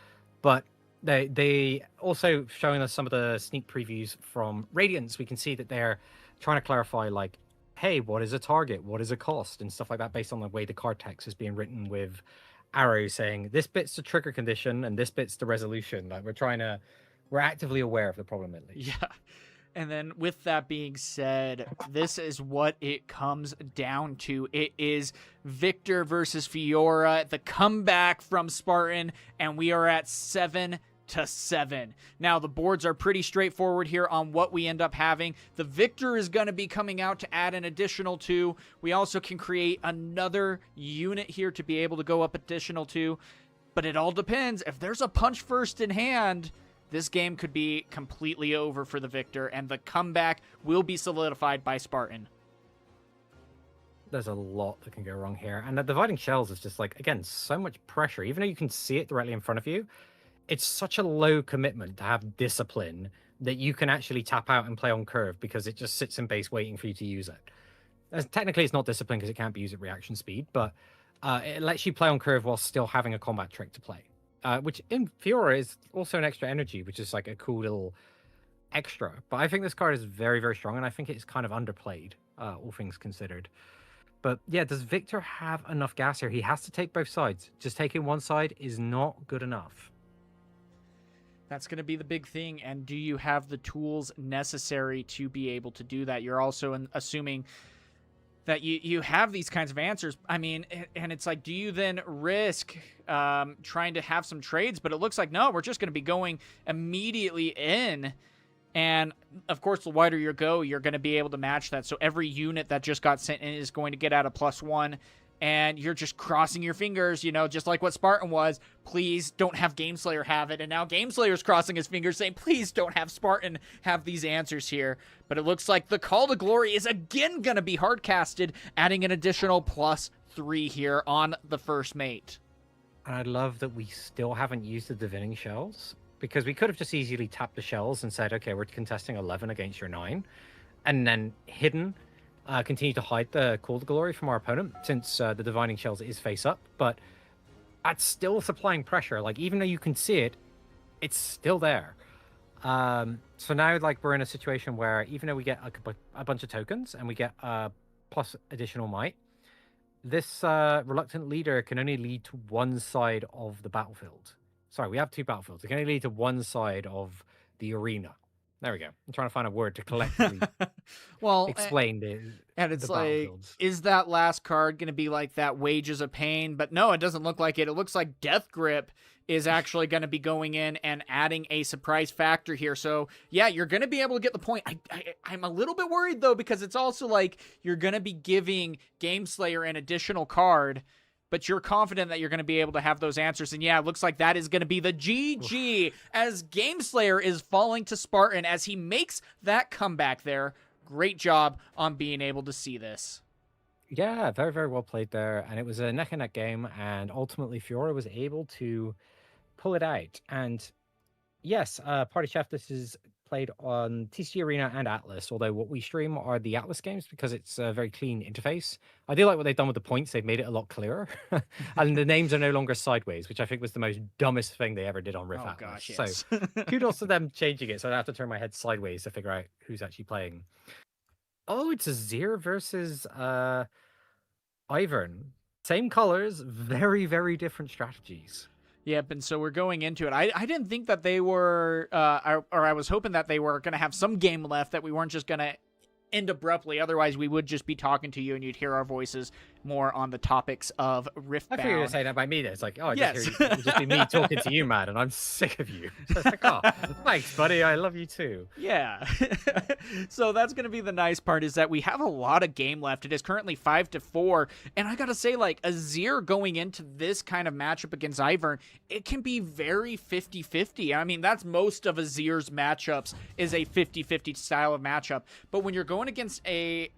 Speaker 2: But they also showing us some of the sneak previews from Radiance. We can see that they're trying to clarify, like, hey, what is a target? What is a cost? And stuff like that based on the way the card text is being written, with arrows saying this bit's the trigger condition and this bit's the resolution. Like, we're actively aware of the problem, at least.
Speaker 1: Yeah. And then with that being said, this is what it comes down to. It is Victor versus Fiora, the comeback from Spartan, and we are at 7-7. Now, the boards are pretty straightforward here on what we end up having. The Victor is going to be coming out to add an additional 2. We also can create another unit here to be able to go up additional 2. But it all depends. If there's a punch first in hand, this game could be completely over for the Victor, and the comeback will be solidified by Spartan.
Speaker 2: There's a lot that can go wrong here. And the dividing shells is just like, again, so much pressure. Even though you can see it directly in front of you, it's such a low commitment to have discipline that you can actually tap out and play on curve because it just sits in base waiting for you to use it. Technically, it's not discipline because it can't be used at reaction speed, but it lets you play on curve while still having a combat trick to play. Which in Fiora is also an extra energy, which is like a cool little extra. But I think this card is very, very strong, and I think it's kind of underplayed, all things considered. But yeah, does Victor have enough gas here? He has to take both sides. Just taking one side is not good enough.
Speaker 1: That's going to be the big thing. And do you have the tools necessary to be able to do that? You're also assuming that you have these kinds of answers. I mean, and it's like, do you then risk trying to have some trades? But it looks like, no, we're just going to be going immediately in. And, of course, the wider you go, you're going to be able to match that. So every unit that just got sent in is going to get out a +1. And you're just crossing your fingers, you know, just like what Spartan was. Please don't have Gameslayer have it. And now Gameslayer's crossing his fingers saying, please don't have Spartan have these answers here. But it looks like the Call to Glory is again going to be hardcasted, adding an additional +3 here on the first mate.
Speaker 2: And I love that we still haven't used the Divining Shells, because we could have just easily tapped the shells and said, okay, we're contesting 11 against your 9, and then continue to hide the Call to Glory from our opponent, since the Divining Shells is face up, but that's still supplying pressure. Like, even though you can see it, it's still there. So now, like, we're in a situation where even though we get a bunch of tokens and we get plus additional might, this reluctant leader can only lead to one side of the battlefield. Sorry, we have 2 battlefields. It can only lead to one side of the arena. There we go. I'm trying to find a word to collectively explain this.
Speaker 1: And it's like, is that last card going to be like that Wages of Pain? But no, it doesn't look like it. It looks like Death Grip is actually going to be going in and adding a surprise factor here. So yeah, you're going to be able to get the point. I'm a little bit worried though, because it's also like you're going to be giving Gameslayer an additional card, but you're confident that you're going to be able to have those answers. And yeah, it looks like that is going to be the GG as Gameslayer is falling to Spartan as he makes that comeback there. Great job on being able to see this.
Speaker 2: Yeah, very, very well played there. And it was a neck-and-neck game, and ultimately Fiora was able to pull it out. And yes, Party Chef, this is played on TCG Arena and Atlas, although what we stream are the Atlas games because it's a very clean interface. I do like what they've done with the points. They've made it a lot clearer. And the names are no longer sideways, which I think was the most dumbest thing they ever did on Rift Atlas.
Speaker 1: Gosh, yes.
Speaker 2: So kudos to them changing it, so I don't have to turn my head sideways to figure out who's actually playing. Oh, it's Azir versus Ivern. Same colors, very, very different strategies.
Speaker 1: Yep, and so we're going into it. I didn't think that they were, or I was hoping that they were going to have some game left, that we weren't just going to end abruptly. Otherwise, we would just be talking to you and you'd hear our voices more on the topics of
Speaker 2: I thought you were
Speaker 1: Riftbound.
Speaker 2: going to say that by me. Then it's like, oh, I
Speaker 1: Yes.
Speaker 2: just hear you, it'll just be me talking to you, man, and I'm sick of you. So it's like, oh, thanks, buddy. I love you too.
Speaker 1: Yeah. So that's going to be the nice part, is that we have a lot of game left. It is currently 5-4. And I got to say, like, Azir going into this kind of matchup against Ivern, it can be very 50-50. I mean, that's most of Azir's matchups, is a 50-50 style of matchup. But when you're going against a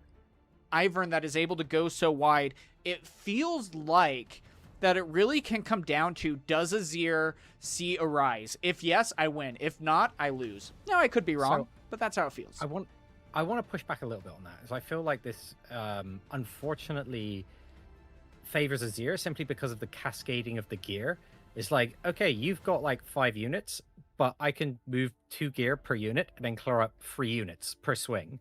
Speaker 1: Ivern that is able to go so wide, it feels like that it really can come down to, does Azir see a rise? If yes, I win. If not, I lose. Now, I could be wrong, but that's how it feels.
Speaker 2: I want to push back a little bit on that, as I feel like this, unfortunately, favors Azir simply because of the cascading of the gear. It's like, okay, you've got like 5 units, but I can move 2 gear per unit and then clear up 3 units per swing.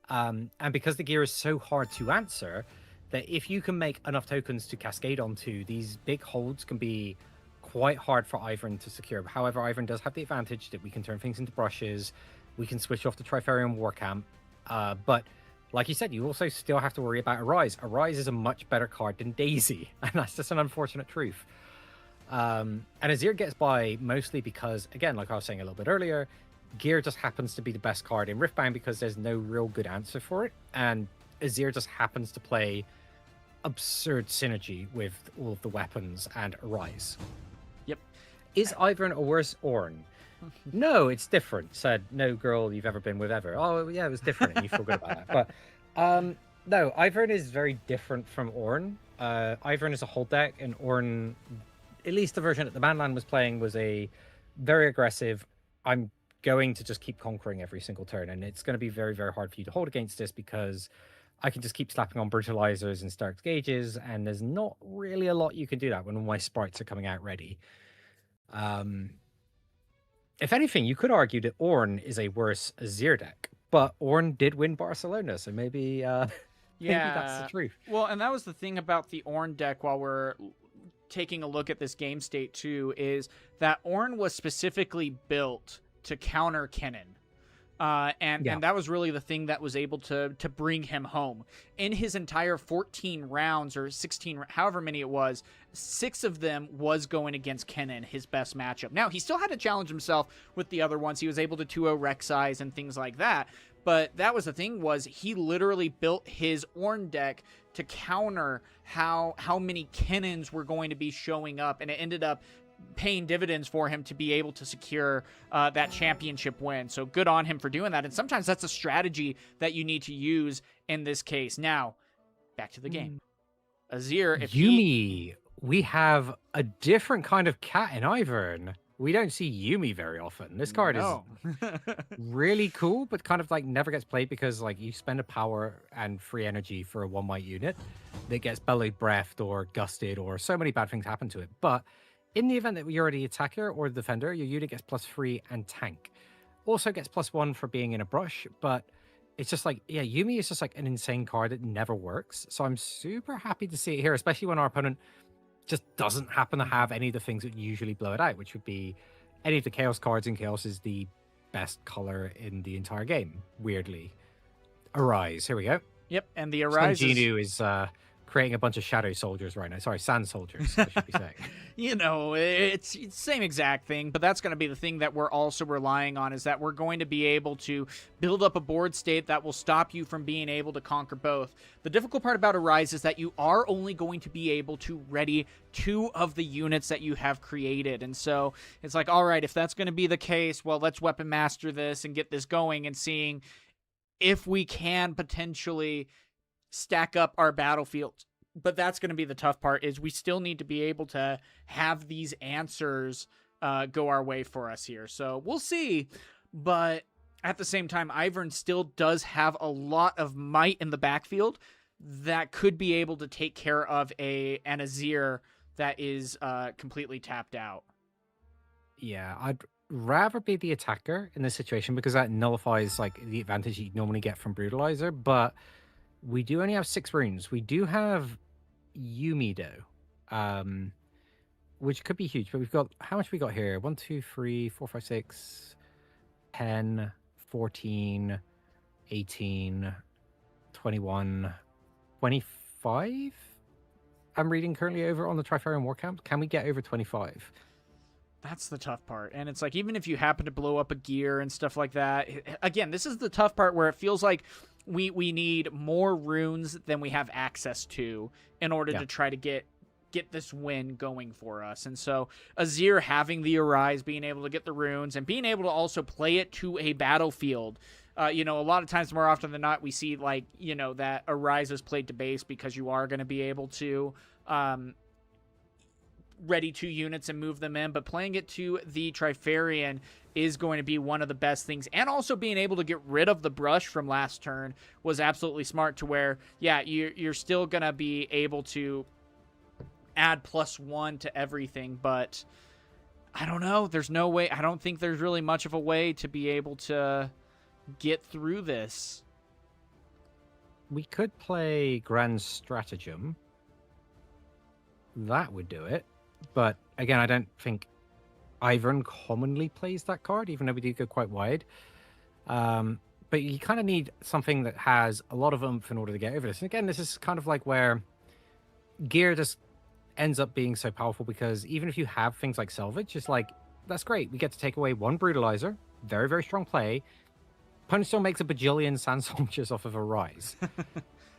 Speaker 2: And because the gear is so hard to answer, that if you can make enough tokens to cascade onto, these big holds can be quite hard for Ivern to secure. However, Ivern does have the advantage that we can turn things into brushes, we can switch off the Trifarium War Camp, but like you said, you also still have to worry about Arise. Arise is a much better card than Daisy, and that's just an unfortunate truth. And Azir gets by mostly because, again, like I was saying a little bit earlier, gear just happens to be the best card in Riftbound because there's no real good answer for it, and Azir just happens to play absurd synergy with all of the weapons and Arise.
Speaker 1: Yep.
Speaker 2: Is Ivern a worse Ornn? No, it's different, said no girl you've ever been with ever. Oh, yeah, it was different, and you feel good about that. But no, Ivern is very different from Ornn. Ivern is a hold deck, and Ornn, at least the version that the Manland was playing, was a very aggressive, I'm going to just keep conquering every single turn, and it's going to be very, very hard for you to hold against this because I can just keep slapping on brutalizers and Stark's gauges, and there's not really a lot you can do that when all my sprites are coming out ready. If anything, you could argue that Ornn is a worse Azir deck, but Ornn did win Barcelona, so maybe maybe that's the truth.
Speaker 1: Well, and that was the thing about the Ornn deck while we're taking a look at this game state too, is that Ornn was specifically built to counter Kennen. And that was really the thing that was able to bring him home. In his entire 14 rounds, or 16, however many it was, 6 of them was going against Kennen, his best matchup. Now, he still had to challenge himself with the other ones. He was able to 2-0 Rek'Sais and things like that. But that was the thing, was he literally built his Ornn deck to counter how many Kennens were going to be showing up, and it ended up paying dividends for him to be able to secure that championship win. So good on him for doing that. And sometimes that's a strategy that you need to use in this case. Now, back to the game. Azir, if
Speaker 2: Yuumi, we have a different kind of cat in Ivern. We don't see Yuumi very often. This card is really cool, but kind of like never gets played because like you spend a power and free energy for a 1 white unit that gets belly breathed or gusted, or so many bad things happen to it. But in the event that you're the attacker or the defender, your unit gets +3 and tank. Also gets +1 for being in a brush, but it's just like, yeah, Yuumi is just like an insane card that never works. So I'm super happy to see it here, especially when our opponent just doesn't happen to have any of the things that usually blow it out, which would be any of the Chaos cards, and Chaos is the best color in the entire game, weirdly. Arise, here we go.
Speaker 1: Yep, and the Arise
Speaker 2: Genu is creating a bunch of shadow soldiers right now. Sorry, sand soldiers, I should be saying.
Speaker 1: You know, it's the same exact thing, but that's going to be the thing that we're also relying on, is that we're going to be able to build up a board state that will stop you from being able to conquer both. The difficult part about Arise is that you are only going to be able to ready 2 of the units that you have created. And so it's like, all right, if that's going to be the case, well, let's weapon master this and get this going and seeing if we can potentially stack up our battlefields. But that's going to be the tough part, is we still need to be able to have these answers go our way for us here. So we'll see. But at the same time, Ivern still does have a lot of might in the backfield that could be able to take care of an Azir that is completely tapped out.
Speaker 2: Yeah, I'd rather be the attacker in this situation because that nullifies like the advantage you normally get from Brutalizer. But we do only have 6 runes. We do have Yuumi though, which could be huge. But we've got, how much we got here? 1, 2, 3, 4, 5, 6, 10, 14, 18, 21, 25. I'm reading currently over on the Trifarian War Camp. Can we get over 25?
Speaker 1: That's the tough part. And it's like, even if you happen to blow up a gear and stuff like that, again, this is the tough part where it feels like we need more runes than we have access to in order to try to get this win going for us. And so Azir having the Arise, being able to get the runes, and being able to also play it to a battlefield. A lot of times, more often than not, we see, like, that Arise is played to base because you are going to be able to ready 2 units and move them in, but playing it to the Trifarian is going to be one of the best things. And also being able to get rid of the brush from last turn was absolutely smart, to where, you're still going to be able to add +1 to everything, but I don't know. There's no way. I don't think there's really much of a way to be able to get through this.
Speaker 2: We could play Grand Stratagem. That would do it. But again, I don't think Ivern commonly plays that card, even though we do go quite wide. But you kind of need something that has a lot of oomph in order to get over this. And again, this is kind of like where gear just ends up being so powerful, because even if you have things like salvage, it's like, that's great. We get to take away 1 brutalizer. Very, very strong play. Opponent still makes a bajillion sand soldiers off of a rise.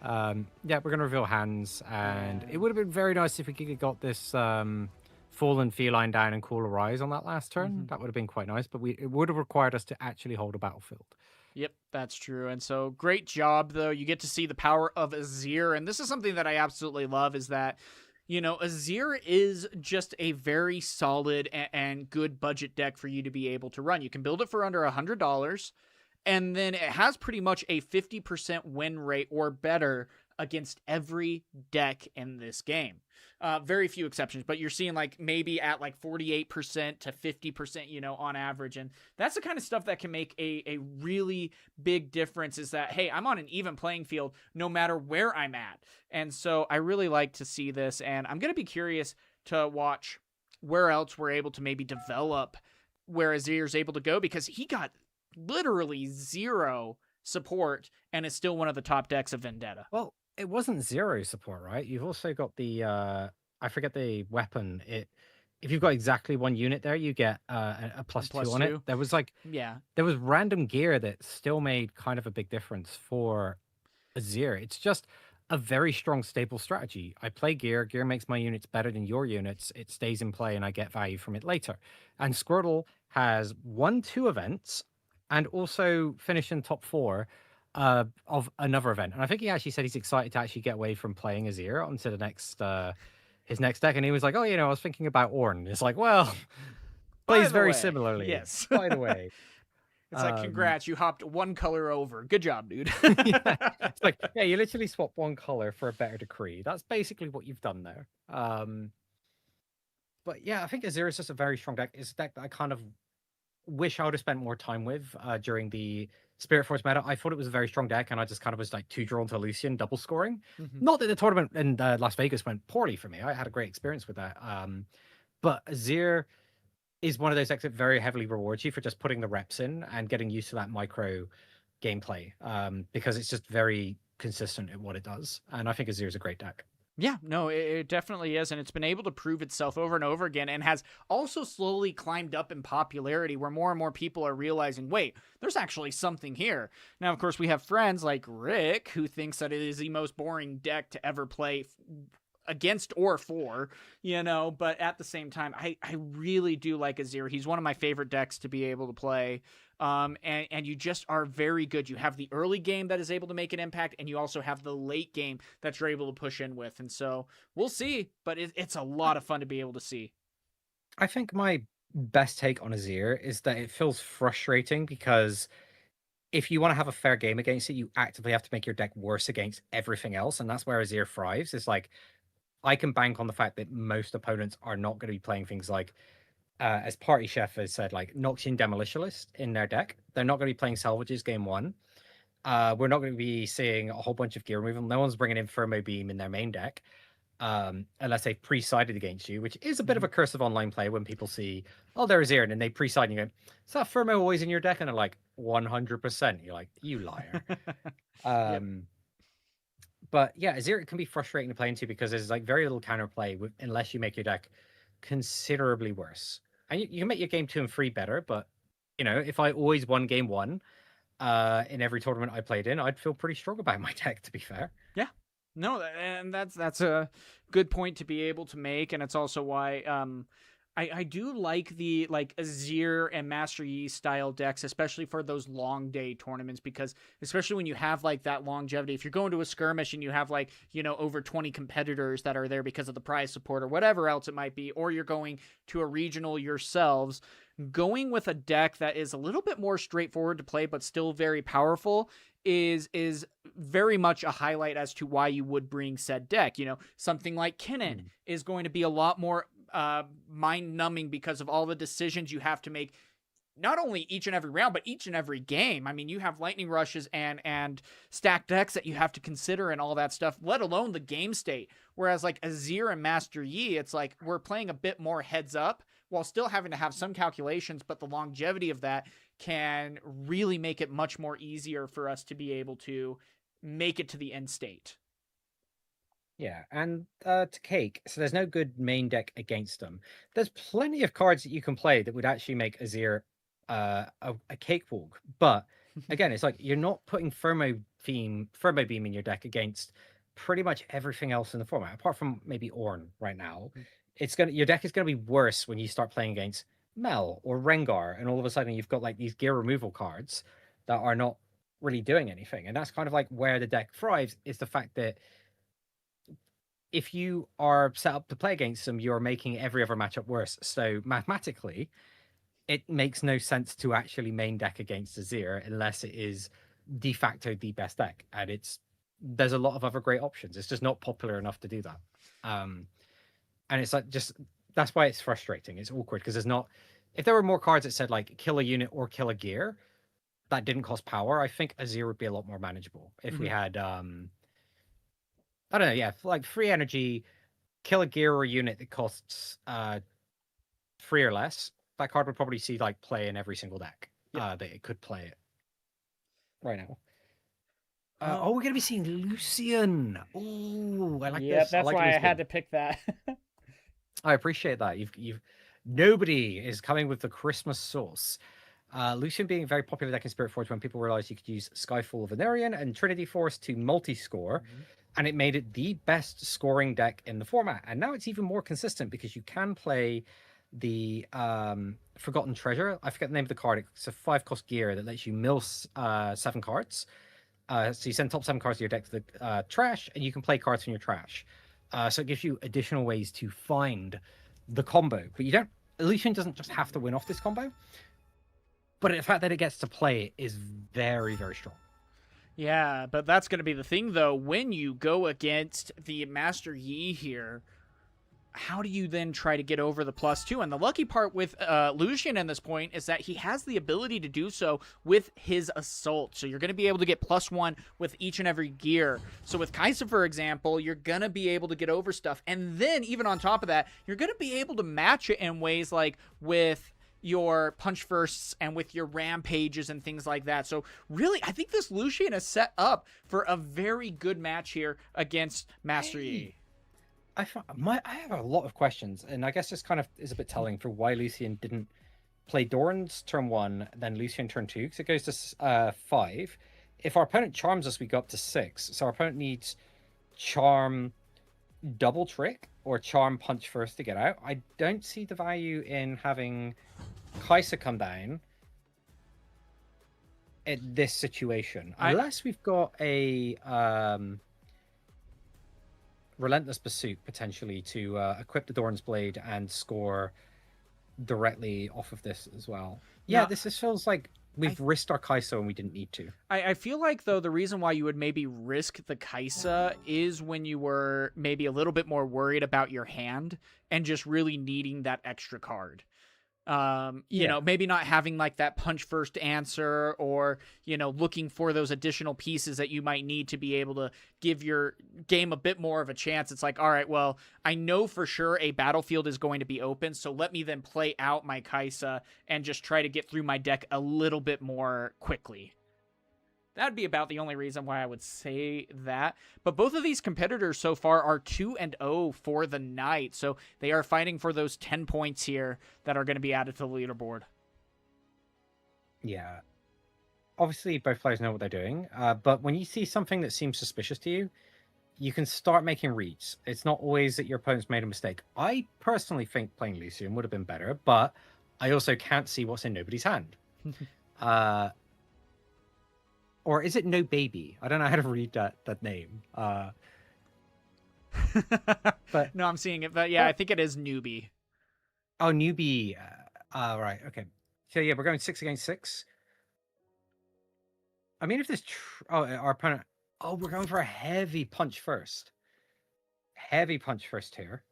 Speaker 2: We're going to reveal hands, and it would have been very nice if we could have got this Fallen Feline down and Cooler Rise on that last turn. That would have been quite nice, but it would have required us to actually hold a battlefield.
Speaker 1: Yep, that's true. And so, great job, though. You get to see the power of Azir, and this is something that I absolutely love, is that, Azir is just a very solid and good budget deck for you to be able to run. You can build it for under $100, and then it has pretty much a 50% win rate or better against every deck in this game. Very few exceptions, but you're seeing like maybe at like 48% to 50%, on average. And that's the kind of stuff that can make a really big difference, is that, hey, I'm on an even playing field no matter where I'm at. And so I really like to see this, and I'm going to be curious to watch where else we're able to maybe develop where Azir is able to go, because he got literally 0 support and is still one of the top decks of Vendetta.
Speaker 2: Well, it wasn't 0 support, right? You've also got the I forget the weapon. If you've got exactly 1 unit there, you get a +2 on it. There was there was random gear that still made kind of a big difference for Azir. It's just a very strong stable strategy. I play gear makes my units better than your units. It stays in play and I get value from it later. And Squirtle has won 2 events and also finished in top 4 of another event. And I think he actually said he's excited to actually get away from playing Azir onto the next his next deck. And he was like, I was thinking about Ornn. It's like, well, plays very similarly.
Speaker 1: Yes.
Speaker 2: By the way.
Speaker 1: It's like, congrats, you hopped 1 color over. Good job, dude.
Speaker 2: It's like, you literally swapped 1 color for a better decree. That's basically what you've done there. But yeah, I think Azir is just a very strong deck. It's a deck that I kind of wish I would have spent more time with during the Spirit Force meta. I thought it was a very strong deck, and I just kind of was like too drawn to Lucian double scoring. Not that the tournament in Las Vegas went poorly for me. I had a great experience with that. But Azir is one of those decks that very heavily rewards you for just putting the reps in and getting used to that micro gameplay, because it's just very consistent at what it does. And I think Azir is a great deck.
Speaker 1: Yeah, no, it definitely is, and it's been able to prove itself over and over again, and has also slowly climbed up in popularity, where more and more people are realizing, wait, there's actually something here. Now, of course, we have friends like Rick, who thinks that it is the most boring deck to ever play against or for, but at the same time, I really do like Azir. He's one of my favorite decks to be able to play. And you just are very good. You have the early game that is able to make an impact, and you also have the late game that you're able to push in with. And so we'll see, but it's a lot of fun to be able to see.
Speaker 2: I think my best take on Azir is that it feels frustrating, because if you want to have a fair game against it, you actively have to make your deck worse against everything else. And that's where Azir thrives. It's like, I can bank on the fact that most opponents are not going to be playing things like, as Party Chef has said, like Noxian Demolitionist in their deck. They're not going to be playing Salvages game 1. We're not going to be seeing a whole bunch of gear removal. No one's bringing in Thermo Beam in their main deck, unless they've pre-sided against you, which is a bit of a curse of online play when people see, there's Azir, and then they pre-side and you go, is that Thermo always in your deck? And they're like, 100%. You're like, you liar. But yeah, Azir can be frustrating to play into because there's like very little counterplay unless you make your deck considerably worse. And you can make your game 2 and 3 better, but if I always won game 1 in every tournament I played in, I'd feel pretty strong about my deck, to be fair.
Speaker 1: Yeah. No, and that's a good point to be able to make, and it's also why I do like the Azir and Master Yi style decks, especially for those long day tournaments, because especially when you have like that longevity, if you're going to a skirmish and you have like, over 20 competitors that are there because of the prize support or whatever else it might be, or you're going to a regional yourselves, going with a deck that is a little bit more straightforward to play but still very powerful is very much a highlight as to why you would bring said deck. Something like Kinnan is going to be a lot more mind-numbing because of all the decisions you have to make, not only each and every round, but each and every game. I mean, you have lightning rushes and stacked decks that you have to consider and all that stuff, let alone the game state. Whereas like Azir and Master Yi, it's like we're playing a bit more heads up while still having to have some calculations, but the longevity of that can really make it much more easier for us to be able to make it to the end state.
Speaker 2: Yeah, and to Cake, so there's no good main deck against them. There's plenty of cards that you can play that would actually make Azir a cakewalk. But again, it's like you're not putting Thermo Beam in your deck against pretty much everything else in the format, apart from maybe Ornn right now. Your deck is gonna be worse when you start playing against Mel or Rengar, and all of a sudden you've got like these gear removal cards that are not really doing anything. And that's kind of like where the deck thrives, is the fact that if you are set up to play against them, you're making every other matchup worse. So mathematically, it makes no sense to actually main deck against Azir unless it is de facto the best deck. And there's a lot of other great options. It's just not popular enough to do that. And it's like that's why it's frustrating. It's awkward because there's not. If there were more cards that said like kill a unit or kill a gear that didn't cost power, I think Azir would be a lot more manageable. If we had I don't know, yeah, like free energy, kill a gear or a unit that costs 3 or less, that card would probably see like play in every single deck that it could play it right now. We're gonna be seeing Lucian. Oh, I like this.
Speaker 1: That's why I had to pick that.
Speaker 2: I appreciate that. Nobody is coming with the Christmas sauce. Lucian being a very popular deck in Spirit Forge when people realized you could use Skyfall Venerian and Trinity Force to multi-score, and it made it the best scoring deck in the format. And now it's even more consistent because you can play the Forgotten Treasure. I forget the name of the card. It's a 5-cost gear that lets you mill 7 cards. So you send top 7 cards to your deck to the trash, and you can play cards from your trash. So it gives you additional ways to find the combo. But Lucian doesn't just have to win off this combo. But the fact that it gets to play it is very, very strong.
Speaker 1: Yeah, but that's going to be the thing, though. When you go against the Master Yi here, how do you then try to get over the +2? And the lucky part with Lucian at this point is that he has the ability to do so with his Assault. So you're going to be able to get +1 with each and every gear. So with Kai'Sa, for example, you're going to be able to get over stuff. And then, even on top of that, you're going to be able to match it in ways like with your punch firsts and with your rampages and things like that. So really, I think this Lucian is set up for a very good match here against Master Yi.
Speaker 2: I have a lot of questions, and I guess this kind of is a bit telling for why Lucian didn't play Doran's turn 1, then Lucian turn 2, because it goes to 5. If our opponent charms us, we go up to 6. So our opponent needs charm double trick or charm punch first to get out. I don't see the value in having Kai'Sa come down at this situation, unless we've got a Relentless Pursuit potentially to equip the Doran's Blade and score directly off of this as well. Yeah, this feels like we've risked our Kai'Sa and we didn't need to.
Speaker 1: I feel like, though, the reason why you would maybe risk the Kai'Sa is when you were maybe a little bit more worried about your hand and just really needing that extra card. You know, maybe not having like that punch first answer, or, looking for those additional pieces that you might need to be able to give your game a bit more of a chance. It's like, all right, well, I know for sure a battlefield is going to be open, so let me then play out my Kai'Sa and just try to get through my deck a little bit more quickly. That'd be about the only reason why I would say that. But both of these competitors so far are 2-0 for the night. So they are fighting for those 10 points here that are going to be added to the leaderboard.
Speaker 2: Yeah. Obviously, both players know what they're doing. But when you see something that seems suspicious to you, you can start making reads. It's not always that your opponent's made a mistake. I personally think playing Lucian would have been better, but I also can't see what's in nobody's hand. Or is it No Baby? I don't know how to read that name. But
Speaker 1: No, I'm seeing it. But yeah, I think it is Newbie.
Speaker 2: Oh, Newbie. Right. Okay. So yeah, we're going 6 against 6. I mean, if this... our opponent... Oh, we're going for a heavy punch first. Heavy punch first here.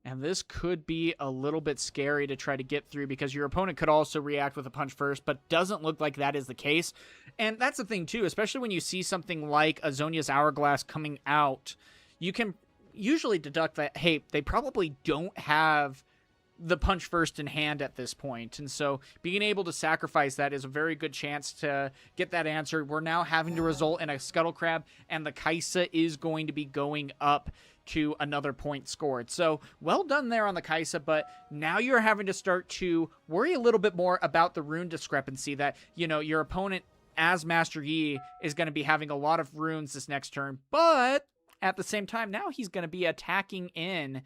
Speaker 1: And this could be a little bit scary to try to get through because your opponent could also react with a punch first, but doesn't look like that is the case. And that's the thing, too, especially when you see something like Azonia's Hourglass coming out, you can usually deduct that, hey, they probably don't have the punch first in hand at this point. And so being able to sacrifice that is a very good chance to get that answer. We're now having to result in a Scuttle Crab, and the Kaisa is going to be going up to another point scored. So well done there on the Kaisa, but now you're having to start to worry a little bit more about the rune discrepancy that, you know, your opponent as Master Yi is going to be having a lot of runes this next turn, but at the same time, now he's going to be attacking in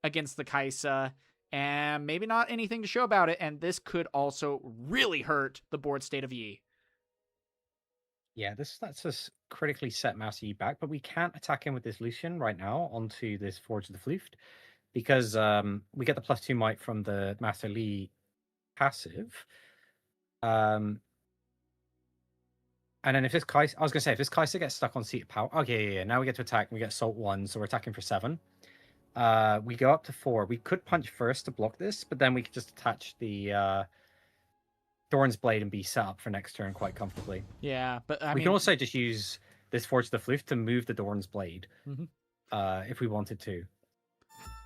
Speaker 1: against the Kaisa and maybe not anything to show about it. And this could also really hurt the board state of Yi.
Speaker 2: Yeah, that's us critically set Master Yi back, but we can't attack him with this Lucian right now onto this Forge of the Floof because we get the +2 might from the Master Li passive. And then if this Kaisa, I was going to say, if this Kaisa gets stuck on Seat of Power, okay, yeah, now we get to attack and we get Assault 1, so we're attacking for 7. We go up to 4. We could punch first to block this, but then we could just attach the Thorn's Blade and be set up for next turn quite comfortably.
Speaker 1: Yeah, but
Speaker 2: we can also just use this Forge of the Floof to move the Dorn's Blade if we wanted to.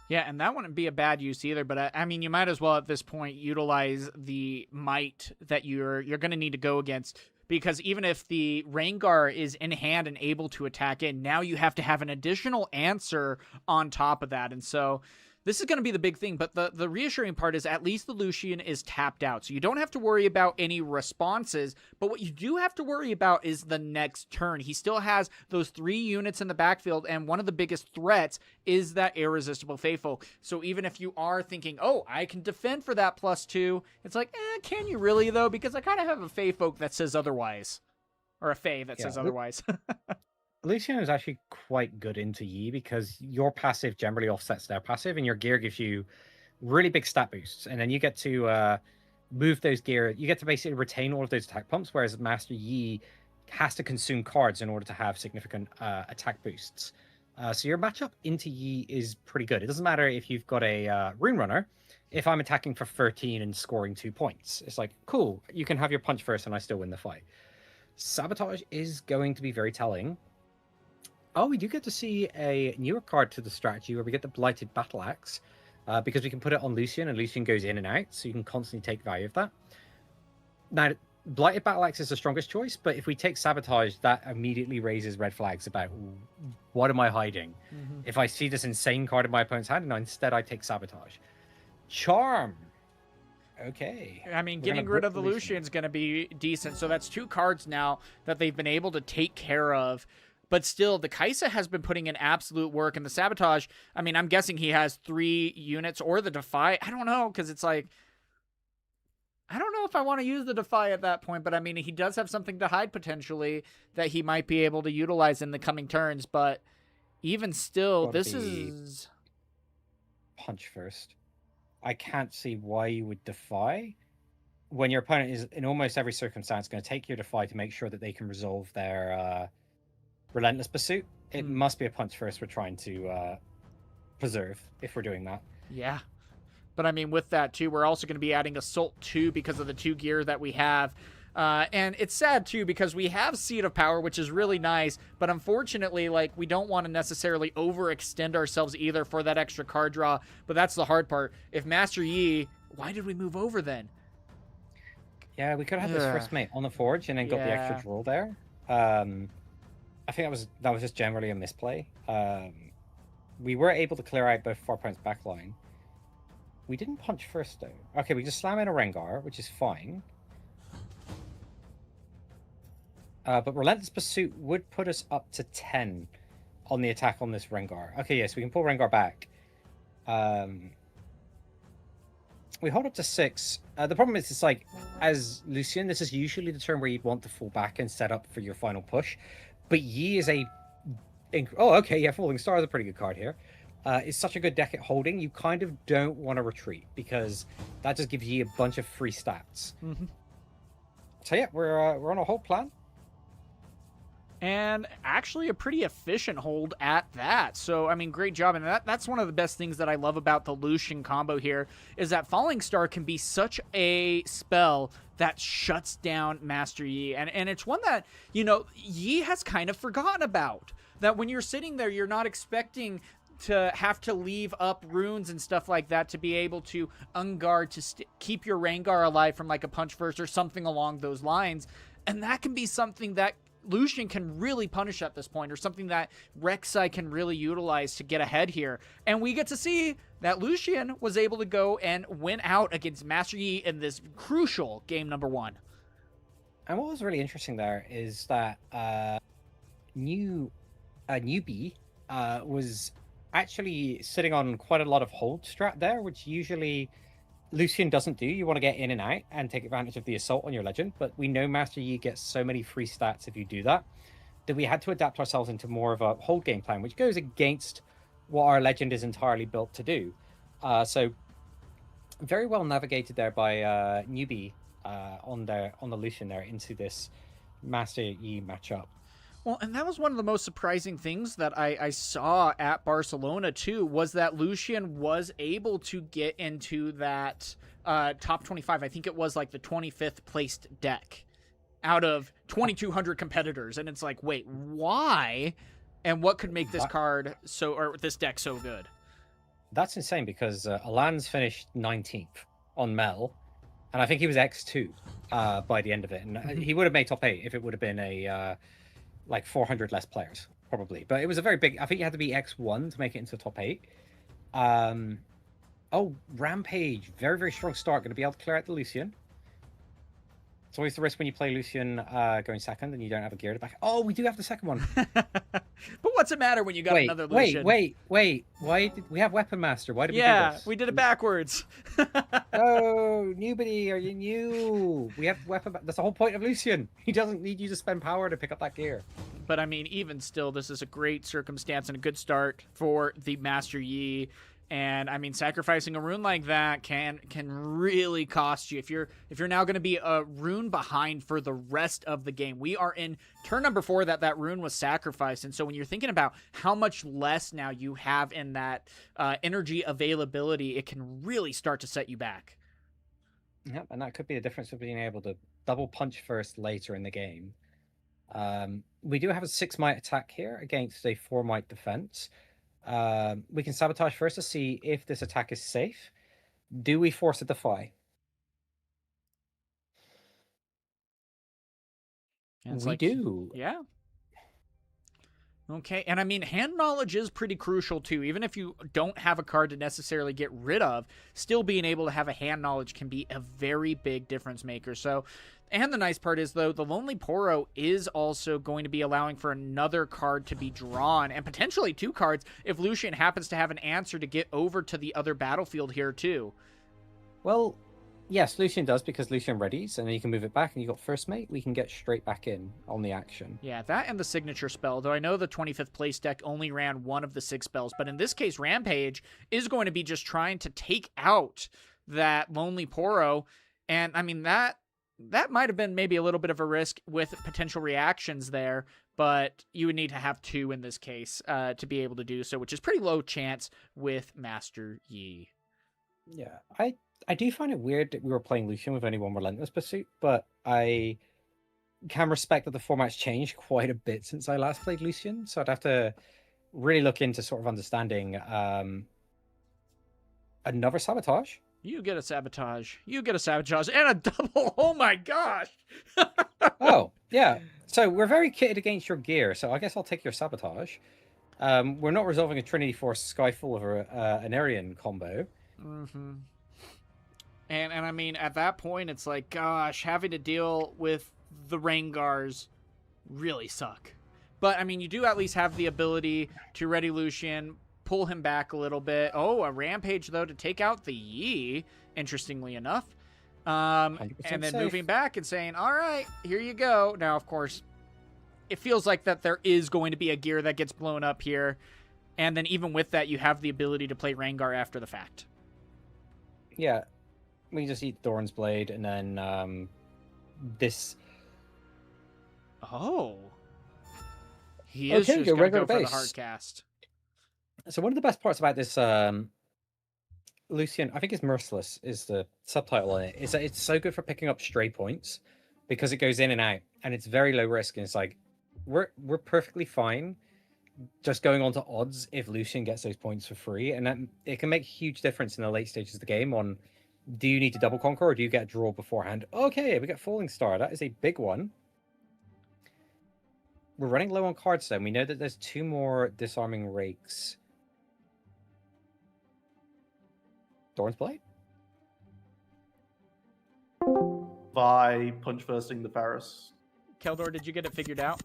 Speaker 1: Yeah, and that wouldn't be a bad use either, but I mean, you might as well at this point utilize the might that you're going to need to go against, because even if the Rengar is in hand and able to attack in, now you have to have an additional answer on top of that. And so this is going to be the big thing, but the reassuring part is at least the Lucian is tapped out. So you don't have to worry about any responses, but what you do have to worry about is the next turn. He still has those 3 units in the backfield, and one of the biggest threats is that Irresistible Faithful. So even if you are thinking, oh, I can defend for that +2, it's like, can you really though? Because I kind of have a Fae folk that says otherwise. Or a Fae that says otherwise.
Speaker 2: Lucian is actually quite good into Yi because your passive generally offsets their passive, and your gear gives you really big stat boosts. And then you get to move those gear. You get to basically retain all of those attack pumps, whereas Master Yi has to consume cards in order to have significant attack boosts. So your matchup into Yi is pretty good. It doesn't matter if you've got a Rune Runner. If I'm attacking for 13 and scoring 2 points, it's like, cool, you can have your punch first and I still win the fight. Sabotage is going to be very telling. Oh, we do get to see a newer card to the strategy where we get the Blighted Battle Axe, because we can put it on Lucian, and Lucian goes in and out, so you can constantly take value of that. Now, Blighted Battle Axe is the strongest choice, but if we take Sabotage, that immediately raises red flags about, what am I hiding? If I see this insane card in my opponent's hand, and instead I take Sabotage. Charm! Okay.
Speaker 1: I mean, getting rid of the Lucian is going to be decent, so that's 2 cards now that they've been able to take care of. But still, the Kaisa has been putting in absolute work, and the Sabotage, I mean, I'm guessing he has 3 units, or the Defy. I don't know, because it's like, I don't know if I want to use the Defy at that point, but I mean, he does have something to hide potentially that he might be able to utilize in the coming turns, but even still, this is...
Speaker 2: Punch first. I can't see why you would Defy when your opponent is, in almost every circumstance, going to take your Defy to make sure that they can resolve their... Relentless Pursuit. It must be a punch first we're trying to preserve if we're doing that.
Speaker 1: Yeah. But I mean, with that too, we're also going to be adding Assault 2 because of the 2 gear that we have. And it's sad too because we have Seat of Power, which is really nice, but unfortunately, like, we don't want to necessarily overextend ourselves either for that extra card draw. But that's the hard part. If Master Yi, why did we move over then?
Speaker 2: Yeah, we could have had this first mate on the forge and then got the extra
Speaker 1: Yeah.
Speaker 2: draw there. I think that was just generally a misplay. We were able to clear out both of our opponent's backline. We didn't punch first though. Okay, we just slam in a Rengar, which is fine. But Relentless Pursuit would put us up to 10 on the attack on this Rengar. Okay, yes, we can pull Rengar back. We hold up to 6. The problem is, it's like, as Lucian, this is usually the turn where you'd want to fall back and set up for your final push. But Yi is a... Oh, okay, yeah, Falling Star is a pretty good card here. It's such a good deck at holding, you kind of don't want to retreat, because that just gives Yi a bunch of free stats.
Speaker 1: Mm-hmm.
Speaker 2: So yeah, we're on a hold plan.
Speaker 1: And actually a pretty efficient hold at that. So, I mean, great job. And that's one of the best things that I love about the Lucian combo here, is that Falling Star can be such a spell that shuts down Master Yi. And it's one that, you know, Yi has kind of forgotten about. That when you're sitting there, you're not expecting to have to leave up runes and stuff like that to be able to unguard, to keep your Rengar alive from like a punch first or something along those lines. And that can be something that Lucian can really punish at this point, or something that Rek'Sai can really utilize to get ahead here. And we get to see that Lucian was able to go and win out against Master Yi in this crucial game number 1.
Speaker 2: And what was really interesting there is that newbie was actually sitting on quite a lot of hold strat there, which usually Lucian doesn't do. You want to get in and out and take advantage of the assault on your legend, but we know Master Yi gets so many free stats if you do that, that we had to adapt ourselves into more of a hold game plan, which goes against what our legend is entirely built to do. So very well navigated there by newbie on the Lucian there into this Master Yi matchup.
Speaker 1: Well, and that was one of the most surprising things that I saw at Barcelona, too, was that Lucian was able to get into that top 25. I think it was like the 25th placed deck out of 2,200 competitors. And it's like, wait, why? And what could make this card or this deck so good?
Speaker 2: That's insane, because Alan's finished 19th on Mel, and I think he was X2 by the end of it. And he would have made top 8 if it would have been a... like 400 less players, probably. But it was a very big... I think you had to be X1 to make it into the top 8. Oh, Rampage. Very, very strong start. Going to be able to clear out the Lucian. It's always the risk when you play Lucian going second and you don't have a gear to back. Oh, we do have the second one.
Speaker 1: But what's it matter when you got another Lucian?
Speaker 2: Wait. Why did we have Weapon Master? Why did we do this?
Speaker 1: Yeah, we did it backwards.
Speaker 2: Oh, newbie, are you new? We have Weapon... That's the whole point of Lucian. He doesn't need you to spend power to pick up that gear.
Speaker 1: But I mean, even still, this is a great circumstance and a good start for the Master Yi. And I mean, sacrificing a rune like that can really cost you if you're now going to be a rune behind for the rest of the game. We are in turn number 4 that rune was sacrificed, and so when you're thinking about how much less now you have in that energy availability, it can really start to set you back.
Speaker 2: Yep, and that could be the difference of being able to double punch first later in the game. We do have a 6 might attack here against a 4 might defense. We can sabotage first to see if this attack is safe. Do we force a defy? We do.
Speaker 1: Yeah. Okay, and I mean, hand knowledge is pretty crucial too. Even if you don't have a card to necessarily get rid of, still being able to have a hand knowledge can be a very big difference maker. So, and the nice part is, though, the Lonely Poro is also going to be allowing for another card to be drawn, and potentially 2 cards if Lucian happens to have an answer to get over to the other battlefield here too.
Speaker 2: Well, yes, Lucian does, because Lucian readies, and then you can move it back, and you got first mate. We can get straight back in on the action.
Speaker 1: Yeah, that and the signature spell, though I know the 25th place deck only ran 1 of the 6 spells, but in this case, Rampage is going to be just trying to take out that Lonely Poro, and I mean, that might have been maybe a little bit of a risk with potential reactions there, but you would need to have 2 in this case to be able to do so, which is pretty low chance with Master Yi.
Speaker 2: Yeah, I do find it weird that we were playing Lucian with only 1 Relentless Pursuit, but I can respect that the format's changed quite a bit since I last played Lucian, so I'd have to really look into sort of understanding another sabotage.
Speaker 1: You get a sabotage. You get a sabotage and a double. Oh my gosh.
Speaker 2: Oh, yeah. So we're very kitted against your gear, so I guess I'll take your sabotage. We're not resolving a Trinity Force Skyfall over an Aryan combo.
Speaker 1: Mm-hmm. And I mean, at that point, it's like, gosh, having to deal with the Rangars really suck. But, I mean, you do at least have the ability to ready Lucian, pull him back a little bit. Oh, a Rampage, though, to take out the Yi, interestingly enough. And then
Speaker 2: safe.
Speaker 1: moving back and saying, all right, here you go. Now, of course, it feels like that there is going to be a gear that gets blown up here. And then even with that, you have the ability to play Rangar after the fact.
Speaker 2: Yeah. We just eat Thorn's Blade, and then this...
Speaker 1: Oh. He is
Speaker 2: Okay,
Speaker 1: just
Speaker 2: go
Speaker 1: going to
Speaker 2: regular
Speaker 1: go for the
Speaker 2: base.
Speaker 1: hard cast.
Speaker 2: So one of the best parts about this Lucian, I think it's Merciless, is the subtitle on it, is that it's so good for picking up stray points because it goes in and out, and it's very low risk, and it's like, we're perfectly fine just going on to odds if Lucian gets those points for free, and that it can make a huge difference in the late stages of the game on, do you need to double conquer or do you get a draw beforehand? Okay, we get Falling Star. That is a big one. We're running low on cards though. We know that there's 2 more Disarming Rakes. Thorn's Blade?
Speaker 6: By punch firsting the Varus.
Speaker 1: Keldor, did you get it figured out?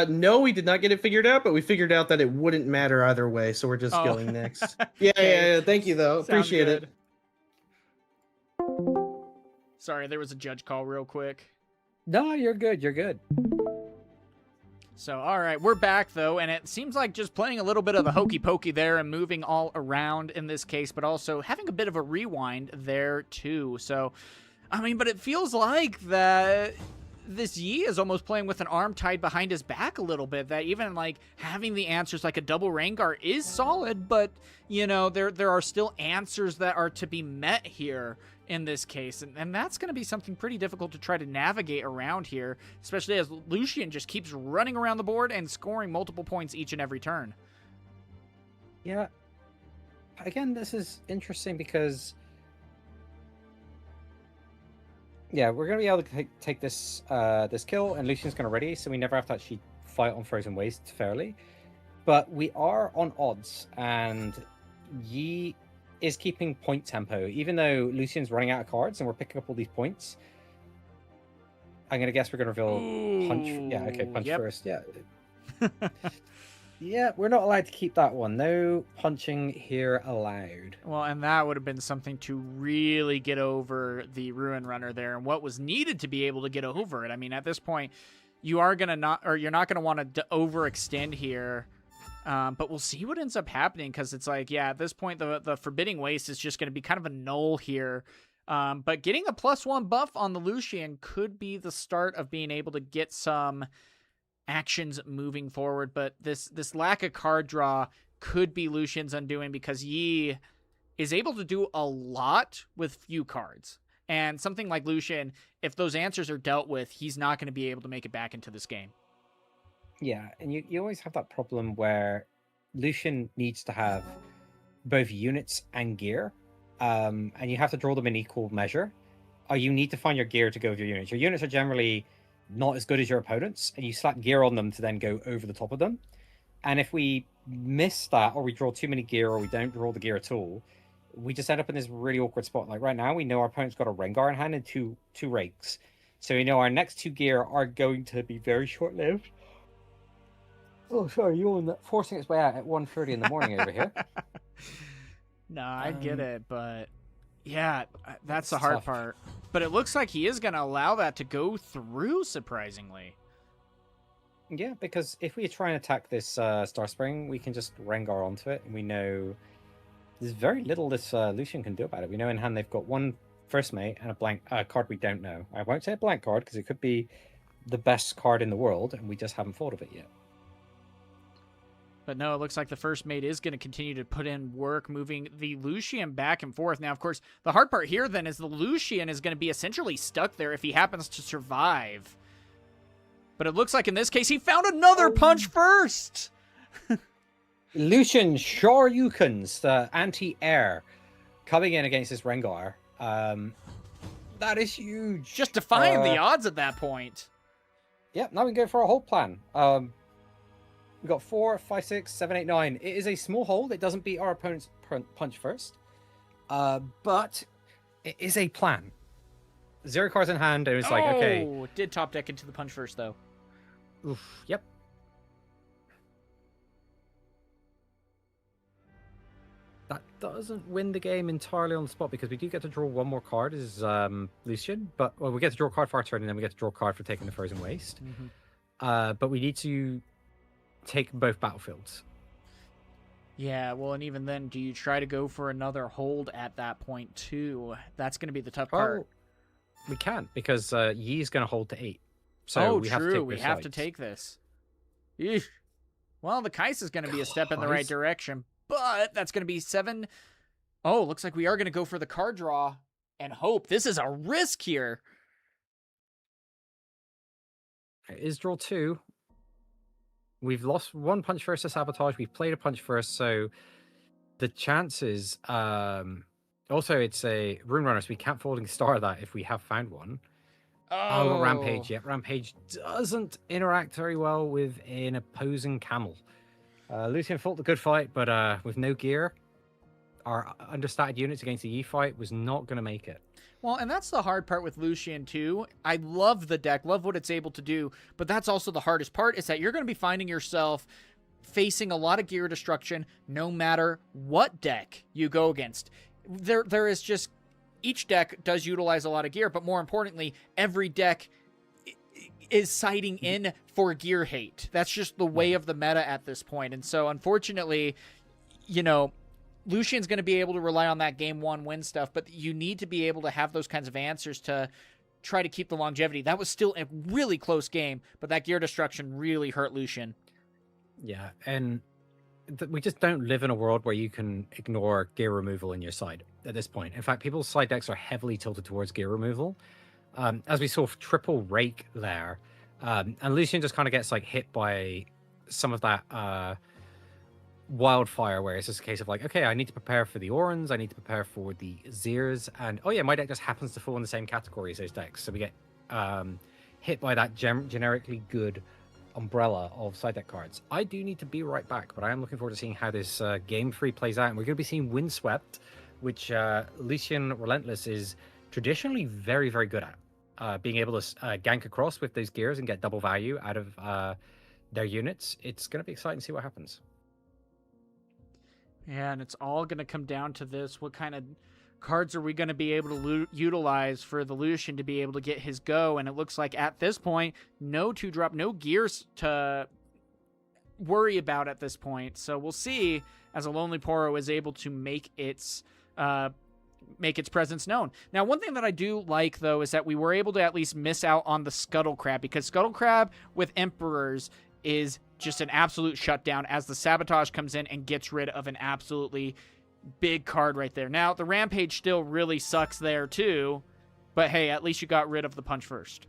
Speaker 7: No, we did not get it figured out, but we figured out that it wouldn't matter either way, so we're just
Speaker 1: Oh.
Speaker 7: going next. Yeah. Thank you, though.
Speaker 1: Sounds
Speaker 7: Appreciate
Speaker 1: good.
Speaker 7: it.
Speaker 1: Sorry, there was a judge call real quick.
Speaker 2: No, you're good. You're good.
Speaker 1: So, all right, we're back, though, and it seems like just playing a little bit of the hokey pokey there and moving all around in this case, but also having a bit of a rewind there, too. So, I mean, but it feels like that this Yi is almost playing with an arm tied behind his back a little bit, that even, like, having the answers like a double Rangar is solid, but, you know, there are still answers that are to be met here in this case, and that's going to be something pretty difficult to try to navigate around here, especially as Lucian just keeps running around the board and scoring multiple points each and every turn.
Speaker 2: Yeah. Again, this is interesting because... yeah, we're going to be able to take this this kill, and Lucian's going to ready, so we never have to actually fight on Frozen Waste fairly. But we are on odds, and Yi is keeping point tempo, even though Lucian's running out of cards and we're picking up all these points. I'm going to guess we're going to reveal punch. Yeah, okay, punch
Speaker 1: Yep.
Speaker 2: first. Yeah. Yeah, we're not allowed to keep that one. No punching here allowed.
Speaker 1: Well, and that would have been something to really get over the Ruin Runner there, and what was needed to be able to get over it. I mean, at this point, you are gonna you're not gonna want to overextend here, but we'll see what ends up happening, because it's like, yeah, at this point, the Forbidding Waste is just gonna be kind of a null here. But getting a +1 buff on the Lucian could be the start of being able to get some actions moving forward, but this lack of card draw could be Lucian's undoing, because Yi is able to do a lot with few cards, and something like Lucian, if those answers are dealt with, he's not going to be able to make it back into this game.
Speaker 2: Yeah, and you always have that problem where Lucian needs to have both units and gear, and you have to draw them in equal measure, or you need to find your gear to go with your units. Your units are generally not as good as your opponents, and you slap gear on them to then go over the top of them. And if we miss that, or we draw too many gear, or we don't draw the gear at all, we just end up in this really awkward spot. Like right now, we know our opponent's got a Rengar in hand and two rakes, so we know our next 2 gear are going to be very short-lived. Oh, sorry, you're forcing its way out at 1:30 in the morning over here.
Speaker 1: No, I get it, but yeah, that's the
Speaker 2: it's
Speaker 1: hard
Speaker 2: tough.
Speaker 1: part. But it looks like he is going to allow that to go through, surprisingly.
Speaker 2: Yeah, because if we try and attack this Star Spring, we can just Rengar onto it, and we know there's very little this Lucian can do about it. We know in hand they've got 1 first mate and a blank card we don't know. I won't say a blank card, because it could be the best card in the world, and we just haven't thought of it yet.
Speaker 1: But no, it looks like the first mate is going to continue to put in work, moving the Lucian back and forth. Now, of course, the hard part here then is the Lucian is going to be essentially stuck there if he happens to survive. But it looks like in this case, he found another punch first.
Speaker 2: Lucian Shoryukens, the anti-air. coming in against this Rengar, that is huge.
Speaker 1: Just defying the odds at that point.
Speaker 2: Yeah, now we can go for our hold plan. We've got 4, 5, 6, 7, 8, 9. It is a small hold. It doesn't beat our opponent's punch first. But it is a plan. 0 cards in hand, and it's like, okay.
Speaker 1: Oh, did top deck into the punch first, though.
Speaker 2: Oof, yep. That doesn't win the game entirely on the spot because we do get to draw one more card as Lucian, but we get to draw a card for our turn and then we get to draw a card for taking the Frozen Waste. But we need to take both battlefields.
Speaker 1: Yeah, well, and even then, do you try to go for another hold at that point too? That's going to be the tough part.
Speaker 2: We can't because Yi's going to hold to 8. So we
Speaker 1: true. We have to
Speaker 2: sides.
Speaker 1: take this. Eesh. Well, the Kais is going to be a step in the right direction, but that's going to be 7. Oh, looks like we are going to go for the card draw and hope. This is a risk here.
Speaker 2: It is draw 2. We've lost 1 punch first to sabotage. We've played a punch first, so the chances. Also, it's a Rune Runner, so we can't Folding Star that if we have found one. Oh, Rampage. Yeah, Rampage doesn't interact very well with an opposing Camel. Lucian fought the good fight, but with no gear, our understated units against the Yi fight was not going to make it.
Speaker 1: Well, and that's the hard part with Lucian, too. I love the deck, love what it's able to do, but that's also the hardest part, is that you're going to be finding yourself facing a lot of gear destruction no matter what deck you go against. There is just... Each deck does utilize a lot of gear, but more importantly, every deck is siding in for gear hate. That's just the way of the meta at this point. And so, unfortunately, you know, Lucian's going to be able to rely on that game 1 win stuff, but you need to be able to have those kinds of answers to try to keep the longevity. That was still a really close game, but that gear destruction really hurt Lucian.
Speaker 2: Yeah, and we just don't live in a world where you can ignore gear removal in your side at this point. In fact, people's side decks are heavily tilted towards gear removal. As we saw triple rake there, and Lucian just kind of gets like hit by some of that wildfire, where it's just a case of like, okay, I need to prepare for the Orans, I need to prepare for the Zeers, and oh yeah, my deck just happens to fall in the same category as those decks. So we get hit by that generically good umbrella of side deck cards. I do need to be right back, but I am looking forward to seeing how this game 3 plays out. And we're going to be seeing Windswept, which Lucian Relentless is traditionally very, very good at. Being able to gank across with those gears and get double value out of their units. It's going to be exciting to see what happens.
Speaker 1: Yeah, and it's all going to come down to this. What kind of cards are we going to be able to utilize for the Lucian to be able to get his go? And it looks like at this point, no 2-drop, no gears to worry about at this point. So we'll see as a Lonely Poro is able to make its presence known. Now, one thing that I do like, though, is that we were able to at least miss out on the Scuttle Crab, because Scuttle Crab with Emperors is just an absolute shutdown as the Sabotage comes in and gets rid of an absolutely big card right there. Now, the Rampage still really sucks there too, but hey, at least you got rid of the punch first.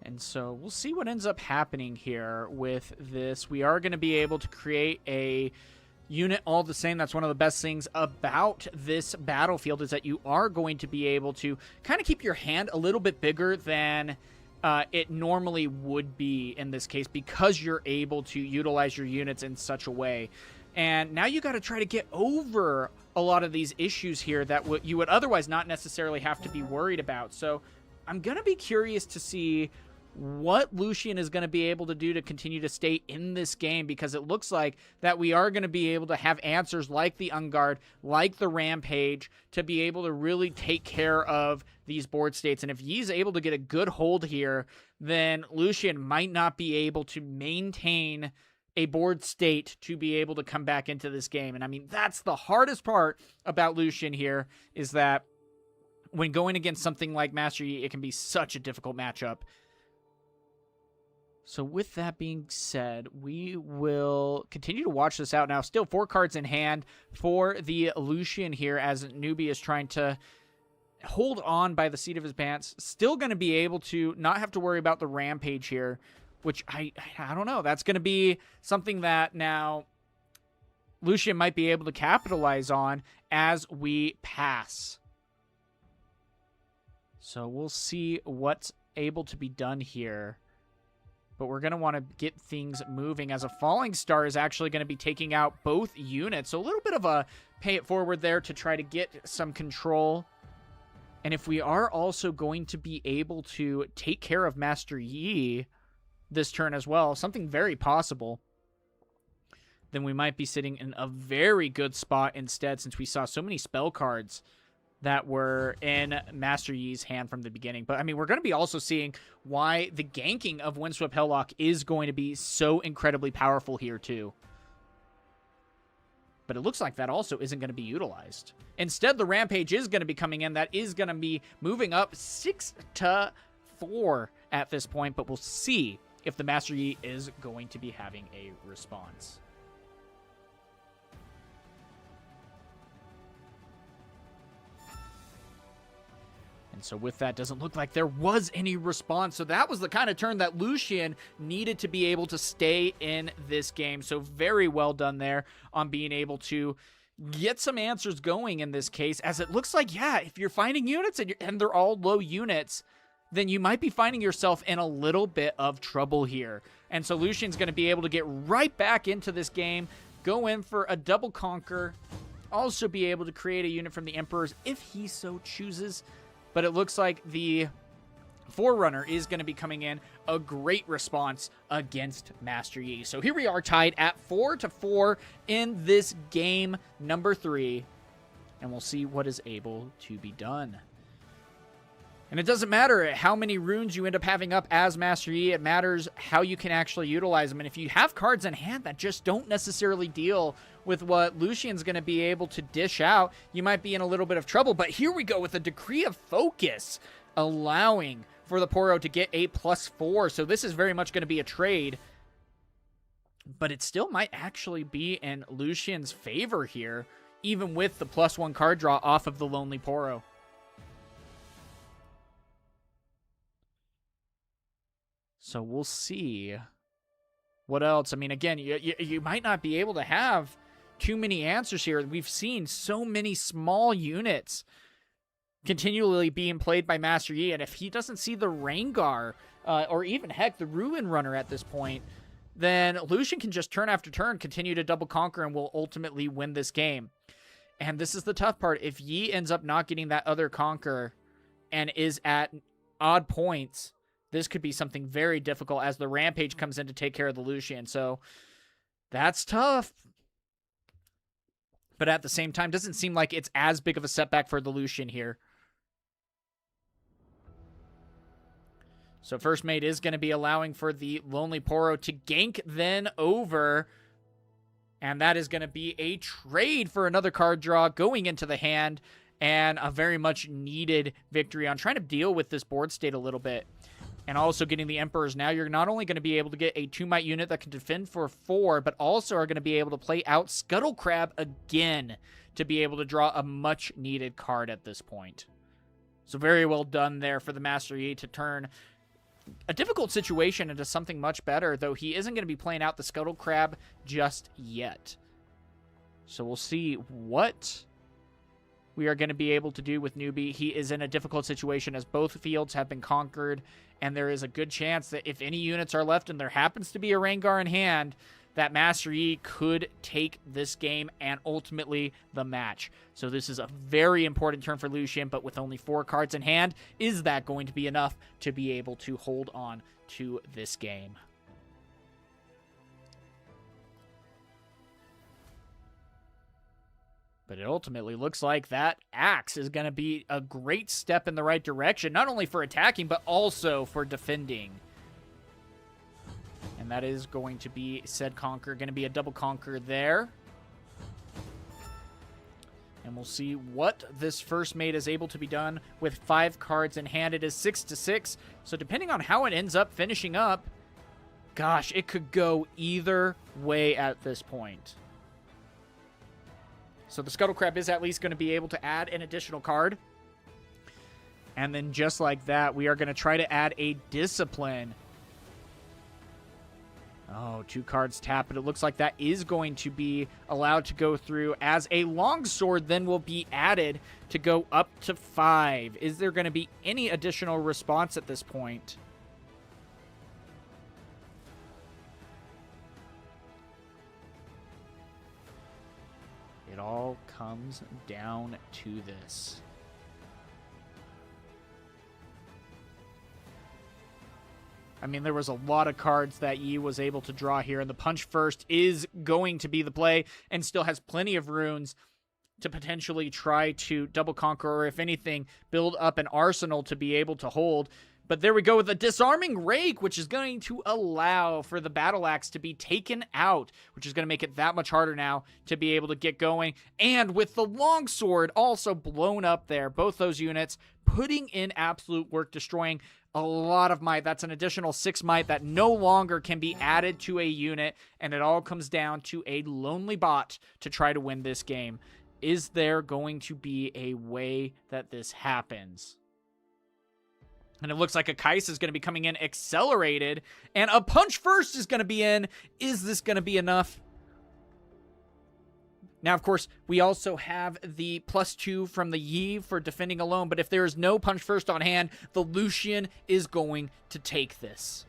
Speaker 1: And so we'll see what ends up happening here with this. We are going to be able to create a unit all the same. That's one of the best things about this battlefield, is that you are going to be able to kind of keep your hand a little bit bigger than it normally would be in this case, because you're able to utilize your units in such a way. And now you got to try to get over a lot of these issues here that you would otherwise not necessarily have to be worried about. So I'm going to be curious to see what Lucian is going to be able to do to continue to stay in this game, because it looks like that we are going to be able to have answers like the Unguard, like the Rampage, to be able to really take care of these board states. And if he's able to get a good hold here, then Lucian might not be able to maintain a board state to be able to come back into this game. And I mean, that's the hardest part about Lucian here, is that when going against something like Master Yi, it can be such a difficult matchup. So with that being said, we will continue to watch this out now. Still 4 cards in hand for the Lucian here as Newbie is trying to hold on by the seat of his pants. Still going to be able to not have to worry about the Rampage here, which I don't know. That's going to be something that now Lucian might be able to capitalize on as we pass. So we'll see what's able to be done here. But we're going to want to get things moving as a Falling Star is actually going to be taking out both units. So a little bit of a pay it forward there to try to get some control. And if we are also going to be able to take care of Master Yi this turn as well, something very possible, then we might be sitting in a very good spot instead, since we saw so many spell cards that were in Master Yi's hand from the beginning. But, I mean, we're going to be also seeing why the ganking of Windswept Helllock is going to be so incredibly powerful here, too. But it looks like that also isn't going to be utilized. Instead, the Rampage is going to be coming in. That is going to be moving up 6-4 at this point. But we'll see if the Master Yi is going to be having a response. And so with that, doesn't look like there was any response. So that was the kind of turn that Lucian needed to be able to stay in this game. So very well done there on being able to get some answers going in this case, as it looks like, yeah, if you're finding units and they're all low units, then you might be finding yourself in a little bit of trouble here. And so Lucian's going to be able to get right back into this game, go in for a double conquer, also be able to create a unit from the Emperors if he so chooses. But it looks like the Forerunner is going to be coming in. A great response against Master Yi. So here we are tied at 4-4 in this game number 3. And we'll see what is able to be done. And it doesn't matter how many runes you end up having up as Master Yi. It matters how you can actually utilize them. And if you have cards in hand that just don't necessarily deal with what Lucian's going to be able to dish out, you might be in a little bit of trouble. But here we go with a Decree of Focus, allowing for the Poro to get a +4. So this is very much going to be a trade. But it still might actually be in Lucian's favor here, even with the +1 card draw off of the Lonely Poro. So we'll see what else. I mean, again, you might not be able to have too many answers here. We've seen so many small units continually being played by Master Yi, and if he doesn't see the Rengar, or even, heck, the Ruin Runner at this point, then Lucian can just turn after turn continue to double conquer and will ultimately win this game. And this is the tough part. If Yi ends up not getting that other conquer and is at odd points, this could be something very difficult as the Rampage comes in to take care of the Lucian. So that's tough. But at the same time, doesn't seem like it's as big of a setback for the Lucian here. So First Mate is going to be allowing for the Lonely Poro to gank then over. And that is going to be a trade for another card draw going into the hand. And a very much needed victory on trying to deal with this board state a little bit. And also getting the Emperors. Now you're not only going to be able to get a 2-might unit that can defend for 4, but also are going to be able to play out Scuttle Crab again to be able to draw a much-needed card at this point. So very well done there for the Master Yi to turn a difficult situation into something much better, though he isn't going to be playing out the Scuttle Crab just yet. So we'll see what we are going to be able to do with Newbie. He is in a difficult situation as both fields have been conquered, and there is a good chance that if any units are left and there happens to be a Rengar in hand, that Master Yi could take this game and ultimately the match. So this is a very important turn for Lucian, but with only 4 cards in hand, is that going to be enough to be able to hold on to this game? But it ultimately looks like that axe is going to be a great step in the right direction, not only for attacking, but also for defending. And that is going to be said conquer, going to be a double conquer there. And we'll see what this First Mate is able to be done with 5 cards in hand. It is 6-6. So depending on how it ends up finishing up, gosh, it could go either way at this point. So the Scuttle Crab is at least going to be able to add an additional card. And then just like that, we are going to try to add a Discipline. Oh, 2 cards tap, but it looks like that is going to be allowed to go through, as a Longsword then will be added to go up to 5. Is there going to be any additional response at this point? It all comes down to this. I mean, there was a lot of cards that Yi was able to draw here, and the Punch First is going to be the play and still has plenty of runes to potentially try to double conquer, or if anything, build up an arsenal to be able to hold. But there we go with the Disarming Rake, which is going to allow for the Battle Axe to be taken out, which is going to make it that much harder now to be able to get going. And with the Longsword also blown up there, both those units putting in absolute work, destroying a lot of might. That's an additional 6 might that no longer can be added to a unit, and it all comes down to a lonely bot to try to win this game. Is there going to be a way that this happens? And it looks like a Kais is going to be coming in accelerated, and a Punch First is going to be in. Is this going to be enough? Now, of course, we also have the +2 from the Yi for defending alone, but if there is no Punch First on hand, the Lucian is going to take this.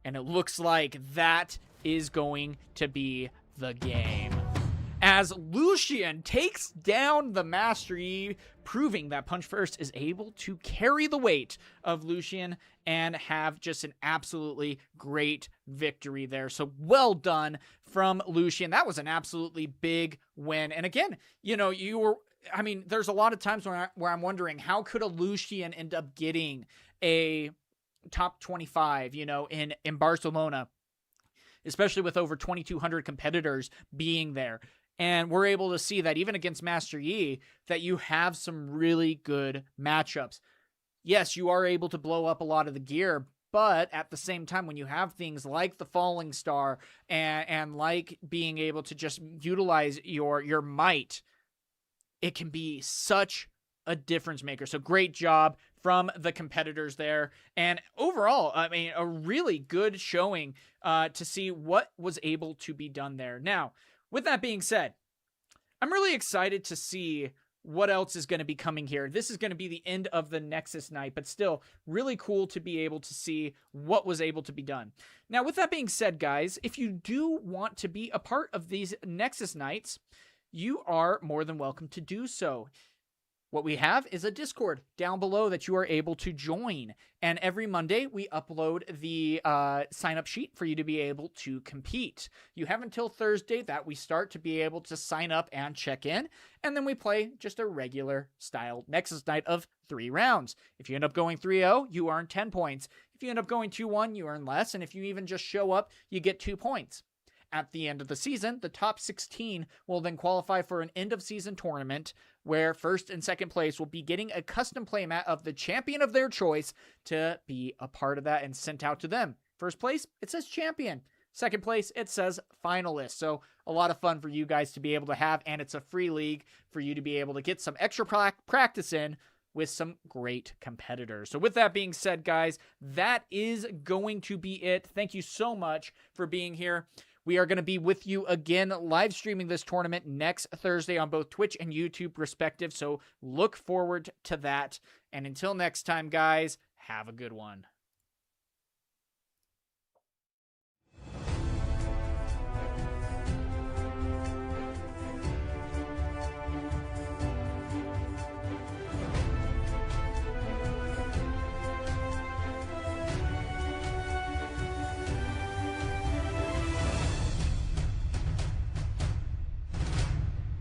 Speaker 1: And it looks like that is going to be the game, as Lucian takes down the Master Yi, proving that Punch First is able to carry the weight of Lucian and have just an absolutely great victory there. So well done from Lucian. That was an absolutely big win. And again, you know, there's a lot of times where I'm wondering, how could a Lucian end up getting a top 25, you know, in Barcelona, especially with over 2,200 competitors being there. And we're able to see that even against Master Yi, that you have some really good matchups. Yes, you are able to blow up a lot of the gear, but at the same time, when you have things like the Falling Star and like being able to just utilize your might, it can be such a difference maker. So great job from the competitors there. And overall, I mean, a really good showing to see what was able to be done there. Now, with that being said, I'm really excited to see what else is going to be coming here. This is going to be the end of the Nexus night, but still really cool to be able to see what was able to be done. Now, with that being said, guys, if you do want to be a part of these Nexus nights, you are more than welcome to do so. What we have is a Discord down below that you are able to join. And every Monday, we upload the sign-up sheet for you to be able to compete. You have until Thursday that we start to be able to sign up and check in. And then we play just a regular style Nexus night of 3 rounds. If you end up going 3-0, you earn 10 points. If you end up going 2-1, you earn less. And if you even just show up, you get 2 points. At the end of the season, the top 16 will then qualify for an end-of-season tournament where first and second place will be getting a custom playmat of the champion of their choice to be a part of that and sent out to them. First place, it says champion. Second place, it says finalist. So a lot of fun for you guys to be able to have, and it's a free league for you to be able to get some extra practice in with some great competitors. So with that being said, guys, that is going to be it. Thank you so much for being here. We are going to be with you again live streaming this tournament next Thursday on both Twitch and YouTube respective. So look forward to that. And until next time, guys, have a good one.